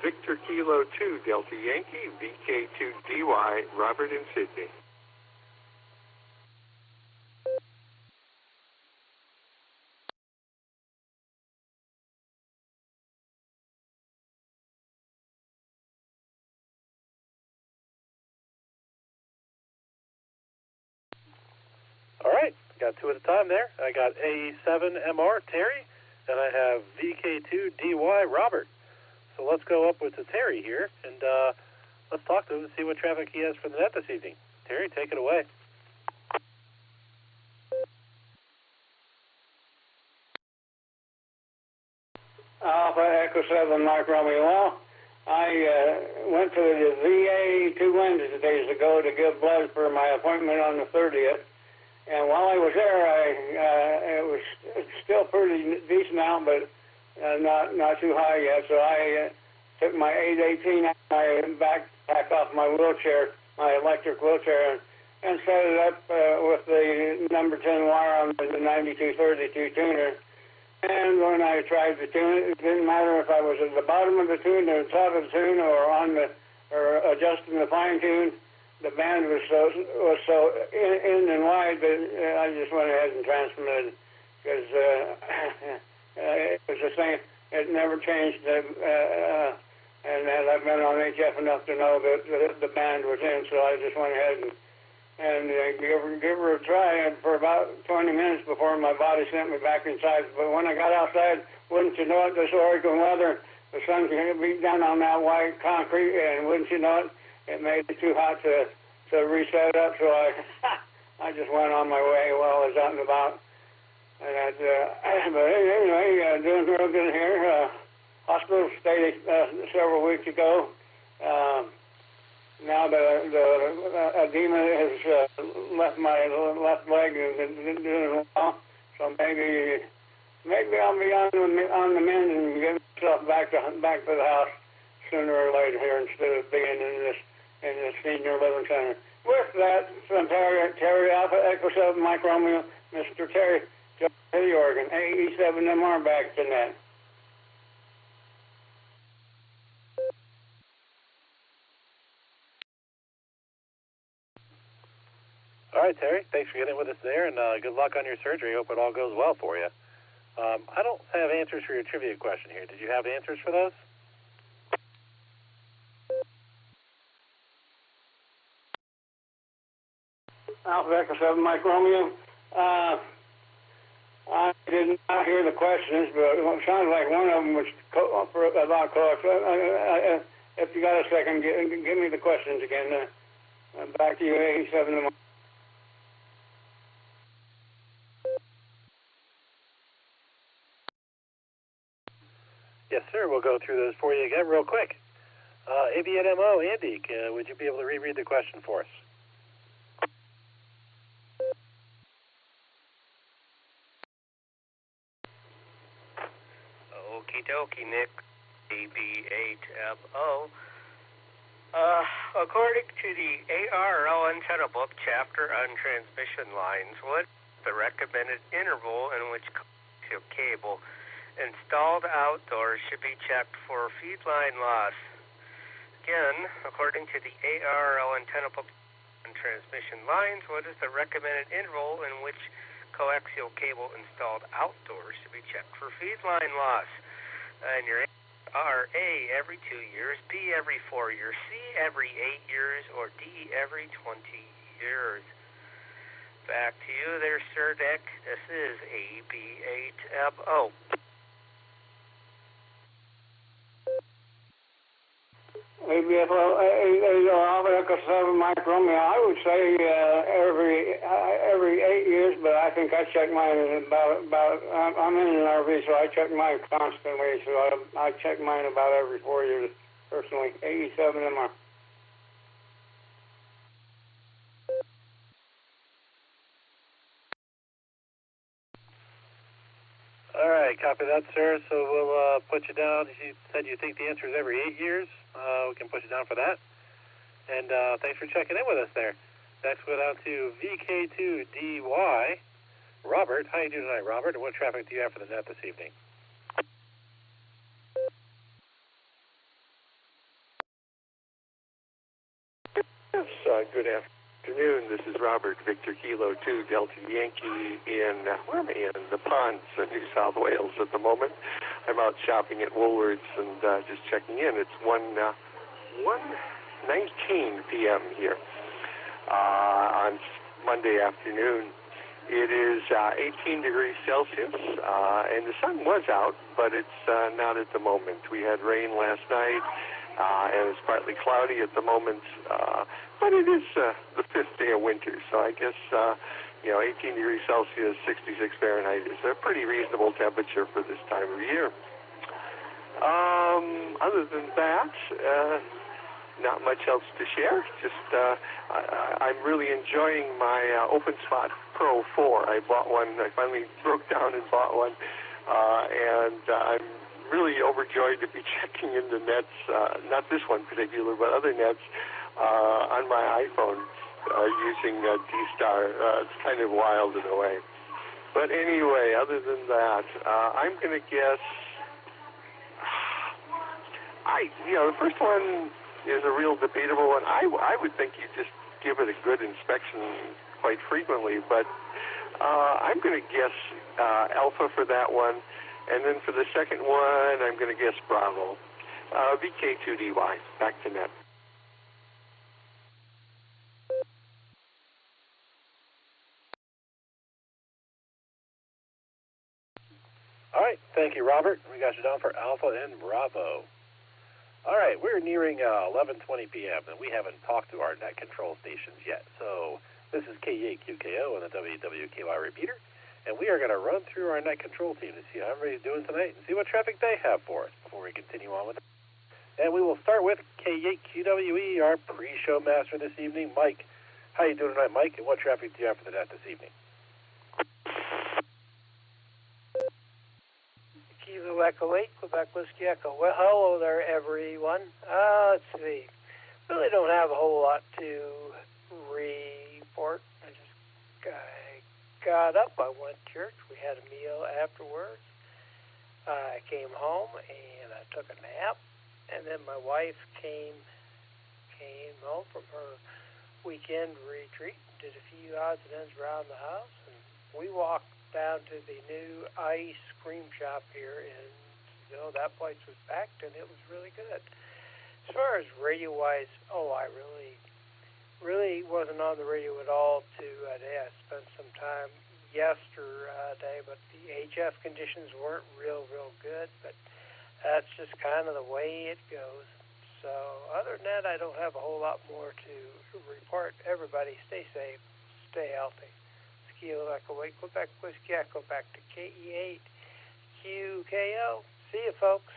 Victor Kilo 2, Delta Yankee, VK2DY, Robert in Sydney. All right, got two at a time there. I got AE7MR, Terry, and I have VK2DY, Robert. So let's go up with Terry here, and let's talk to him and see what traffic he has for the net this evening. Terry, take it away. Alpha Echo 7, Mike Romeo. Well, I went to the VA 2 Wednesdays ago to give blood for my appointment on the 30th. And while I was there, it was still pretty decent out, but not too high yet. So I took my 818 out my backpack off my wheelchair, my electric wheelchair, and set it up with the number 10 wire on the 9232 tuner. And when I tried to tune it, it didn't matter if I was at the bottom of the tune or the top of the tune or adjusting the fine tune. The band was so in and wide that I just went ahead and transmitted because it was the same. It never changed, and I've been on HF enough to know that the band was in, so I just went ahead and give her a try for about 20 minutes before my body sent me back inside. But when I got outside, wouldn't you know it, this Oregon weather, the sun beat down on that white concrete, and wouldn't you know it, it made it too hot to reset up, so I just went on my way while I was out and about. And but anyway, doing real good here. Hospital stayed several weeks ago. Now the edema has left my left leg and been doing well, so maybe I'll be on the mend and get myself back to the house sooner or later here instead of being in the senior living center. With that, from Terry Alpha Echo 7 Mike Romeo, Mr. Terry, City, Oregon, AE7MR back to net. All right, Terry. Thanks for getting with us there, and good luck on your surgery. Hope it all goes well for you. I don't have answers for your trivia question here. Did you have answers for those? Alpha Echo 7 Mike Romeo. I did not hear the questions, but it sounds like one of them was about coax. If you got a second, give me the questions again. Back to you, 87. Yes, sir. We'll go through those for you again real quick. ABNMO, Andy, would you be able to reread the question for us? Okie dokie, Nick. AB8MO. According to the ARRL antenna book chapter on transmission lines, what is the recommended interval in which coaxial cable installed outdoors should be checked for feed line loss? Again, according to the ARRL antenna book on transmission lines, what is the recommended interval in which coaxial cable installed outdoors should be checked for feed line loss? And your are A, every 2 years, B, every 4 years, C, every 8 years, or D, every 20 years. Back to you there, Sir Nick. This is AB8MO. Alpha Echo 7 Mike Romeo. I would say every 8 years, but I think I check mine about I'm in an RV, so I check mine constantly. So I check mine about every 4 years, personally. 87 MR. All right, copy that, sir. So we'll put you down. You said you think the answer is every 8 years. We can put you down for that. And thanks for checking in with us there. Next, we'll go down to VK2DY. Robert, how you doing tonight, Robert? And what traffic do you have for the net this evening? Yes, good afternoon. This is Robert, Victor Kilo 2, Delta Yankee in, where am I in? The Ponds, New South Wales at the moment. I'm out shopping at Woolworths and just checking in. It's 1:19 p.m. here on Monday afternoon. It is 18 degrees Celsius, and the sun was out, but it's not at the moment. We had rain last night, and it's partly cloudy at the moment, but it is the fifth day of winter, so I guess, 18 degrees Celsius, 66 Fahrenheit is a pretty reasonable temperature for this time of year. Other than that, not much else to share. Just I'm really enjoying my OpenSpot Pro 4. I bought one. I finally broke down and bought one, and I'm really overjoyed to be checking into nets, not this one particular, but other nets on my iPhone using D-Star. It's kind of wild in a way. But anyway, other than that, I'm going to guess, the first one is a real debatable one. I would think you just give it a good inspection quite frequently, but I'm going to guess Alpha for that one, and then for the second one, I'm going to guess Bravo. VK2DY, back to net. All right, thank you, Robert. We got you down for Alpha and Bravo. All right, we're nearing 11:20 p.m., and we haven't talked to our net control stations yet. So this is K8QKO on the WWKY repeater, and we are going to run through our net control team to see how everybody's doing tonight and see what traffic they have for us before we continue on with it. And we will start with K8QWE, our pre-show master this evening, Mike. How you doing tonight, Mike, and what traffic do you have for the net this evening? Kilo Echo 8, Quebec Whiskey Echo. Well, hello there, everyone. Let's see. Really don't have a whole lot to report. I got up, I went to church, we had a meal afterwards. I came home and I took a nap, and then my wife came home from her weekend retreat, did a few odds and ends around the house, and we walked down to the new ice cream shop here, and that place was packed, and it was really good. As far as radio-wise, I really wasn't on the radio at all today. I spent some time yesterday, but the HF conditions weren't real good, but that's just kind of the way it goes. So other than that, I don't have a whole lot more to report. Everybody stay safe, stay healthy. Kilo Echo 8, Quebec Whiskey Echo, back to KE8 QKO. See you, folks.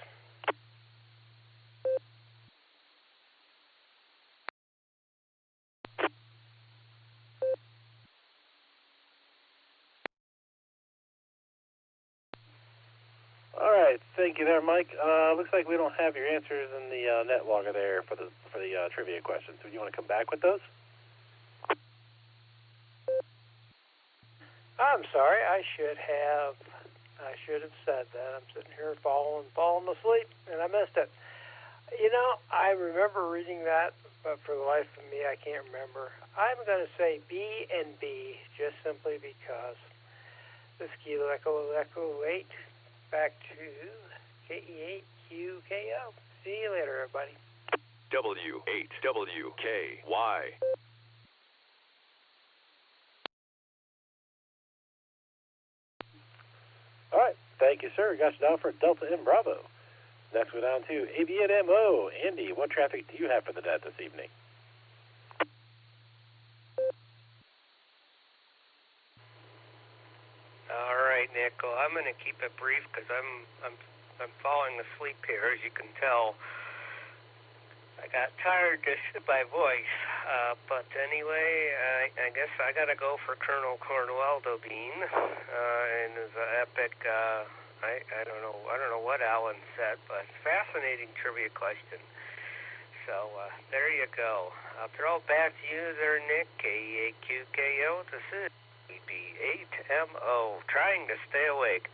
All right, thank you there, Mike. Looks like we don't have your answers in the net logger there for the trivia questions. So do you want to come back with those? I'm sorry. I should have said that. I'm sitting here falling asleep, and I missed it. I remember reading that, but for the life of me, I can't remember. I'm going to say B and B, just simply because this Kilo Echo 8. Back to KE8QKO. See you later, everybody. W8WKY. All right, thank you, sir. Got you down for Delta M Bravo. Next, we're down to ABNMO. Andy, what traffic do you have for the net this evening? All right, Nick. Well, I'm going to keep it brief because I'm falling asleep here, as you can tell. I got tired just of my voice, but anyway, I guess I got to go for Colonel Cornwaldo Bean and his epic. I don't know what Alan said, but fascinating trivia question. So there you go. I'll throw it back to you there, Nick. KE8QKO. This is B8MO, trying to stay awake.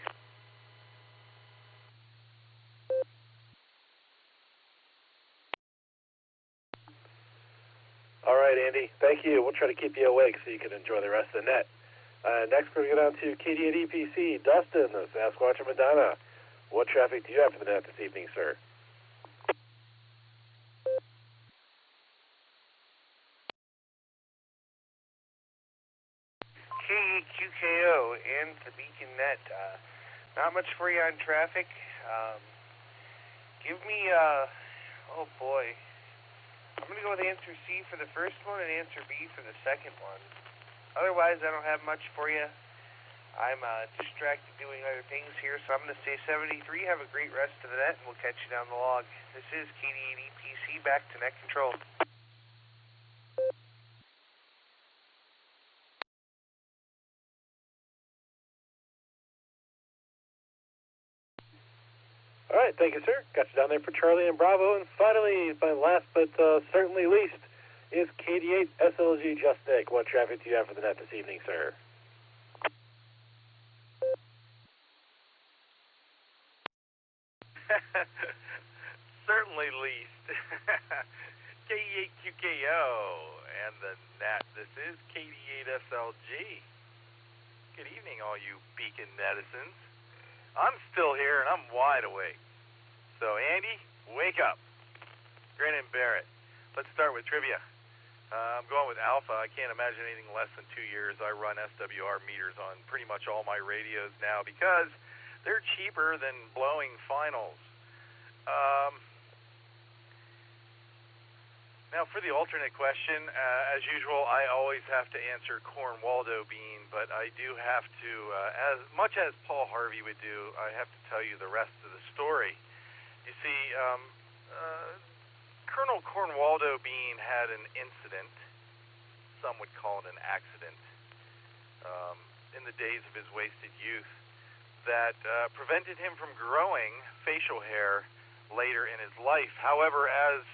All right, Andy. Thank you. We'll try to keep you awake so you can enjoy the rest of the net. Next, we're going to go down to KD8EPC. Dustin, the Sasquatch and Madonna. What traffic do you have for the net this evening, sir? KEQKO and the Beacon Net. Not much for you on traffic. Give me, oh boy. I'm going to go with answer C for the first one and answer B for the second one. Otherwise, I don't have much for you. I'm distracted doing other things here, so I'm going to say 73. Have a great rest of the net, and we'll catch you down the log. This is KD8EPC, back to net control. All right, thank you, sir. Got you down there for Charlie and Bravo. And finally, my last but certainly least, is KD8 SLG Just Nick. What traffic do you have for the net this evening, sir? Certainly least. KE8QKO and the net. This is KD8SLG. Good evening, all you beacon netizens. I'm still here and I'm wide awake. So, Andy, wake up. Grin and bear it. Let's start with trivia. I'm going with Alpha. I can't imagine anything less than 2 years. I run SWR meters on pretty much all my radios now because they're cheaper than blowing finals. Now, for the alternate question, as usual, I always have to answer Cornwaldo Bean, but I do have to, as much as Paul Harvey would do, I have to tell you the rest of the story. You see, Colonel Cornwaldo Bean had an incident, some would call it an accident, in the days of his wasted youth that prevented him from growing facial hair later in his life. However, as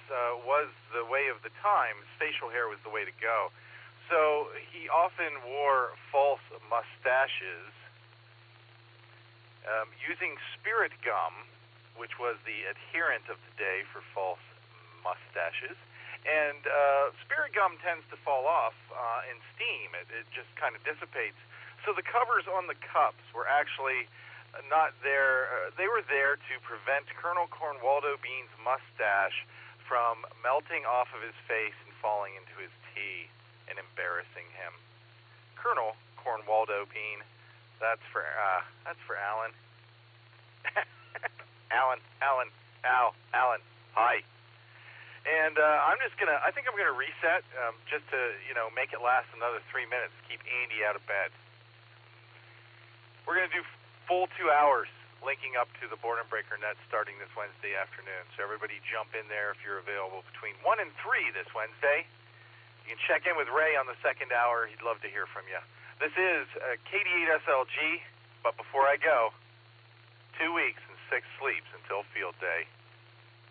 was the way of the times, facial hair was the way to go. So he often wore false mustaches using spirit gum, which was the adherent of the day for false mustaches, And spirit gum tends to fall off in steam. It just kind of dissipates. So the covers on the cups were actually not there. They were there to prevent Colonel Cornwaldo Bean's mustache from melting off of his face and falling into his tea and embarrassing him. Colonel Cornwaldo Bean, that's for Alan. Alan, hi. And I think I'm gonna reset just to make it last another 3 minutes, keep Andy out of bed. We're gonna do full 2 hours linking up to the Boredom Breaker net starting this Wednesday afternoon. So everybody jump in there if you're available between 1 and 3 this Wednesday. You can check in with Ray on the second hour. He'd love to hear from you. This is KD8SLG, but before I go, 2 weeks and 6 sleeps until field day.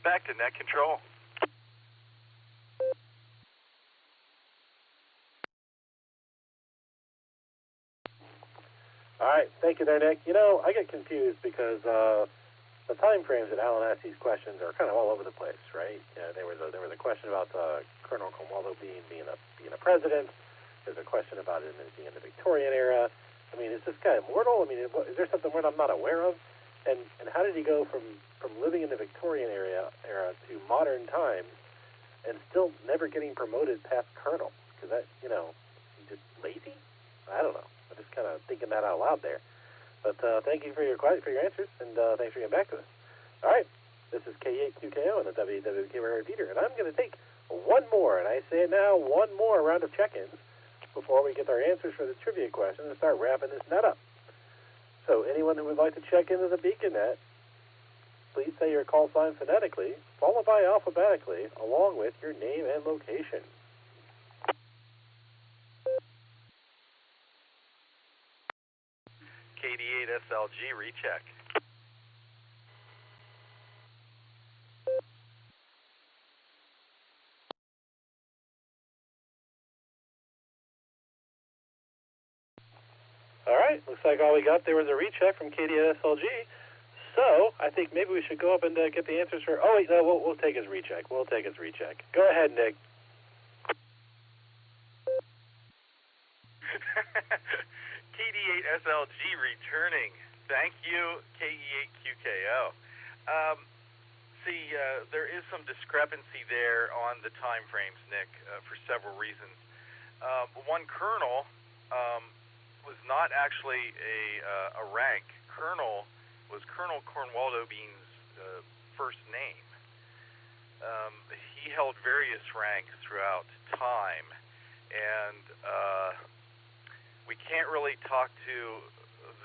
Back to net control. All right, thank you there, Nick. I get confused because the time frames that Alan asked these questions are kind of all over the place, right? There was a question about Colonel Cornwaldo being a president. There's a question about it being in the Victorian era. I mean, is this guy immortal? I mean, is there something I'm not aware of? And how did he go from living in the Victorian era to modern times and still never getting promoted past colonel? Because that, he's just lazy? I don't know. I'm just kind of thinking that out loud there. But thank you for your answers, and thanks for getting back to us. All right, this is K8QKO and the WWK Repeater, and I'm going to take one more, and I say it now, one more round of check-ins before we get our answers for the trivia question and start wrapping this net up. So anyone who would like to check into the Beacon Net, please say your call sign phonetically, followed by alphabetically, along with your name and location. KD8SLG recheck. All right, looks like all we got there was a recheck from KD8SLG. So I think maybe we should go up and get the answers for. Oh wait, no, we'll take his recheck. Go ahead, Nick. KD8SLG returning. Thank you, KE8QKO. There is some discrepancy there on the time frames, Nick, for several reasons. One, Colonel was not actually a rank. Colonel was Colonel Cornwaldo Bean's first name. He held various ranks throughout time, and we can't really talk to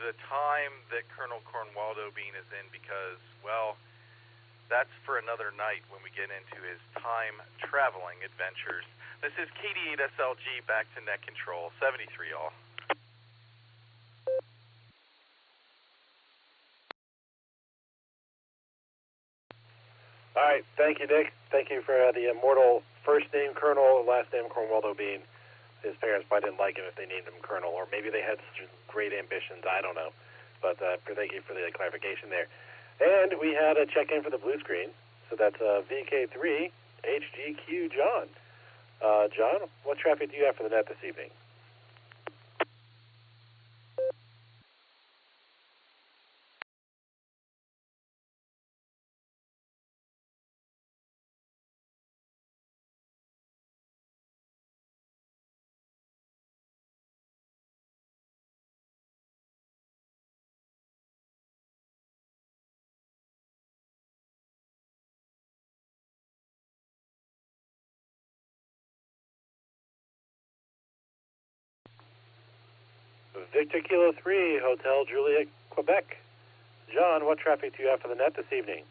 the time that Colonel Cornwaldo Bean is in because, well, that's for another night when we get into his time-traveling adventures. This is KD8SLG, back to net control. 73, y'all. All right, thank you, Nick. Thank you for the immortal first name Colonel, last name Cornwaldo Bean. His parents probably didn't like him if they named him Colonel, or maybe they had such great ambitions. I don't know. But thank you for the clarification there. And we had a check-in for the blue screen. So that's VK3 HGQ John. John, what traffic do you have for the net this evening? Victor Kilo 3, Hotel Juliet, Quebec. John, what traffic do you have for the net this evening?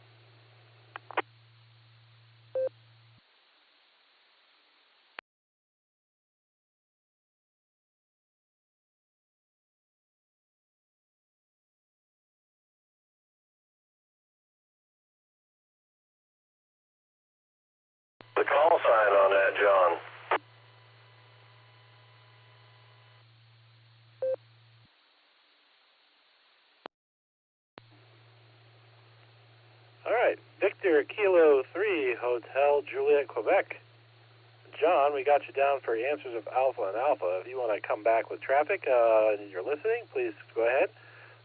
The call sign on that, John. All right, Victor Kilo 3, Hotel Juliet, Quebec. John, we got you down for answers of alpha and alpha. If you want to come back with traffic and you're listening, please go ahead.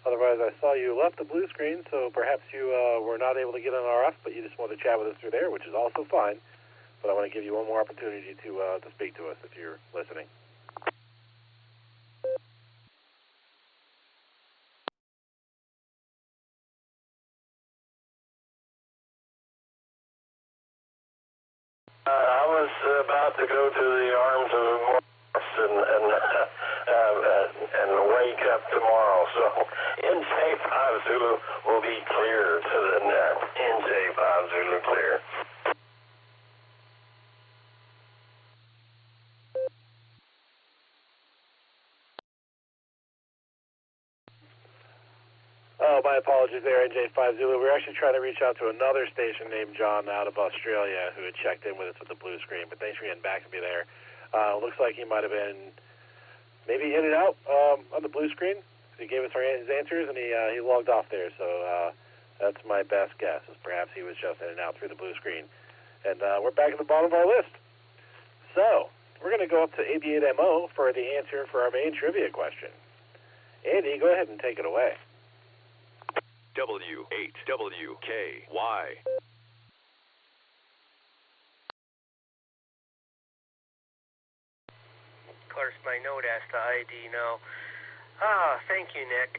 Otherwise, I saw you left the blue screen, so perhaps you were not able to get on RF, but you just want to chat with us through there, which is also fine. But I want to give you one more opportunity to speak to us if you're listening. I was about to go to the arms of Morris and wake up tomorrow. So NJ5 Zulu will be clear to the net. NJ5 Zulu clear. Oh, my apologies there, NJ5 Zulu. We're actually trying to reach out to another station named John out of Australia who had checked in with us with the blue screen, but thanks for getting back to me there. Looks like he might have been maybe in and out on the blue screen. He gave us his answers, and he logged off there, so that's my best guess, is perhaps he was just in and out through the blue screen. And we're back at the bottom of our list. So, we're going to go up to AB8MO for the answer for our main trivia question. Andy, go ahead and take it away. W8WKY. Of course, my note has to ID now. Thank you, Nick.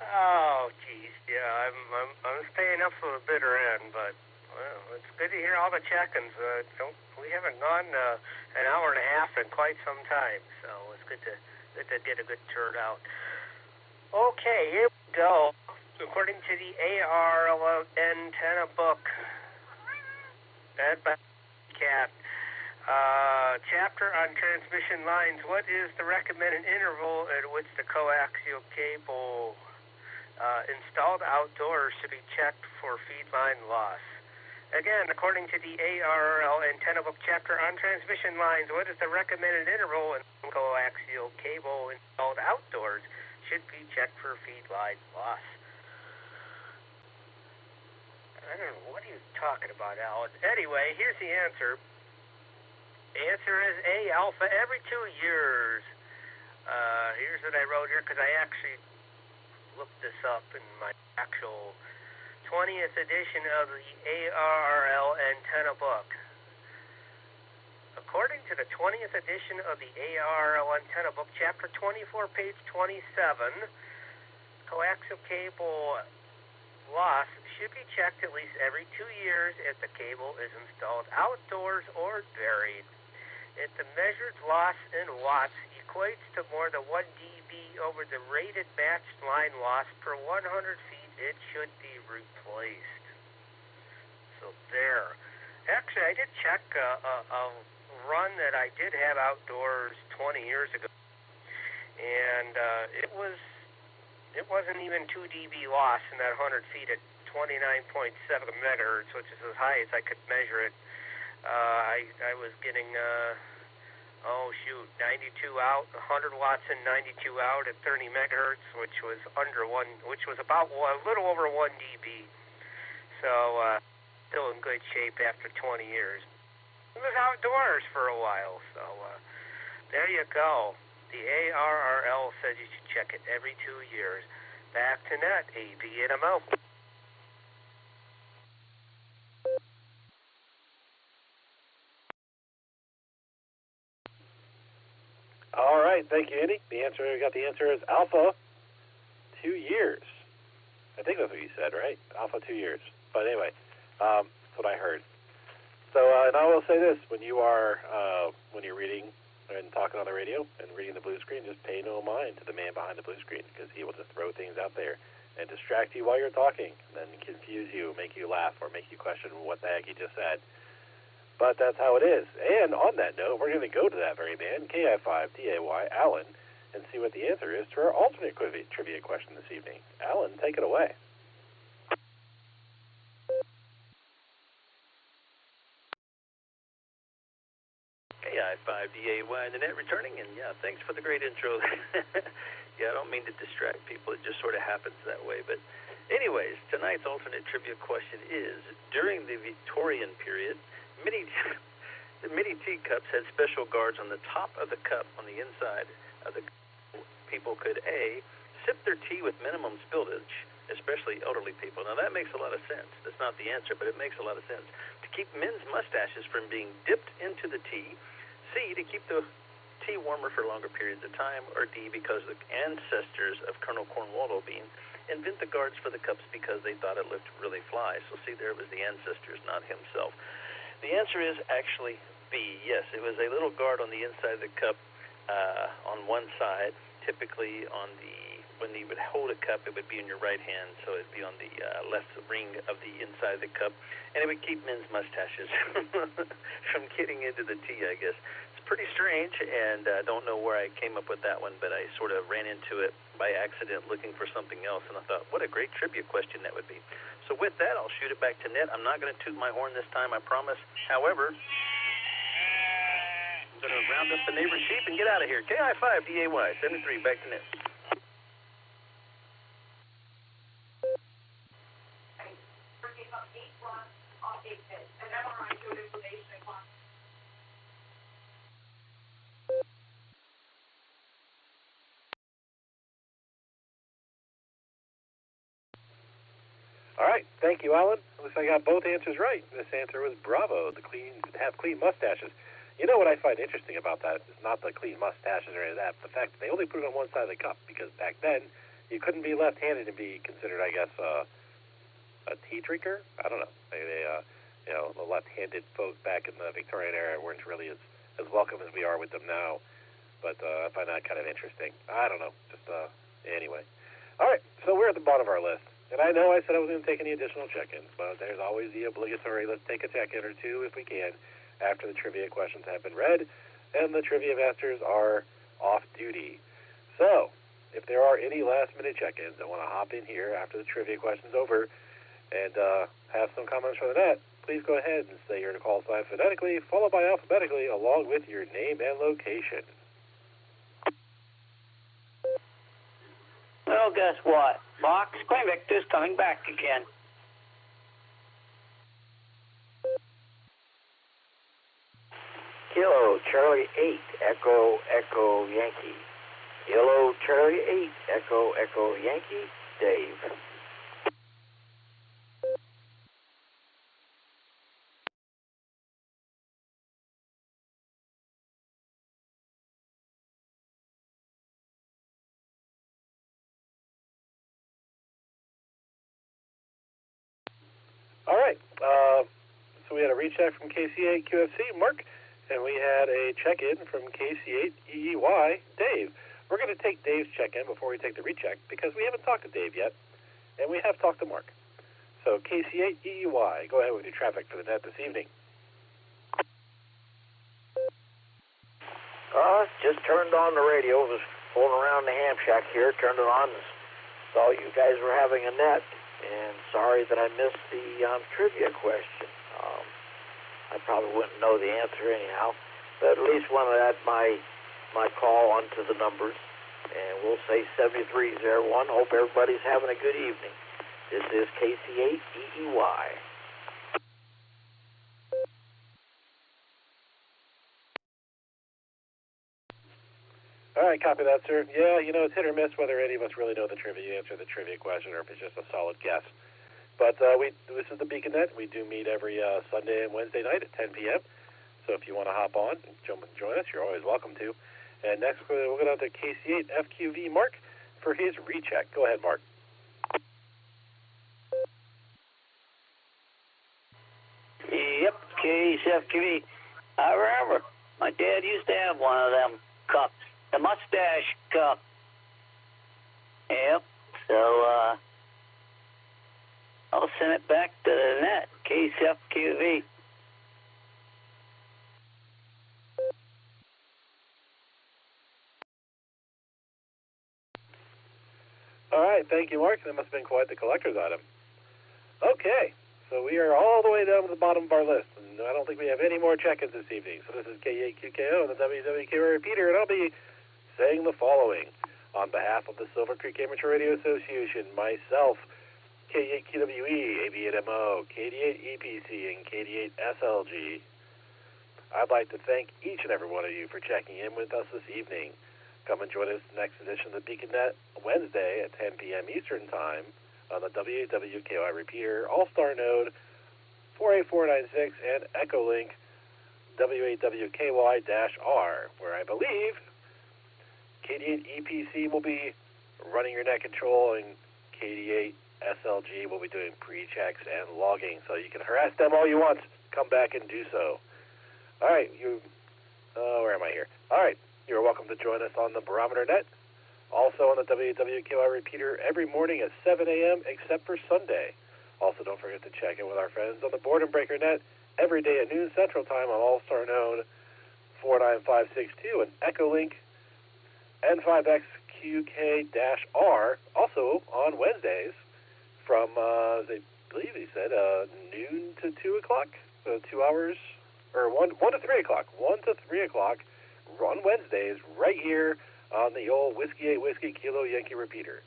Oh, geez, yeah, I'm staying up for the bitter end, but well, it's good to hear all the check-ins. We haven't gone an hour and a half in quite some time, so it's good to get a good turnout. Okay, here we go. According to the AR antenna book, Cat, chapter on transmission lines, what is the recommended interval at which the coaxial cable installed outdoors should be checked for feed line loss? Again, according to the ARRL antenna book chapter on transmission lines, what is the recommended interval in coaxial cable installed outdoors should be checked for feed line loss? I don't know, what are you talking about, Alan? Anyway, here's the answer. The answer is A, alpha, every 2 years. Here's what I wrote here, because I actually looked this up in my actual 20th edition of the ARRL antenna book. According to the 20th edition of the ARRL antenna book, chapter 24, page 27, coaxial cable loss should be checked at least every 2 years if the cable is installed outdoors or buried. If the measured loss in watts equates to more than 1 dB over the rated matched line loss per 100 feet, it should be replaced. So there. Actually, I did check a run that I did have outdoors 20 years ago, and it wasn't even 2 dB loss in that 100 feet at 29.7 megahertz, which is as high as I could measure it. I was getting 92 out, 100 watts and 92 out at 30 megahertz, which was about a little over 1 dB. So still in good shape after 20 years. It was outdoors for a while, so there you go. The ARRL says you should check it every 2 years. Back to net, AB8MO. All right, thank you, Andy. We got the answer is alpha, 2 years. I think that's what you said, right? Alpha, 2 years. But anyway, that's what I heard. So, and I will say this: when you're reading and talking on the radio and reading the blue screen, just pay no mind to the man behind the blue screen, because he will just throw things out there and distract you while you're talking, and then confuse you, make you laugh, or make you question what the heck he just said. But that's how it is. And on that note, we're going to go to that very man, KI5DAY Alan, and see what the answer is to our alternate trivia question this evening. Alan, take it away. KI5DAY, the net returning, and yeah, thanks for the great intro. Yeah, I don't mean to distract people, it just sort of happens that way. But anyways, tonight's alternate trivia question is, during the Victorian period, many many teacups had special guards on the top of the cup on the inside of the cup. People could A, sip their tea with minimum spillage, especially elderly people. Now that makes a lot of sense. That's not the answer, but it makes a lot of sense. To keep men's mustaches from being dipped into the tea. C, to keep the tea warmer for longer periods of time. Or D, because the ancestors of Colonel Cornwallis Bean invent the guards for the cups because they thought it looked really fly. So see, there was the ancestors, not himself. The answer is actually B. Yes, it was a little guard on the inside of the cup on one side. Typically on when you would hold a cup, it would be in your right hand, so it would be on the left ring of the inside of the cup, and it would keep men's mustaches from getting into the tea, I guess. It's pretty strange, and I don't know where I came up with that one, but I sort of ran into it by accident looking for something else, and I thought, what a great trivia question that would be. So with that, I'll shoot it back to Net. I'm not going to toot my horn this time, I promise. However, I'm going to round up the neighbor sheep and get out of here. KI5DAY 73, back to Net. All right, thank you, Alan. Looks like I got both answers right. This answer was bravo. The have clean mustaches. You know what I find interesting about that is not the clean mustaches or any of that, but the fact that they only put it on one side of the cup, because back then you couldn't be left-handed and be considered, I guess, a tea drinker. I don't know. The left-handed folk back in the Victorian era weren't really as welcome as we are with them now. But I find that kind of interesting. I don't know. Just anyway. All right, so we're at the bottom of our list. And I know I said I wasn't going to take any additional check-ins, but there's always the obligatory let's take a check-in or two if we can after the trivia questions have been read and the trivia masters are off duty. So, if there are any last-minute check-ins that want to hop in here after the trivia question's over and have some comments for the net, please go ahead and say your call sign phonetically, followed by alphabetically, along with your name and location. Well, guess what? Box Queen Victor's coming back again. Kilo Charlie 8 Echo Echo Yankee. Kilo Charlie 8 Echo Echo Yankee. Dave. All right, so we had a recheck from KC8 QFC, Mark, and we had a check-in from KC8 EEY, Dave. We're going to take Dave's check-in before we take the recheck because we haven't talked to Dave yet, and we have talked to Mark. So KC8 EEY, go ahead with your traffic for the net this evening. Just turned on the radio, was fooling around the ham shack here, turned it on, and saw you guys were having a net. And sorry that I missed the trivia question. I probably wouldn't know the answer anyhow, but at least wanted to add my call onto the numbers. And we'll say 7301. Hope everybody's having a good evening. This is KC8 EEY. All right, copy that, sir. Yeah, it's hit or miss whether any of us really know the trivia answer, the trivia question, or if it's just a solid guess. But this is the Beacon Net. We do meet every Sunday and Wednesday night at 10 p.m. So if you want to hop on and join us, you're always welcome to. And next, we'll go down to KC8 FQV Mark for his recheck. Go ahead, Mark. Yep, KC8 FQV. I remember my dad used to have one of them cups. The mustache cup. Yep. So, I'll send it back to the net. KCFQV. All right, thank you, Mark. That must have been quite the collector's item. Okay, so we are all the way down to the bottom of our list, and I don't think we have any more check-ins this evening. So this is K8QKO and the WWK repeater, and I'll be saying the following. On behalf of the Silvercreek Amateur Radio Association, myself, K8QWE, AB8MO, KD8EPC, and KD8SLG, I'd like to thank each and every one of you for checking in with us this evening. Come and join us next edition of the BeaconNet Wednesday at 10 p.m. Eastern Time on the WWKY repeater, All-Star Node 48496, and Echolink WAWKY-R, where I believe KD8 EPC will be running your net control and KD8 SLG will be doing pre-checks and logging, so you can harass them all you want. Come back and do so. All right, where am I here? All right, you're welcome to join us on the Barometer Net, also on the WWKY repeater every morning at 7 a.m. except for Sunday. Also, don't forget to check in with our friends on the Boredom Breaker Net every day at noon Central Time on All-Star Node 49562 and Echolink N5XQK-R, also on Wednesdays from, I believe he said, noon to 2 o'clock, so 2 hours, or 1 to 3 o'clock, 1 to 3 o'clock on Wednesdays, right here on the old Whiskey 8 Whiskey Kilo Yankee repeater.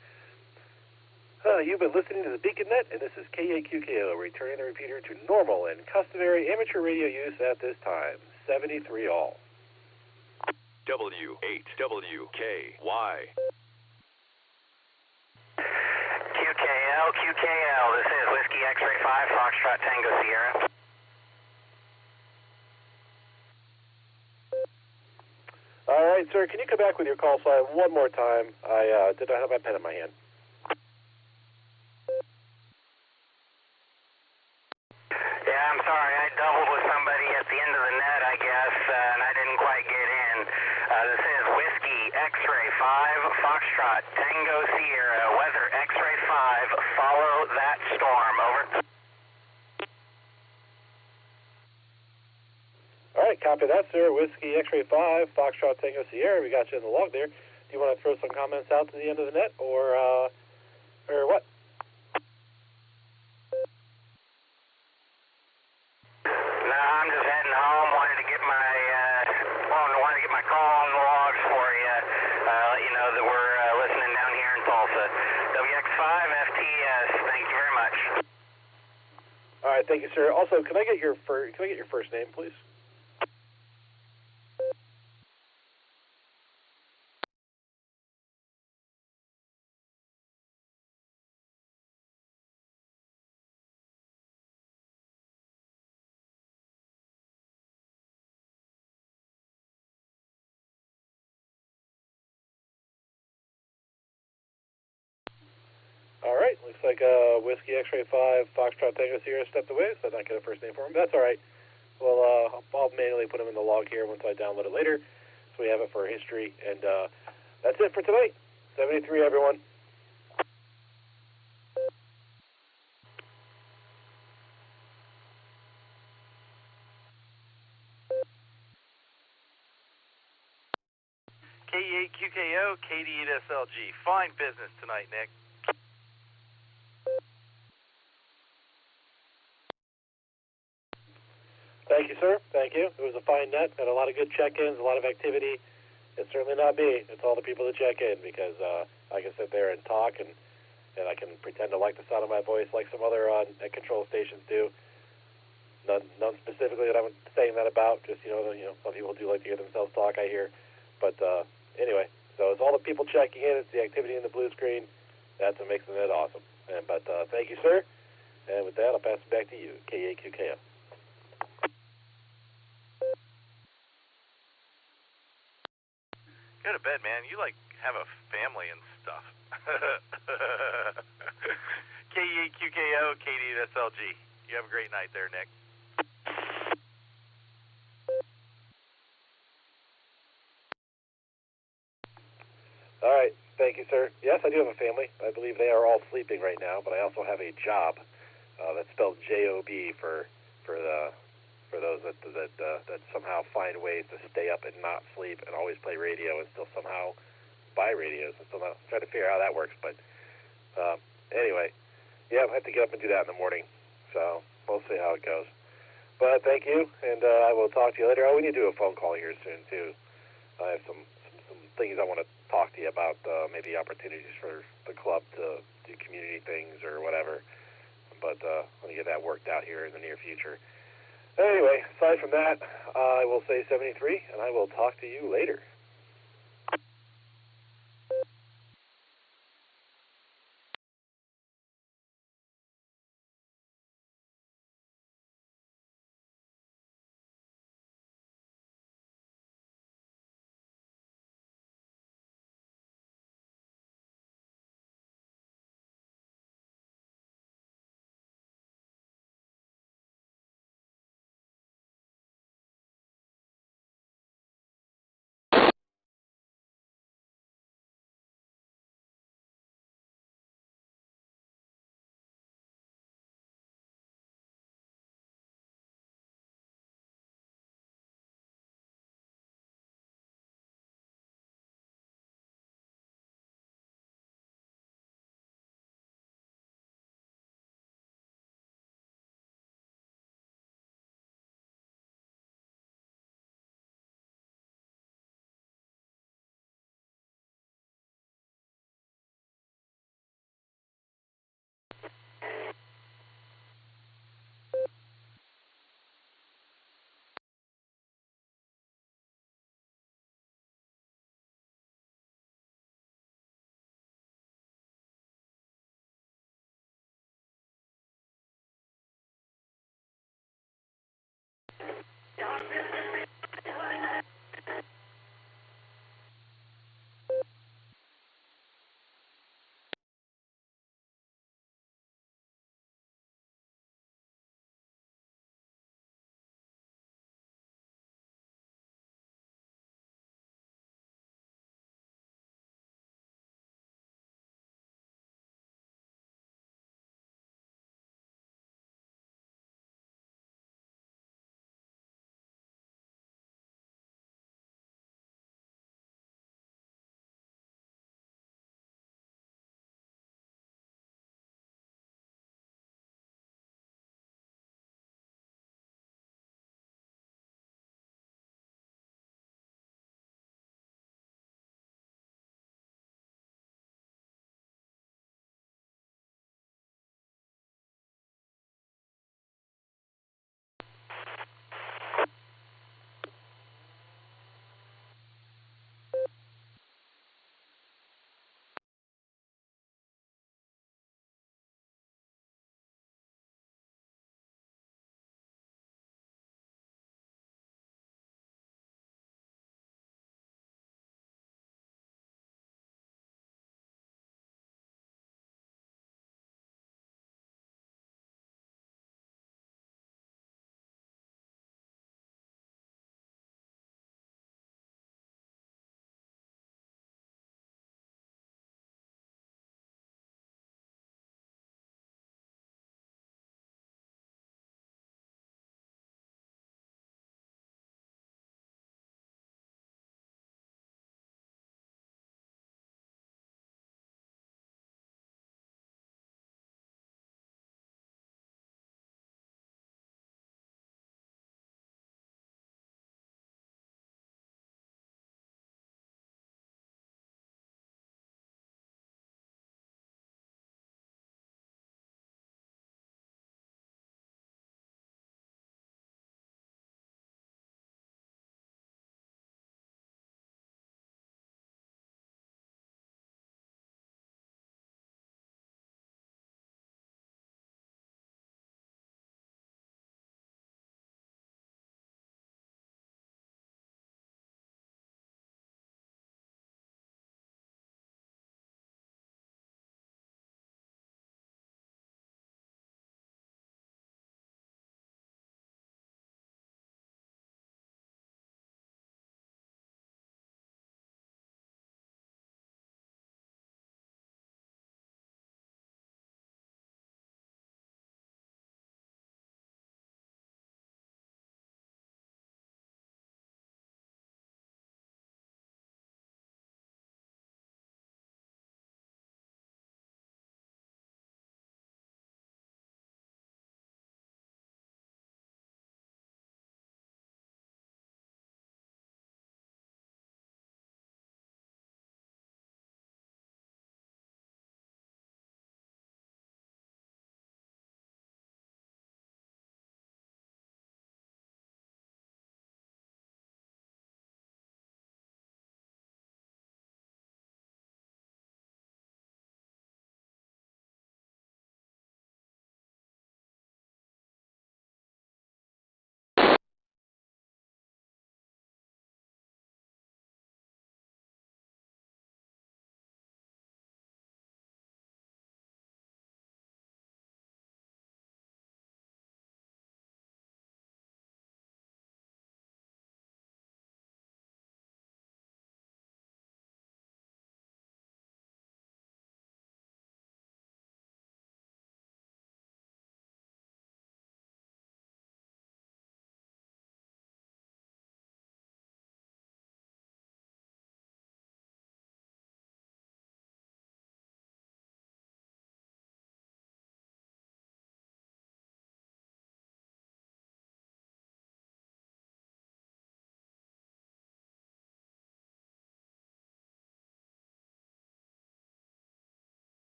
You've been listening to the BeaconNet, and this is KAQKO, returning the repeater to normal and customary amateur radio use at this time, 73 all. W8WKY. QKL, this is Whiskey X-Ray 5, Foxtrot Tango Sierra. All right, sir, can you come back with your call sign one more time? I did not have my pen in my hand. Yeah, I'm sorry. I doubled with somebody at the end of the net, I guess, and I didn't quite get in. This is Whiskey X-Ray 5, Foxtrot Tango Sierra, weather X-Ray 5, follow that storm, over. All right, copy that, sir. Whiskey X-Ray 5, Foxtrot Tango Sierra. We got you in the log there. Do you want to throw some comments out to the end of the net, or what? No, I'm just heading home. Wanted to get my call on the logs for you. Let you know that we're listening down here in Tulsa. WX5FTS. Thank you very much. All right, thank you, sir. Also, can I get your first name, please? All right, looks like Whiskey X-Ray 5, Foxtrot Tango Sierra stepped away, so I did not get a first name for him. That's all right. Well, I'll manually put him in the log here once I download it later, so we have it for history. And that's it for tonight. 73, everyone. K8QKO, KD8SLG. Fine business tonight, Nick. Thank you, sir. Thank you. It was a fine net. Had a lot of good check-ins, a lot of activity. It's certainly not me. It's all the people that check in because I can sit there and talk and I can pretend to like the sound of my voice like some other net control stations do. None specifically that I'm saying that about. Just, some people do like to hear themselves talk, I hear. But anyway, so it's all the people checking in. It's the activity in the blue screen. That's what makes the net awesome. But thank you, sir. And with that, I'll pass it back to you, KAQKO. Go to bed, man. You have a family and stuff. K8QKO, KD8SLG. You have a great night there, Nick. All right. Thank you, sir. Yes, I do have a family. I believe they are all sleeping right now, but I also have a job. That's spelled J-O-B for those that somehow find ways to stay up and not sleep and always play radio and still somehow buy radios and still not trying to figure out how that works. But anyway, yeah, I have to get up and do that in the morning. So we'll see how it goes. But thank you, and I will talk to you later. Oh, we need to do a phone call here soon too. I have some things I want to talk to you about, maybe opportunities for the club to do community things or whatever. But let me get that worked out here in the near future. Anyway, aside from that, I will say 73, and I will talk to you later.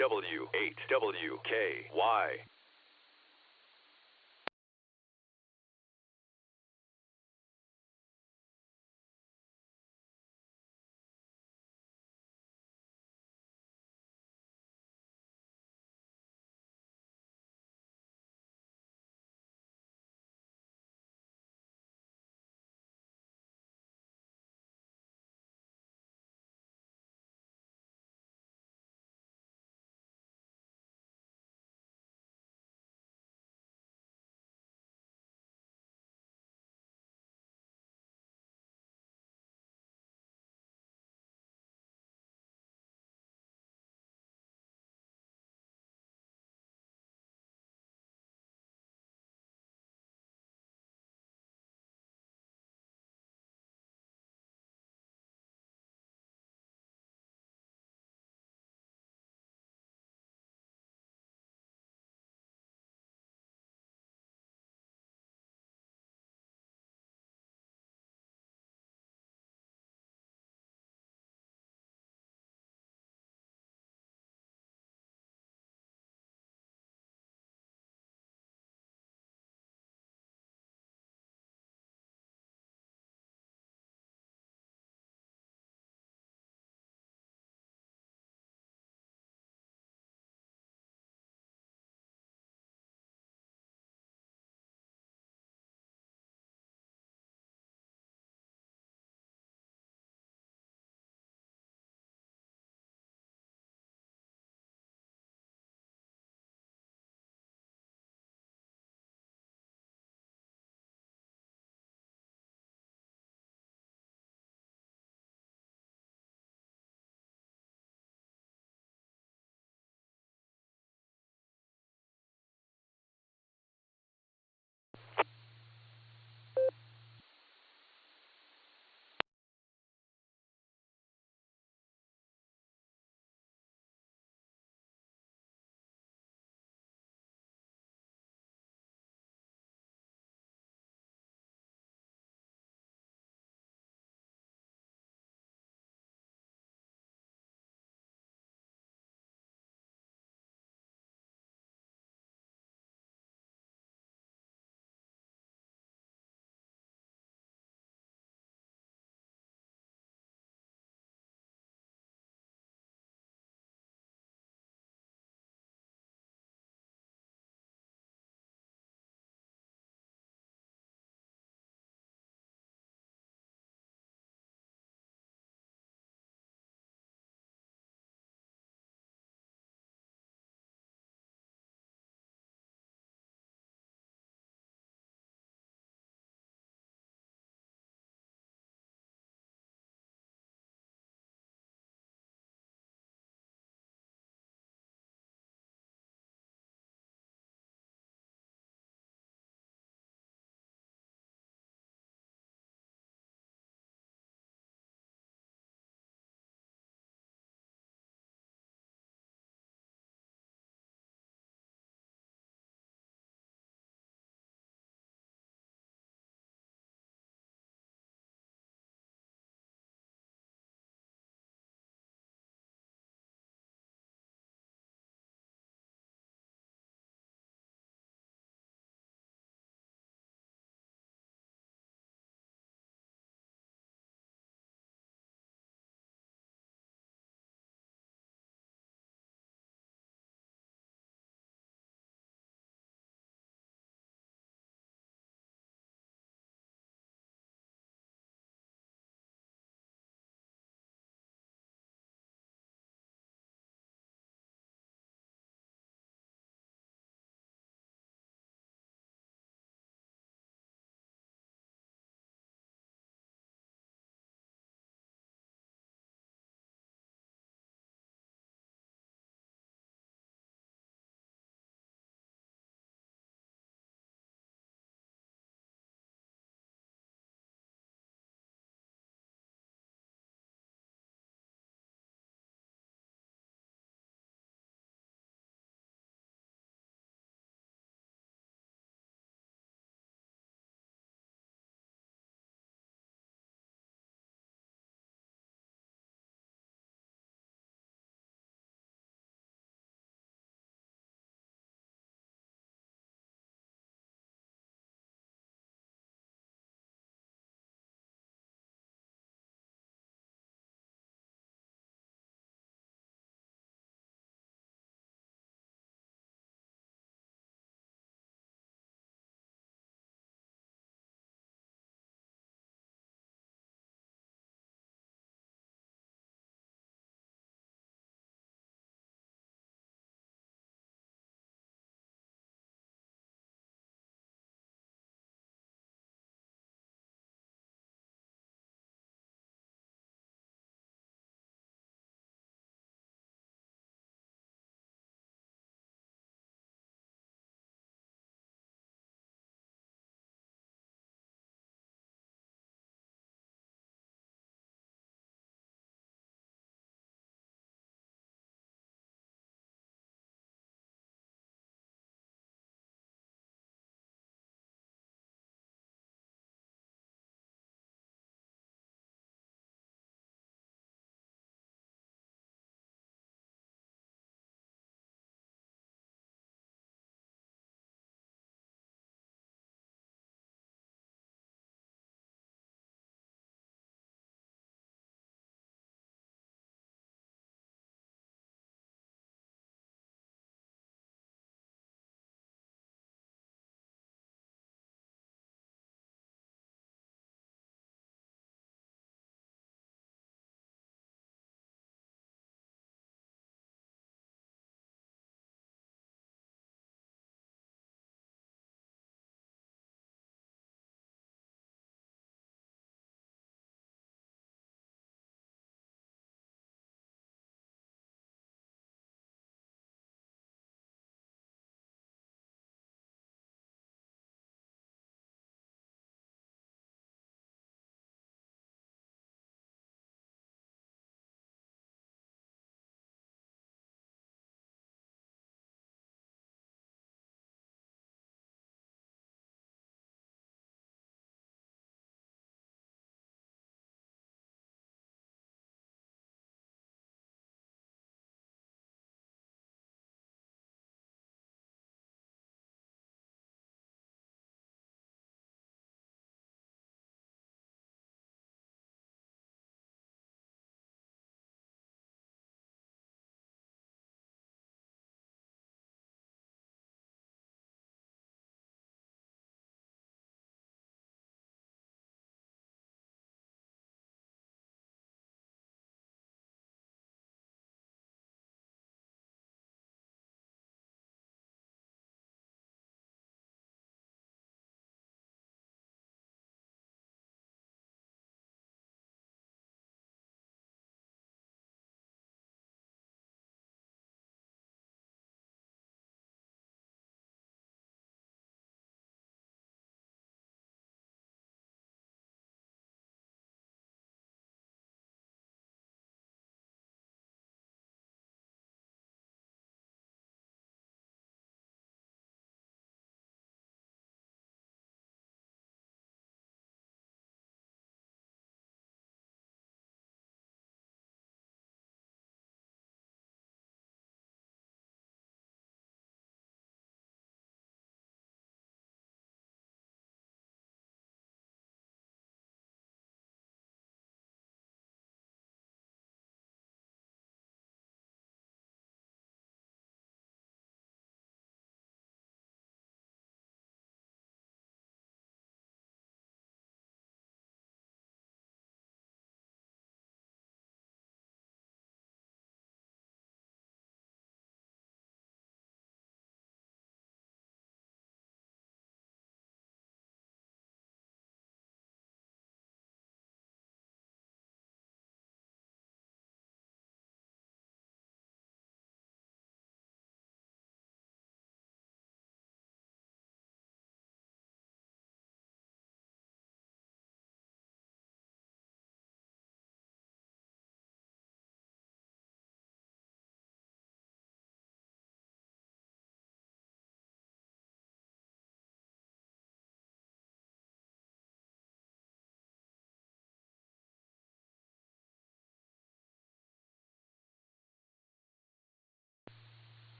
W8WKY.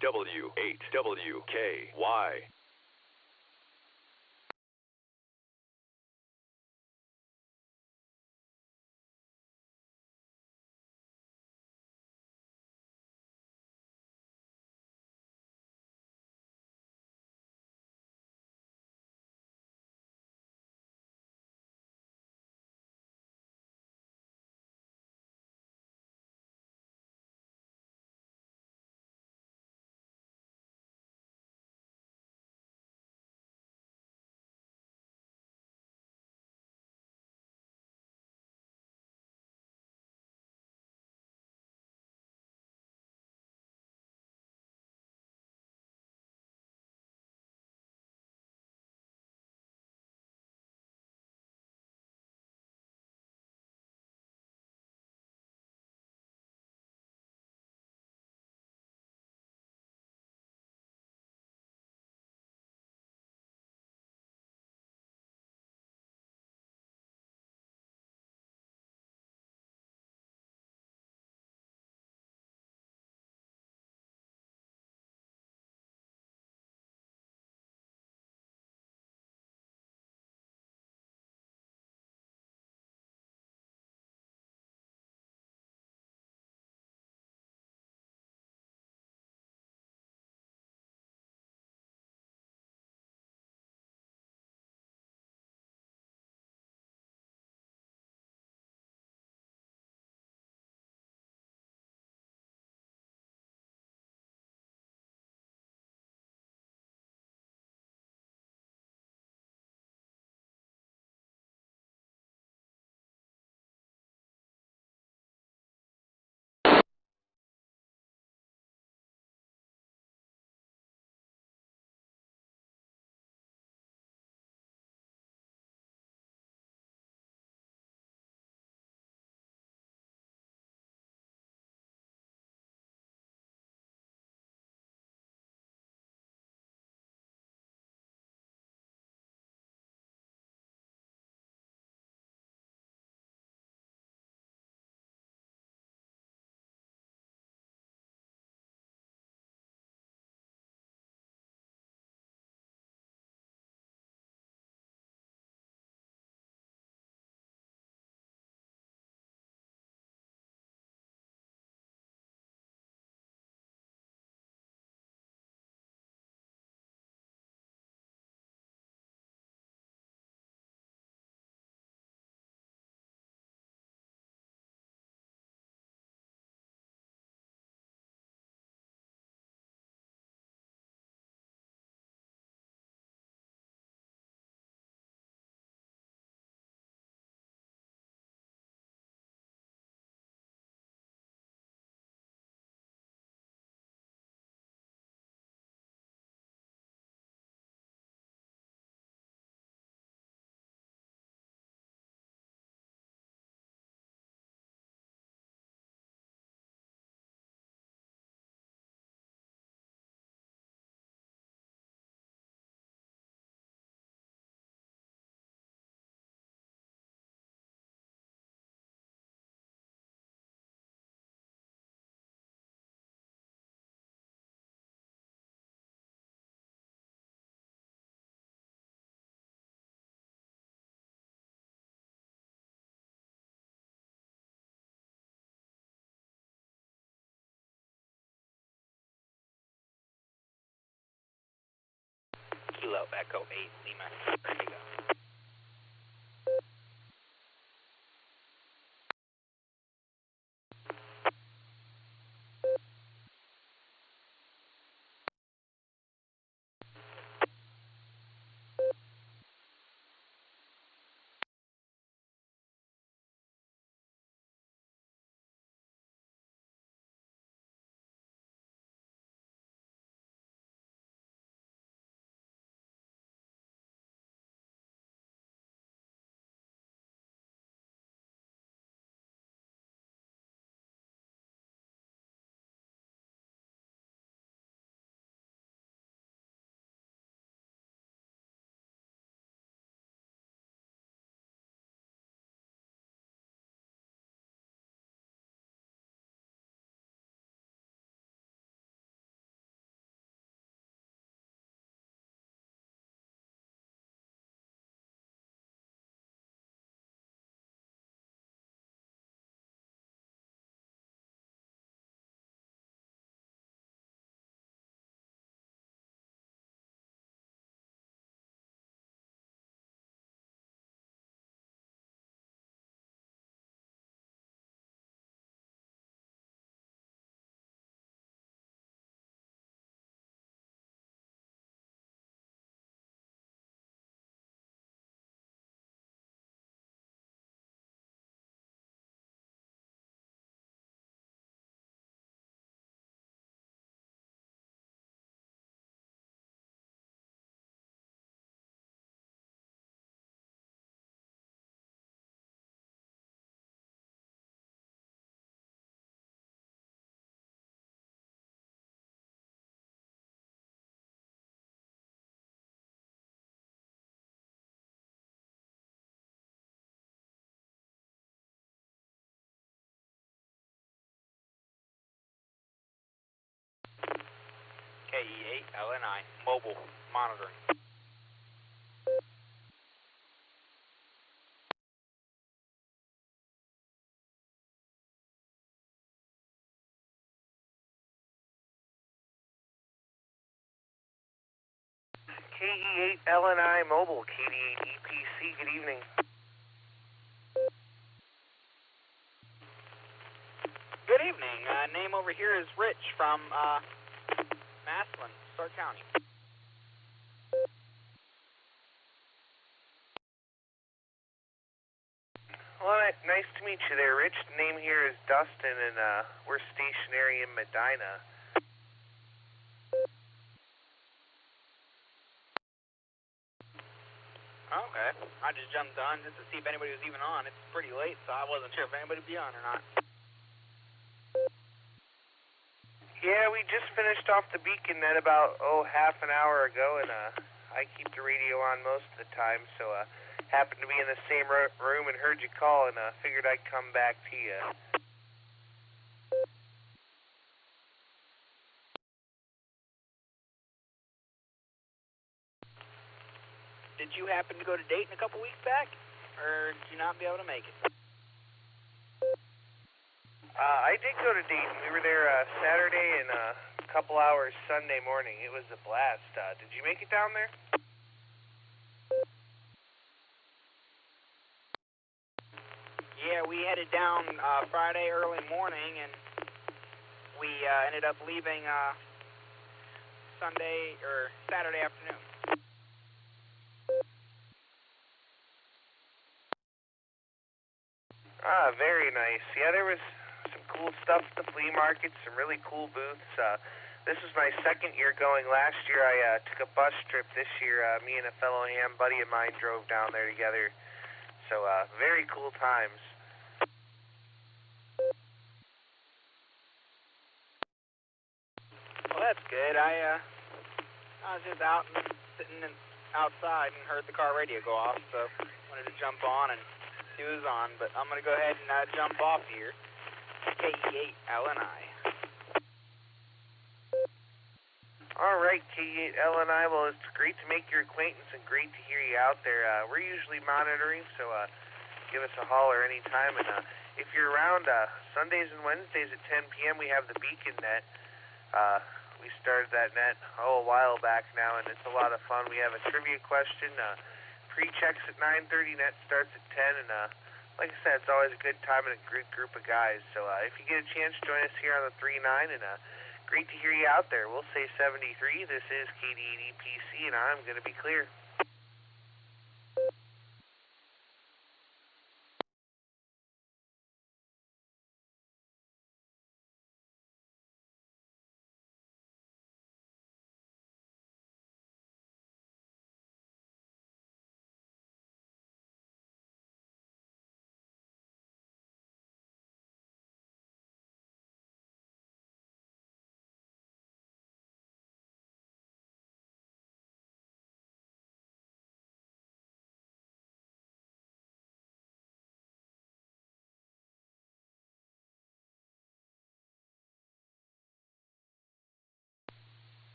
W8WKY. Kilo Echo 8 Lima. Ready to go. KE8LNI, mobile monitoring. KE8LNI mobile, KD8EPC, good evening. Good evening. Name over here is Rich from Maslin, Stark County. Well, nice to meet you there, Rich. The name here is Dustin, and we're stationary in Medina. Okay. I just jumped on just to see if anybody was even on. It's pretty late, so I wasn't sure if anybody would be on or not. Yeah, we just finished off the beacon net about, half an hour ago, and I keep the radio on most of the time, so happened to be in the same room and heard you call, and figured I'd come back to you. Did you happen to go to Dayton a couple weeks back, or did you not be able to make it? I did go to Dayton. We were there Saturday and a couple hours Sunday morning. It was a blast. Did you make it down there? Yeah, we headed down Friday early morning, and we ended up leaving Saturday afternoon. Very nice. Yeah, there was some cool stuff at the flea market, some really cool booths. This was my second year going. Last year I took a bus trip. This year me and a fellow ham buddy of mine drove down there together. So very cool times. Well, that's good. I was just out and sitting outside and heard the car radio go off, so wanted to jump on and see what was on. But I'm going to go ahead and jump off here. KE8LNI. All right, KE8LNI. Well, it's great to make your acquaintance and great to hear you out there. We're usually monitoring, so give us a holler anytime. And if you're around Sundays and Wednesdays at 10 p.m., we have the Beacon Net. We started that net a while back now, and it's a lot of fun. We have a trivia question. Pre-checks at 9:30. Net starts at 10, and like I said, it's always a good time and a good group of guys. So if you get a chance, join us here on the 3-9, and great to hear you out there. We'll say 73. This is KD8EPC, and I'm going to be clear.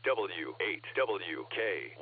W8WKY.